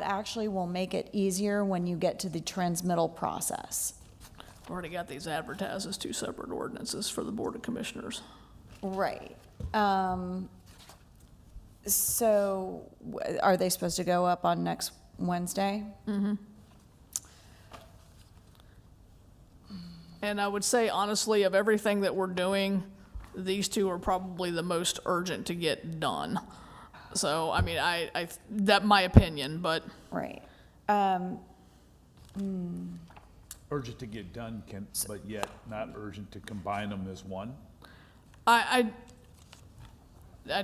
actually will make it easier when you get to the transmittal process. Already got these advertised as two separate ordinances for the Board of Commissioners. Right. So are they supposed to go up on next Wednesday? And I would say honestly, of everything that we're doing, these two are probably the most urgent to get done. So, I mean, that's my opinion, but Right. Urgent to get done, but yet not urgent to combine them as one? I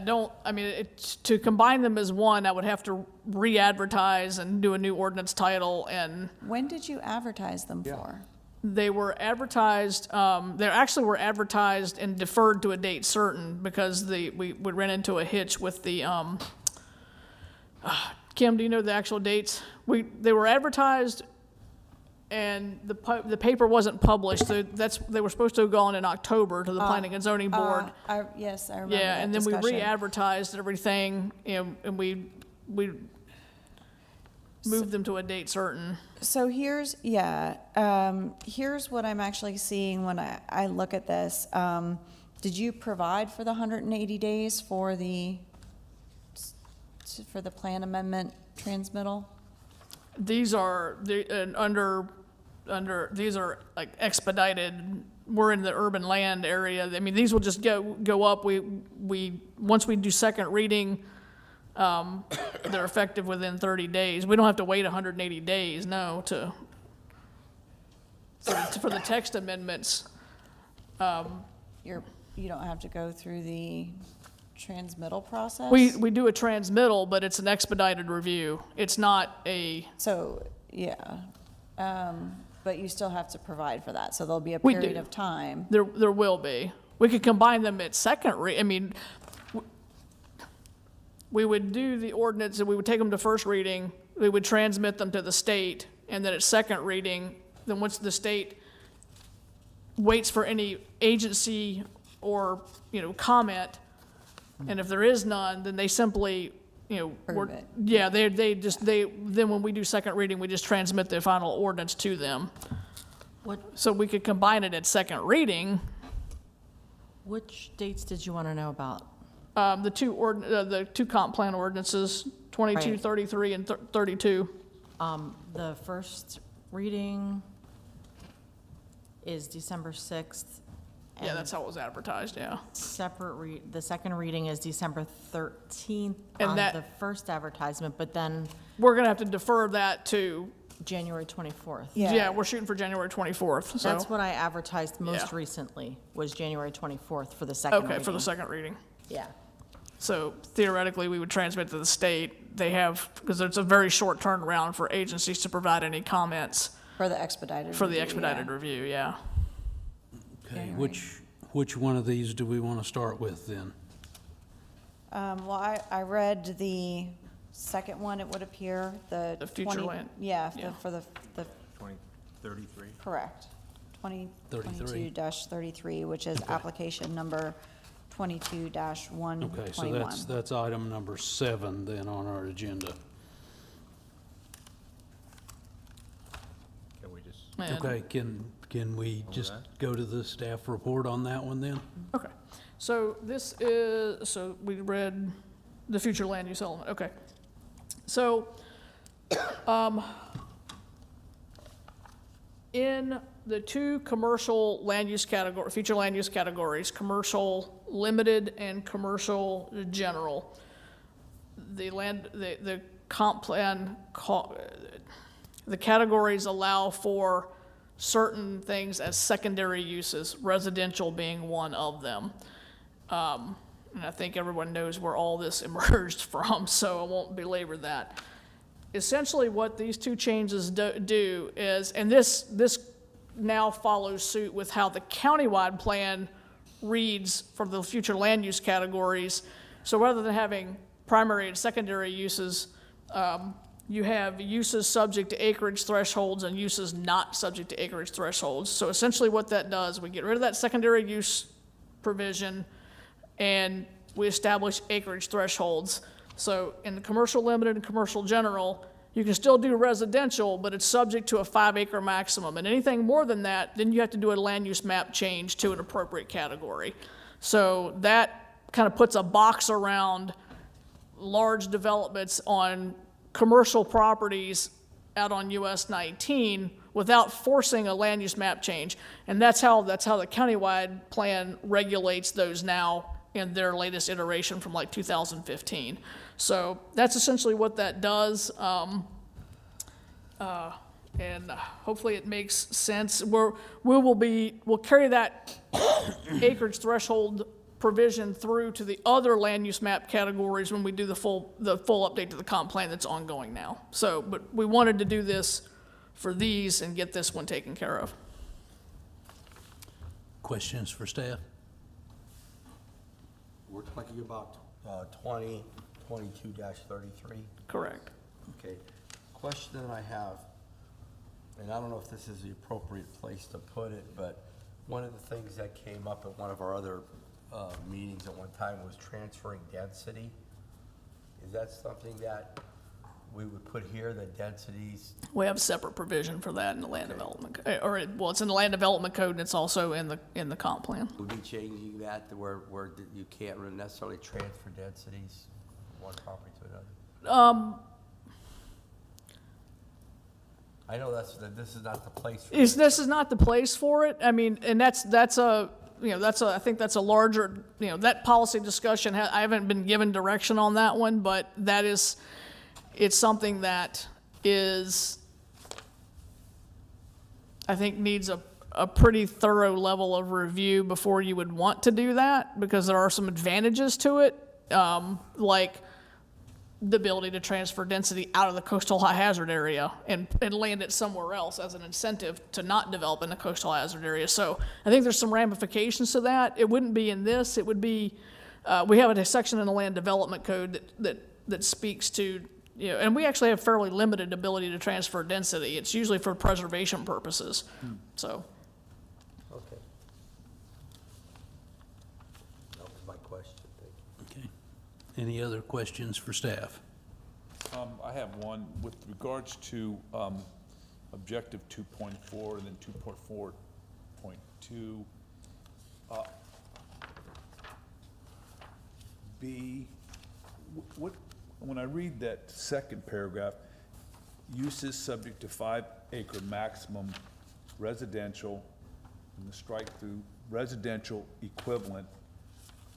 don't, I mean, to combine them as one, I would have to re-advertise and do a new ordinance title, and When did you advertise them for? they were advertised, they actually were advertised and deferred to a date certain because we ran into a hitch with the, Kim, do you know the actual dates? They were advertised and the paper wasn't published, so they were supposed to have gone in October to the Planning and Zoning Board. Yes, I remember Yeah, that and then we discussion. re-advertised everything, and we moved them to a date certain. So here's what I'm actually seeing when I look at this. Did you provide for the 180 days for the plan amendment transmittal? These are, these are like expedited, we're in the urban land area. I mean, these will just go up. Once we do second reading, they're effective within 30 days. We don't have to wait 180 days, no, for the text amendments. You don't have to go through the transmittal process? We do a transmittal, but it's an expedited review. It's not a, So, yeah. But you still have to provide for that, so there'll be a We period do. of time. there will be. We could combine them at second I mean, we would do the ordinance and we would take them to first reading, we would transmit them to the state, and then at second reading, then once the state waits for any agency or, comment, and if there is none, then they simply, Approve it. yeah, then when we do second reading, we just transmit the final ordinance to them. So we could combine it at second reading. Which dates did you want to know about? The two comp plan ordinances, 22, Right. 33, and 32. The first reading is December 6th. Yeah, and that's how it was advertised, yeah. the second reading is December 13th And on that- the first advertisement, but then We're gonna have to defer that to, January 24th. yeah, we're shooting for January 24th, so. That's what I advertised most Yeah. recently, was January 24th for the second reading. Okay, for the second reading. Yeah. So theoretically, we would transmit to the state. They have, because it's a very short turnaround for agencies to provide any comments For the expedited for the review, expedited yeah. review, yeah. Okay, which one of these do we want to start with then? Well, I read the second one, it would appear, the. The future 20 land. Yeah, Yeah. for the, 2033? correct. 33. 2022-33, which is application number 22-121. Okay, so that's item number 7 then on our agenda. Can we just, And- Okay, can we just go to the staff report on that one then? Okay, so so we read the future land use element, okay. in the two commercial land use category, future land use categories, commercial limited and commercial general, the comp plan, the categories allow for certain things as secondary uses, residential being one of them. And I think everyone knows where all this emerged from, so I won't belabor that. Essentially, what these two changes do is, and this now follows suit with how the countywide plan reads for the future land use categories. So rather than having primary and secondary uses, you have uses subject to acreage thresholds and uses not subject to acreage thresholds. So essentially what that does, we get rid of that secondary use provision and we establish acreage thresholds. So in the commercial limited and commercial general, you can still do residential, but it's subject to a 5-acre maximum. And anything more than that, then you have to do a land use map change to an appropriate category. So that kind of puts a box around large developments on commercial properties out on US 19 without forcing a land use map change. And that's how the countywide plan regulates those now in their latest iteration from like 2015. So that's essentially what that does. And hopefully it makes sense. We'll carry that acreage threshold provision through to the other land use map categories when we do the full update to the comp plan that's ongoing now. So, but we wanted to do this for these and get this one taken care of. Questions for staff? We're talking about 2022-33? Correct. Okay. Question that I have, and I don't know if this is the appropriate place to put it, but one of the things that came up at one of our other meetings at one time was transferring density. Is that something that we would put here, the densities? We have a separate provision for that in the land development, it's in the land development code and it's also in the comp plan. Would be changing that to where you can't really necessarily transfer densities from one property to another? I know this is not the place for it. This is not the place for it. I mean, and I think that's a larger, that policy discussion, I haven't been given direction on that one, but it's something that I think needs a pretty thorough level of review before you would want to do that, because there are some advantages to it, like the ability to transfer density out of the coastal high hazard area and land it somewhere else as an incentive to not develop in the coastal hazard area. So I think there's some ramifications to that. It wouldn't be in this. It would be, we have a section in the land development code that speaks to, and we actually have fairly limited ability to transfer density. It's usually for preservation purposes. So. Okay. That was my question. Thank you. Okay. Any other questions for staff? I have one with regards to objective 2.4 and then 2.4.2. B, when I read that second paragraph, uses subject to 5-acre maximum residential, and the strike through residential equivalent,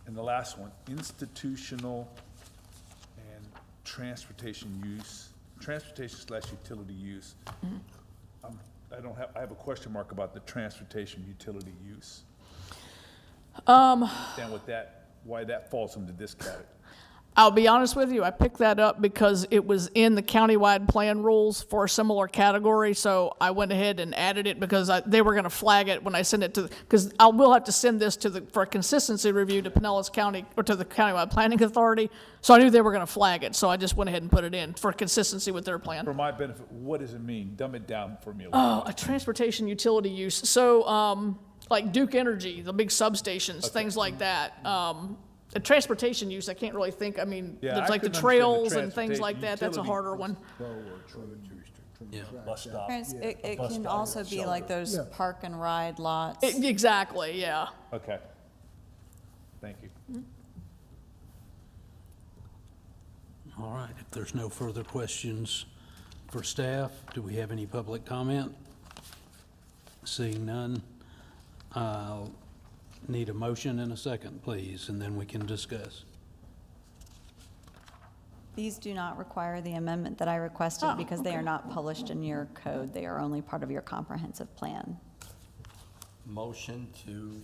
and the last one, institutional and transportation / utility use. I have a question mark about the transportation utility use. And why that falls into this category. I'll be honest with you, I picked that up because it was in the countywide plan rules for a similar category, so I went ahead and added it because they were going to flag it when I send it to, because I will have to send this for a consistency review to Pinellas County, or to the Countywide Planning Authority, so I knew they were going to flag it, so I just went ahead and put it in for consistency with their plan. For my benefit, what does it mean? Dumb it down for me a little. Oh, a transportation utility use. So, like Duke Energy, the big substations, things like that. The transportation use, I can't really think, I mean, Yeah, there's I like the couldn't trails understand and the things like that, that's a utility. harder one. Yeah. Bus stop. It can also be like those Yeah. park and ride lots. Exactly, yeah. Okay. Thank you. All right, if there's no further questions for staff, do we have any public comment? Seeing none, I'll need a motion and a second, please, and then we can discuss. These do not require the amendment that I requested because they are not published in your code. They are only part of your comprehensive plan. Motion to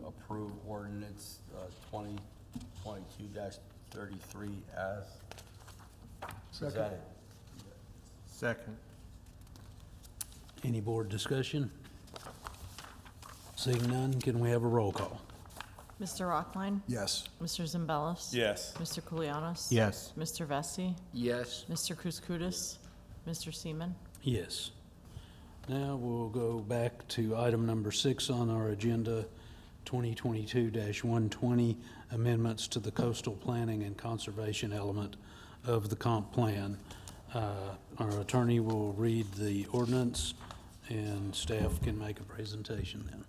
approve ordinance 2022-33 as presented. Second. Any board discussion? Seeing none, can we have a roll call? Mr. Rockline? Yes. Mr. Zimbelis? Yes. Mr. Koulianos? Yes. Mr. Vesey? Yes, Mr. Kouskoudis? Mr. Seaman? Yes. Now we'll go back to item number 6 on our agenda, 2022-120, amendments to the coastal planning and conservation element of the comp plan. Our attorney will read the ordinance, and staff can make a presentation then.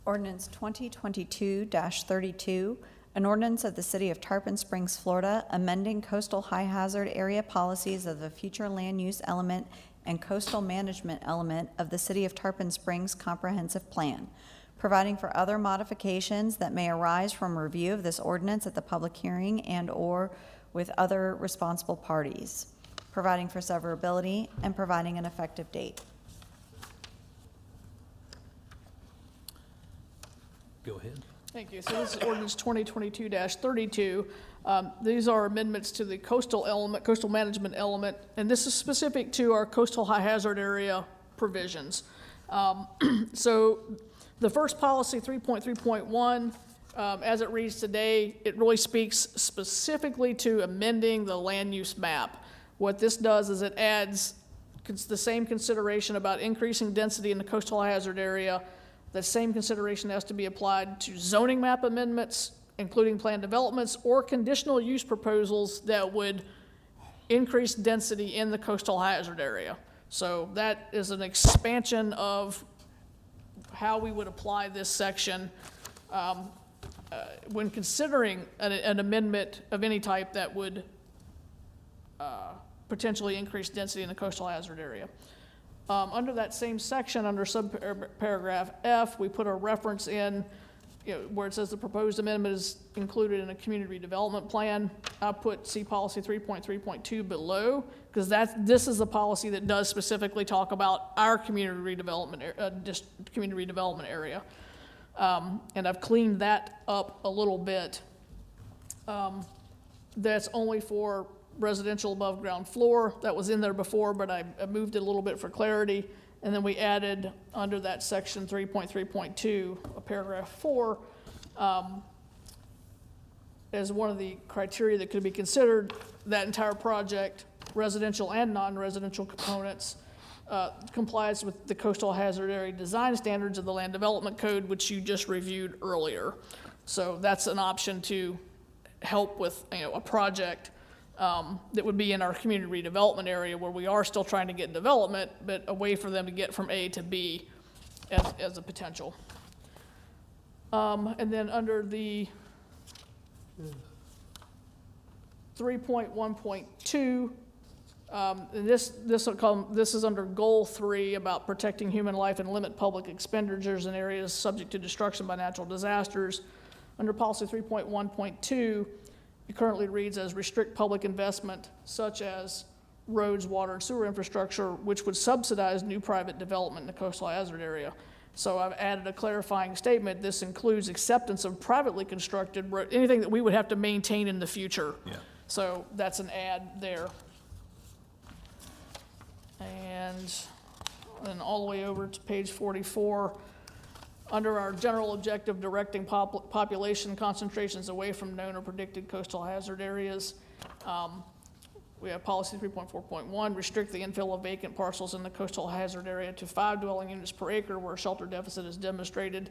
Ordinance 2022-32, an ordinance of the City of Tarpon Springs, Florida, amending coastal high hazard area policies of the future land use element and coastal management element of the City of Tarpon Springs Comprehensive Plan, providing for other modifications that may arise from review of this ordinance at the public hearing and/or with other responsible parties, providing for severability, and providing an effective date. Go ahead. Thank you. So this is ordinance 2022-32. These are amendments to the coastal element, coastal management element, and this is specific to our coastal high hazard area provisions. So the first policy, 3.3.1, as it reads today, it really speaks specifically to amending the land use map. What this does is it adds the same consideration about increasing density in the coastal hazard area. The same consideration has to be applied to zoning map amendments, including planned developments or conditional use proposals that would increase density in the coastal hazard area. So that is an expansion of how we would apply this section when considering an amendment of any type that would potentially increase density in the coastal hazard area. Under that same section, under subparagraph F, we put a reference in, where it says the proposed amendment is included in a community redevelopment plan. I put see policy 3.3.2 below, because this is the policy that does specifically talk about our community redevelopment area. And I've cleaned that up a little bit. That's only for residential above ground floor. That was in there before, but I moved it a little bit for clarity. And then we added under that section 3.3.2, paragraph 4, as one of the criteria that could be considered, that entire project, residential and non-residential components, complies with the coastal hazard area design standards of the Land Development Code, which you just reviewed earlier. So that's an option to help with a project that would be in our community redevelopment area where we are still trying to get development, but a way for them to get from A to B as a potential. And then under the 3.1.2, and this is under goal 3 about protecting human life and limit public expenditures in areas subject to destruction by natural disasters. Under policy 3.1.2, it currently reads as restrict public investment such as roads, water, and sewer infrastructure, which would subsidize new private development in the coastal hazard area. So I've added a clarifying statement. This includes acceptance of privately constructed road, anything that we would have to maintain in the future. Yeah. So that's an add there. And then all the way over to page 44, under our general objective directing population concentrations away from known or predicted coastal hazard areas, we have policy 3.4.1, restrict the infill of vacant parcels in the coastal hazard area to 5 dwelling units per acre where a shelter deficit is demonstrated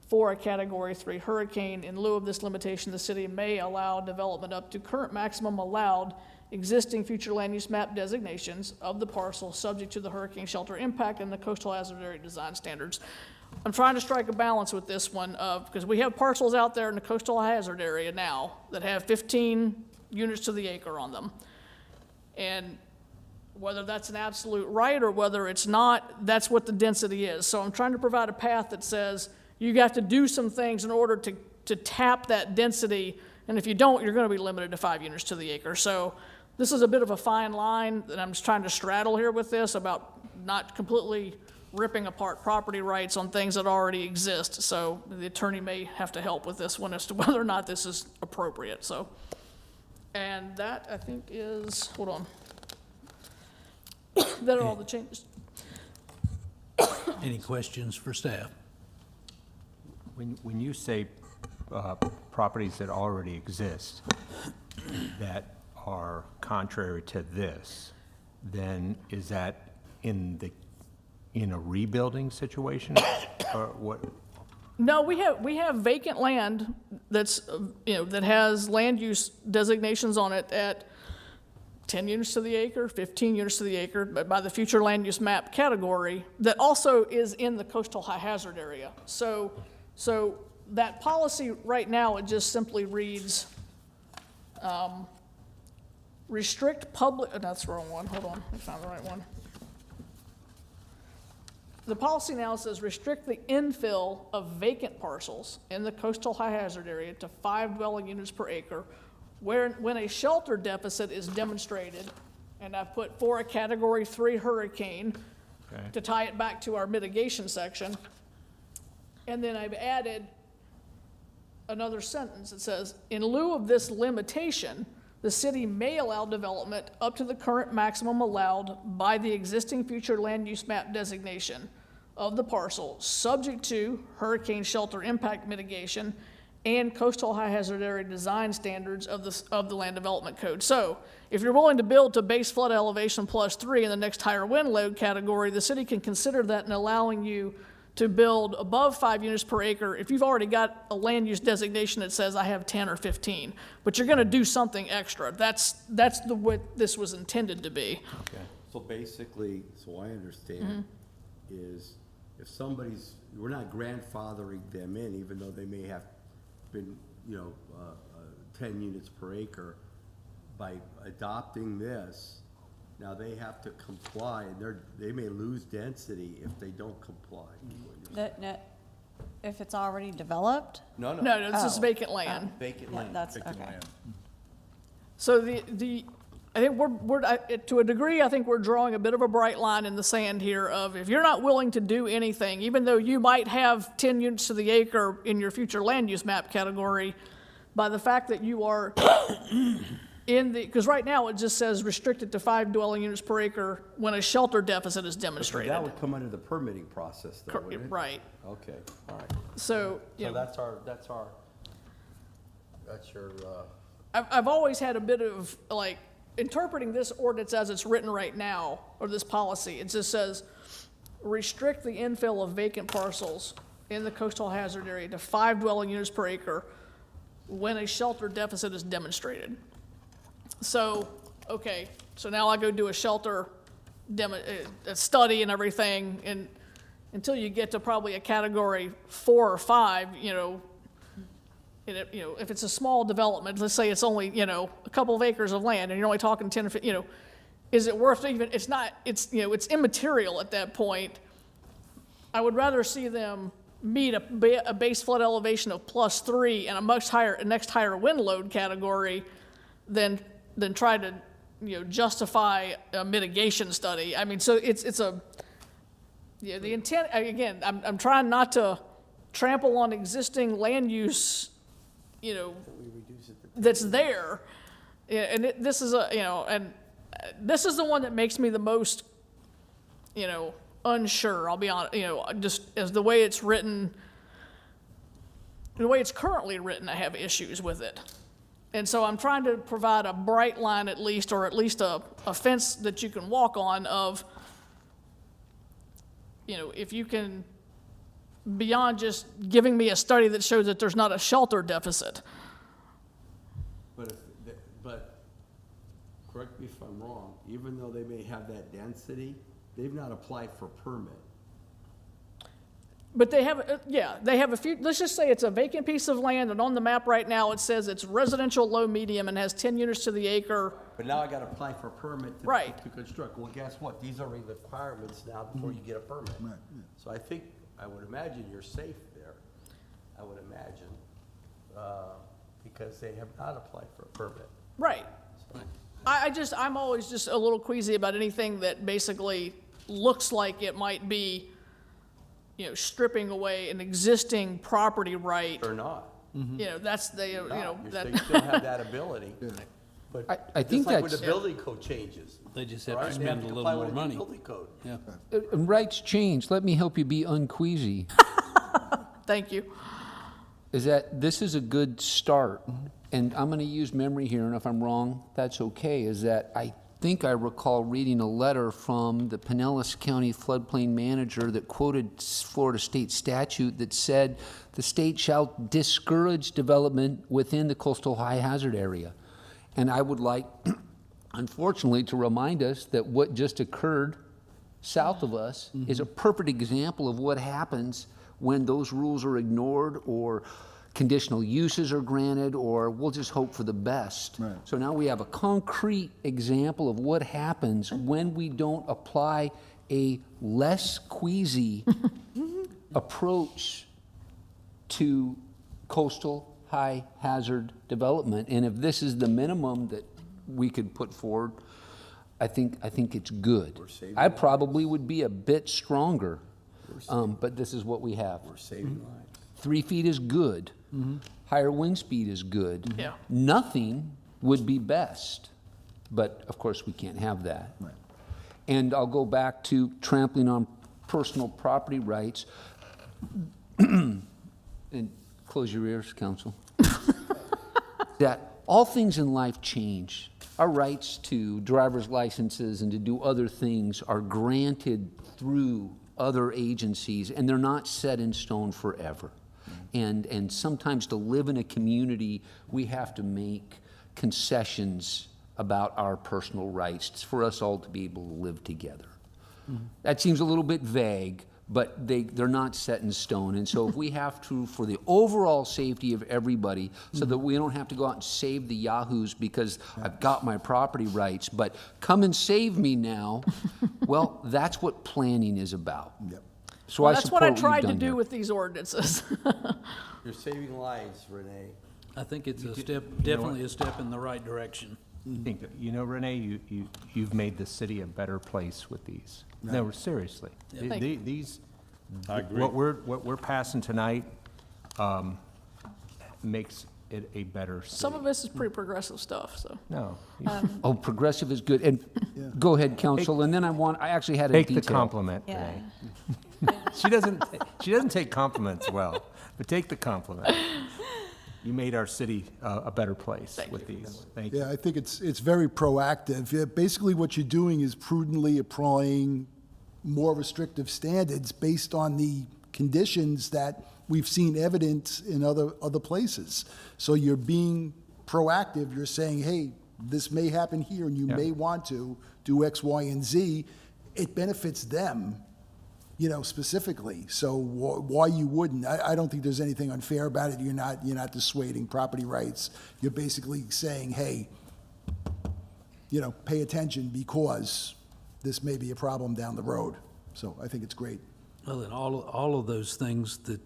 for a category 3 hurricane. In lieu of this limitation, the city may allow development up to current maximum allowed existing future land use map designations of the parcel subject to the hurricane shelter impact and the coastal hazard area design standards. I'm trying to strike a balance with this one because we have parcels out there in the coastal hazard area now that have 15 units to the acre on them. And whether that's an absolute right or whether it's not, that's what the density is. So I'm trying to provide a path that says you got to do some things in order to tap that density, and if you don't, you're gonna be limited to 5 units to the acre. So this is a bit of a fine line that I'm just trying to straddle here with this about not completely ripping apart property rights on things that already exist. So the attorney may have to help with this one as to whether or not this is appropriate, so. And that, I think, is, hold on. That are all the changes. Any questions for staff? When you say properties that already exist that are contrary to this, then is that in a rebuilding situation? Or what? No, we have vacant land that's, that has land use designations on it at 10 units to the acre, 15 units to the acre, but by the future land use map category, that also is in the coastal high hazard area. So that policy right now, it just simply reads, restrict public, oh, that's the wrong one, hold on, I found the right one. The policy now says restrict the infill of vacant parcels in the coastal high hazard area to 5 dwelling units per acre when a shelter deficit is demonstrated, and I've put for a category 3 hurricane to tie it back to our mitigation section. And then I've added another sentence that says, in lieu of this limitation, the city may allow development up to the current maximum allowed by the existing future land use map designation of the parcel, subject to hurricane shelter impact mitigation and coastal high hazard area design standards of the land development code. So if you're willing to build to base flood elevation +3 in the next higher wind load category, the city can consider that in allowing you to build above 5 units per acre if you've already got a land use designation that says I have 10 or 15, but you're gonna do something extra. That's what this was intended to be. So basically, so I understand, is if somebody's, we're not grandfathering them in, even though they may have been, 10 units per acre, by adopting this, now they have to comply, and they may lose density if they don't comply. If it's already developed? No, this is vacant land. Vacant Yeah, land. that's, okay. So I think to a degree, I think we're drawing a bit of a bright line in the sand here of if you're not willing to do anything, even though you might have 10 units to the acre in your future land use map category, by the fact that you are because right now it just says restricted to 5 dwelling units per acre when a shelter deficit is demonstrated. That would come under the permitting process though, wouldn't it? Right. Okay, all right. So, So that's your, I've always had a bit of, like, interpreting this ordinance as it's written right now, or this policy. It just says, restrict the infill of vacant parcels in the coastal hazard area to 5 dwelling units per acre when a shelter deficit is demonstrated. So, okay, so now I go do a shelter a study and everything, and until you get to probably a category 4 or 5, if it's a small development, let's say it's only, a couple of acres of land, and you're only talking 10 or 15, is it worth even, it's not, it's immaterial at that point. I would rather see them meet a base flood elevation of +3 and a next higher wind load category than try to, justify a mitigation study. I mean, so it's the intent, again, I'm trying not to trample on existing land use, that's there. And this is this is the one that makes me the most, unsure, I'll be honest, just as the way it's written, the way it's currently written, I have issues with it. And so I'm trying to provide a bright line at least, or at least a fence that you can walk on of, if you can, beyond just giving me a study that shows that there's not a shelter deficit. But correct me if I'm wrong, even though they may have that density, they've not applied for permit. But they have, they have a few, let's just say it's a vacant piece of land, and on the map right now, it says it's residential low medium and has 10 units to the acre. But now I gotta apply for a permit to. Right. To construct. Well, guess what? These are requirements now before you get a permit. So I think, I would imagine you're safe there. I would imagine, because they have not applied for a permit. Right. I'm always just a little queasy about anything that basically looks like it might be, stripping away an existing property right. Or not. That's the, that. You still have that ability. But I think just like when that's- the building code changes. They just have right? to They spend a comply little more with the new money. Building code. Yeah. Rights change, let me help you be unqueasy. Thank you. Is that this is a good start, and I'm gonna use memory here, and if I'm wrong, that's okay, is that I think I recall reading a letter from the Pinellas County floodplain manager that quoted Florida state statute that said the state shall discourage development within the coastal high hazard area. And I would like, unfortunately, to remind us that what just occurred south of us is a perfect example of what happens when those rules are ignored or conditional uses are granted, or we'll just hope for the best. Right. So now we have a concrete example of what happens when we don't apply a less queasy approach to coastal high hazard development. And if this is the minimum that we could put forward, I think it's good. I probably would be a bit stronger, but this is what we have. We're saving lives. 3 feet is good. Higher wind speed is good. Yeah. Nothing would be best, but of course we can't have that. Right. And I'll go back to trampling on personal property rights. And close your ears, counsel. That all things in life change. Our rights to driver's licenses and to do other things are granted through other agencies, and they're not set in stone forever. And sometimes to live in a community, we have to make concessions about our personal rights for us all to be able to live together. That seems a little bit vague, but they're not set in stone. And so if we have to, for the overall safety of everybody, so that we don't have to go out and save the yahoos because I've got my property rights, but come and save me now, well, that's what planning is about. Yep. So Well, I that's support what I you've tried to done do here. with these ordinances. You're saving lives, Renee. I think it's a step, definitely a step in the right direction. I think that, Renee, you've made the city a better place with these. No, seriously. Thank you. These, I agree. what we're passing tonight, makes it a better city. Some of this is pretty progressive stuff, so. No, Oh, progressive is good. And go ahead, counsel, and then I actually had a take detail. the compliment, Yeah. Renee. She doesn't take compliments well, but take the compliment. You made our city a better place with these. Thank you. Yeah, I think it's very proactive. Yeah, basically, what you're doing is prudently applying more restrictive standards based on the conditions that we've seen evidence in other places. So you're being proactive. You're saying, hey, this may happen here, and you Yeah. may want to do X, Y, and Z. It benefits them, specifically. So why you wouldn't? I don't think there's anything unfair about it. You're not dissuading property rights. You're basically saying, hey, pay attention because this may be a problem down the road. So I think it's great. Well, then all of those things that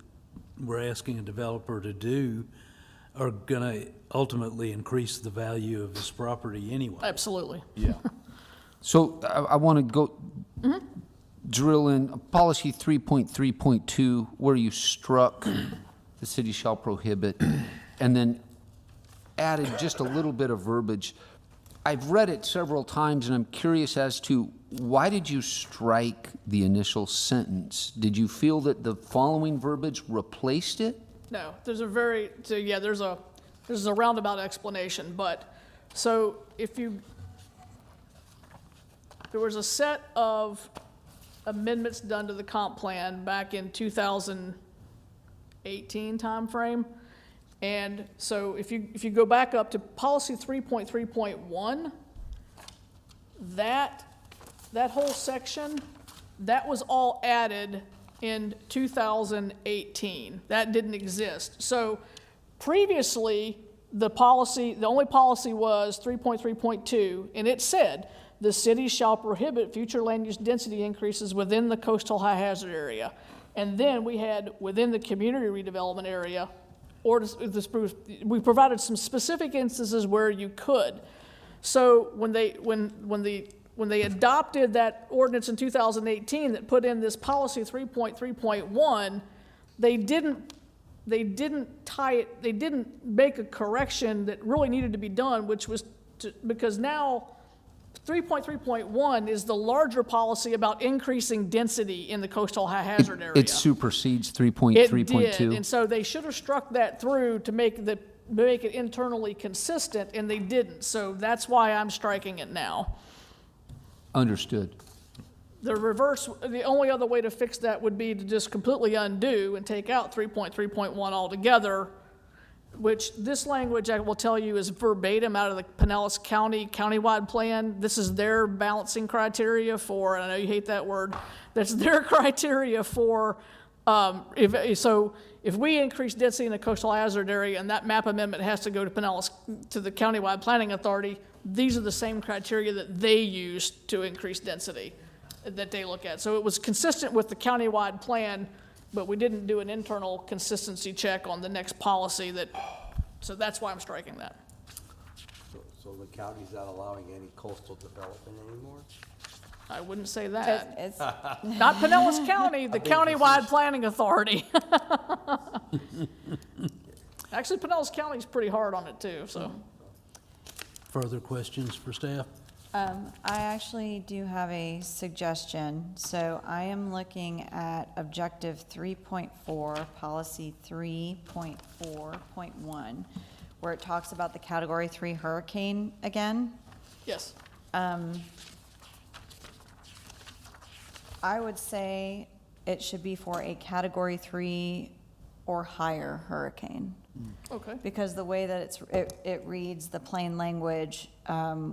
we're asking a developer to do are gonna ultimately increase the value of his property anyway. Absolutely. So I want to go drill in policy 3.3.2 where you struck the city shall prohibit and then added just a little bit of verbiage. I've read it several times and I'm curious as to why did you strike the initial sentence? Did you feel that the following verbiage replaced it? No, there's a roundabout explanation, but, so there was a set of amendments done to the comp plan back in 2018 timeframe. And so if you go back up to policy 3.3.1, that whole section, that was all added in 2018. That didn't exist. So previously, the only policy was 3.3.2, and it said, the city shall prohibit future land use density increases within the coastal high hazard area. And then we had within the community redevelopment area, or we provided some specific instances where you could. So when they adopted that ordinance in 2018 that put in this policy 3.3.1, they didn't make a correction that really needed to be done, which was because now 3.3.1 is the larger policy about increasing density in the coastal high hazard area. It supersedes It 3.3.2. did, and so they should have struck that through to make it internally consistent, and they didn't. So that's why I'm striking it now. Understood. The only other way to fix that would be to just completely undo and take out 3.3.1 altogether, which this language, I will tell you, is verbatim out of the Pinellas County countywide plan. This is their balancing criteria for, and I know you hate that word, that's their criteria for, if we increase density in the coastal hazard area and that map amendment has to go to Pinellas, to the countywide planning authority, these are the same criteria that they use to increase density that they look at. So it was consistent with the countywide plan, but we didn't do an internal consistency check on the next policy so that's why I'm striking that. So the county's not allowing any coastal development anymore? I wouldn't say that. It's, Not Pinellas County, the countywide planning authority. Actually, Pinellas County's pretty hard on it too, so. Further questions for staff? I actually do have a suggestion. So I am looking at objective 3.4, policy 3.4.1, where it talks about the category 3 hurricane again. Yes. I would say it should be for a category 3 or higher hurricane. Okay. Because the way that it reads, the plain language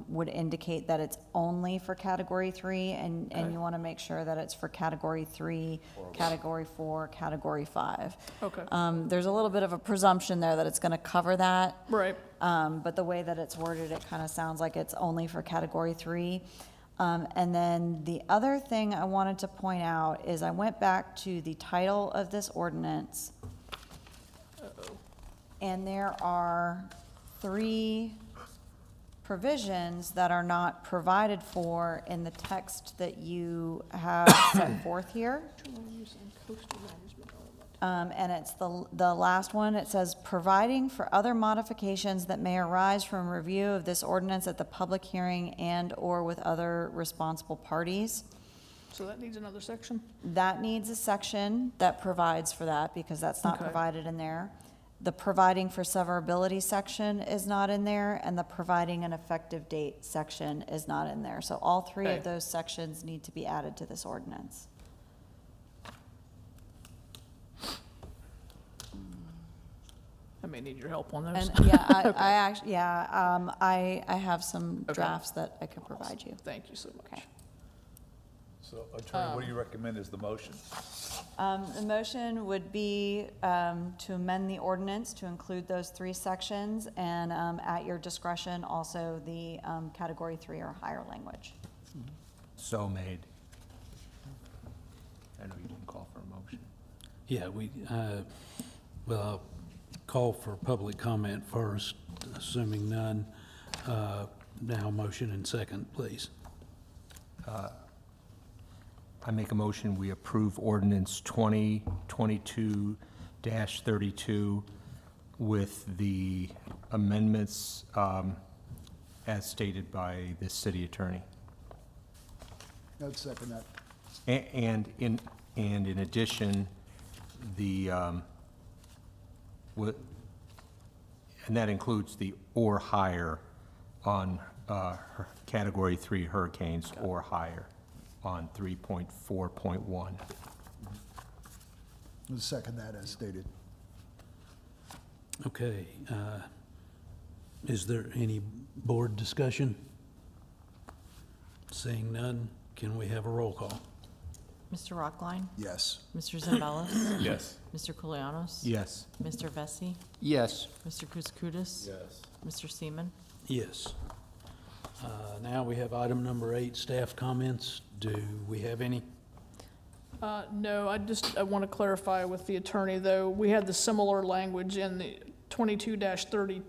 would indicate that it's only for category 3, and you want to make sure that it's for category 3, category 4, category 5. Okay. There's a little bit of a presumption there that it's going to cover that. Right. But the way that it's worded, it kind of sounds like it's only for category 3. And then the other thing I wanted to point out is I went back to the title of this ordinance. And there are 3 provisions that are not provided for in the text that you have set forth here. And it's the last one. It says, providing for other modifications that may arise from review of this ordinance at the public hearing and/or with other responsible parties. So that needs another section? That needs a section that provides for that, because that's not Okay. provided in there. The providing for severability section is not in there, and the providing an effective date section is not in there. So all 3 Okay. of those sections need to be added to this ordinance. I may need your help on those. And yeah, I actually, yeah, I have some Okay. drafts that I could provide you. Thank you so much. Okay. So Attorney, what do you recommend is the motion? The motion would be to amend the ordinance to include those 3 sections, and at your discretion, also the category 3 or higher language. So made. I know you didn't call for a motion. Yeah, I'll call for public comment first, assuming none. Now, motion and second, please. I make a motion, we approve ordinance 2022-32 with the amendments as stated by the city attorney. I'd second that. And in addition, and that includes the or higher on category 3 hurricanes or higher on 3.4.1. I'd second that as stated. Okay. Is there any board discussion? Seeing none, can we have a roll call? Mr. Rockline, Yes. Mr. Zambellis, Yes. Mr. Kolianos. Yes. Mr. Vesey, Yes. Mr. Kouskoudis. Yes. Mr. Seaman. Yes. Now we have item number 8, staff comments. Do we have any? No, I want to clarify with the attorney, though, we had the similar language in the 22-30,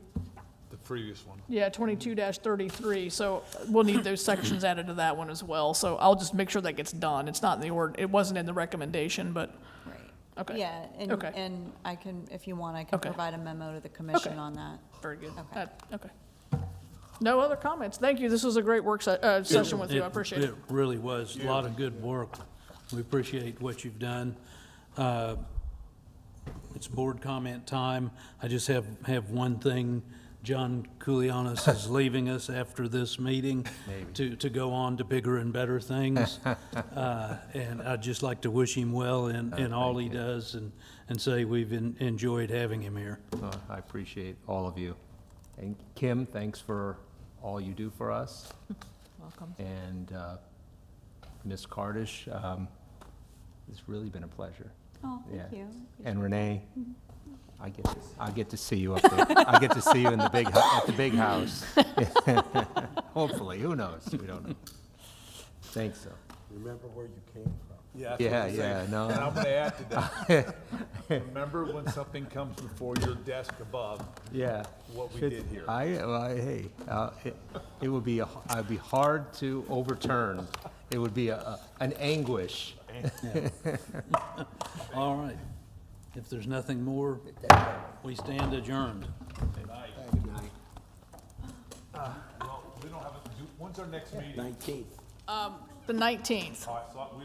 The previous one. yeah, 22-33, so we'll need those sections added to that one as well. So I'll just make sure that gets done. It's not in the it wasn't in the recommendation, but, Right. okay. Yeah, and, Okay. and I can, if you want, I can Okay. provide a memo to the commission Okay. on that. Very good. Okay. Okay. No other comments. Thank you. This was a great work session with you. I appreciate it. It really was. A lot of good work. We appreciate what you've done. It's board comment time. I just have one thing. John Koulianos is leaving us after this meeting to go on to bigger and better things. And I'd just like to wish him well in all he does and say we've enjoyed having him here. I appreciate all of you. And Kim, thanks for all you do for us. Welcome. And Ms. Kardish, it's really been a pleasure. Oh, Yeah. thank you. And Renee, I get to see you up there. I get to see you in the at the big house. Hopefully, who knows? We don't know. Thanks, though. Remember where you came from. Yeah, No. And I'm gonna add to that. Remember when something comes before your desk above, Yeah. what we did here? Hey, it would be, I'd be hard to overturn. It would be an anguish. All right. If there's nothing more, we stand adjourned. Well, we don't have, when's our next meeting? 19th. The 19th. All right, so I'm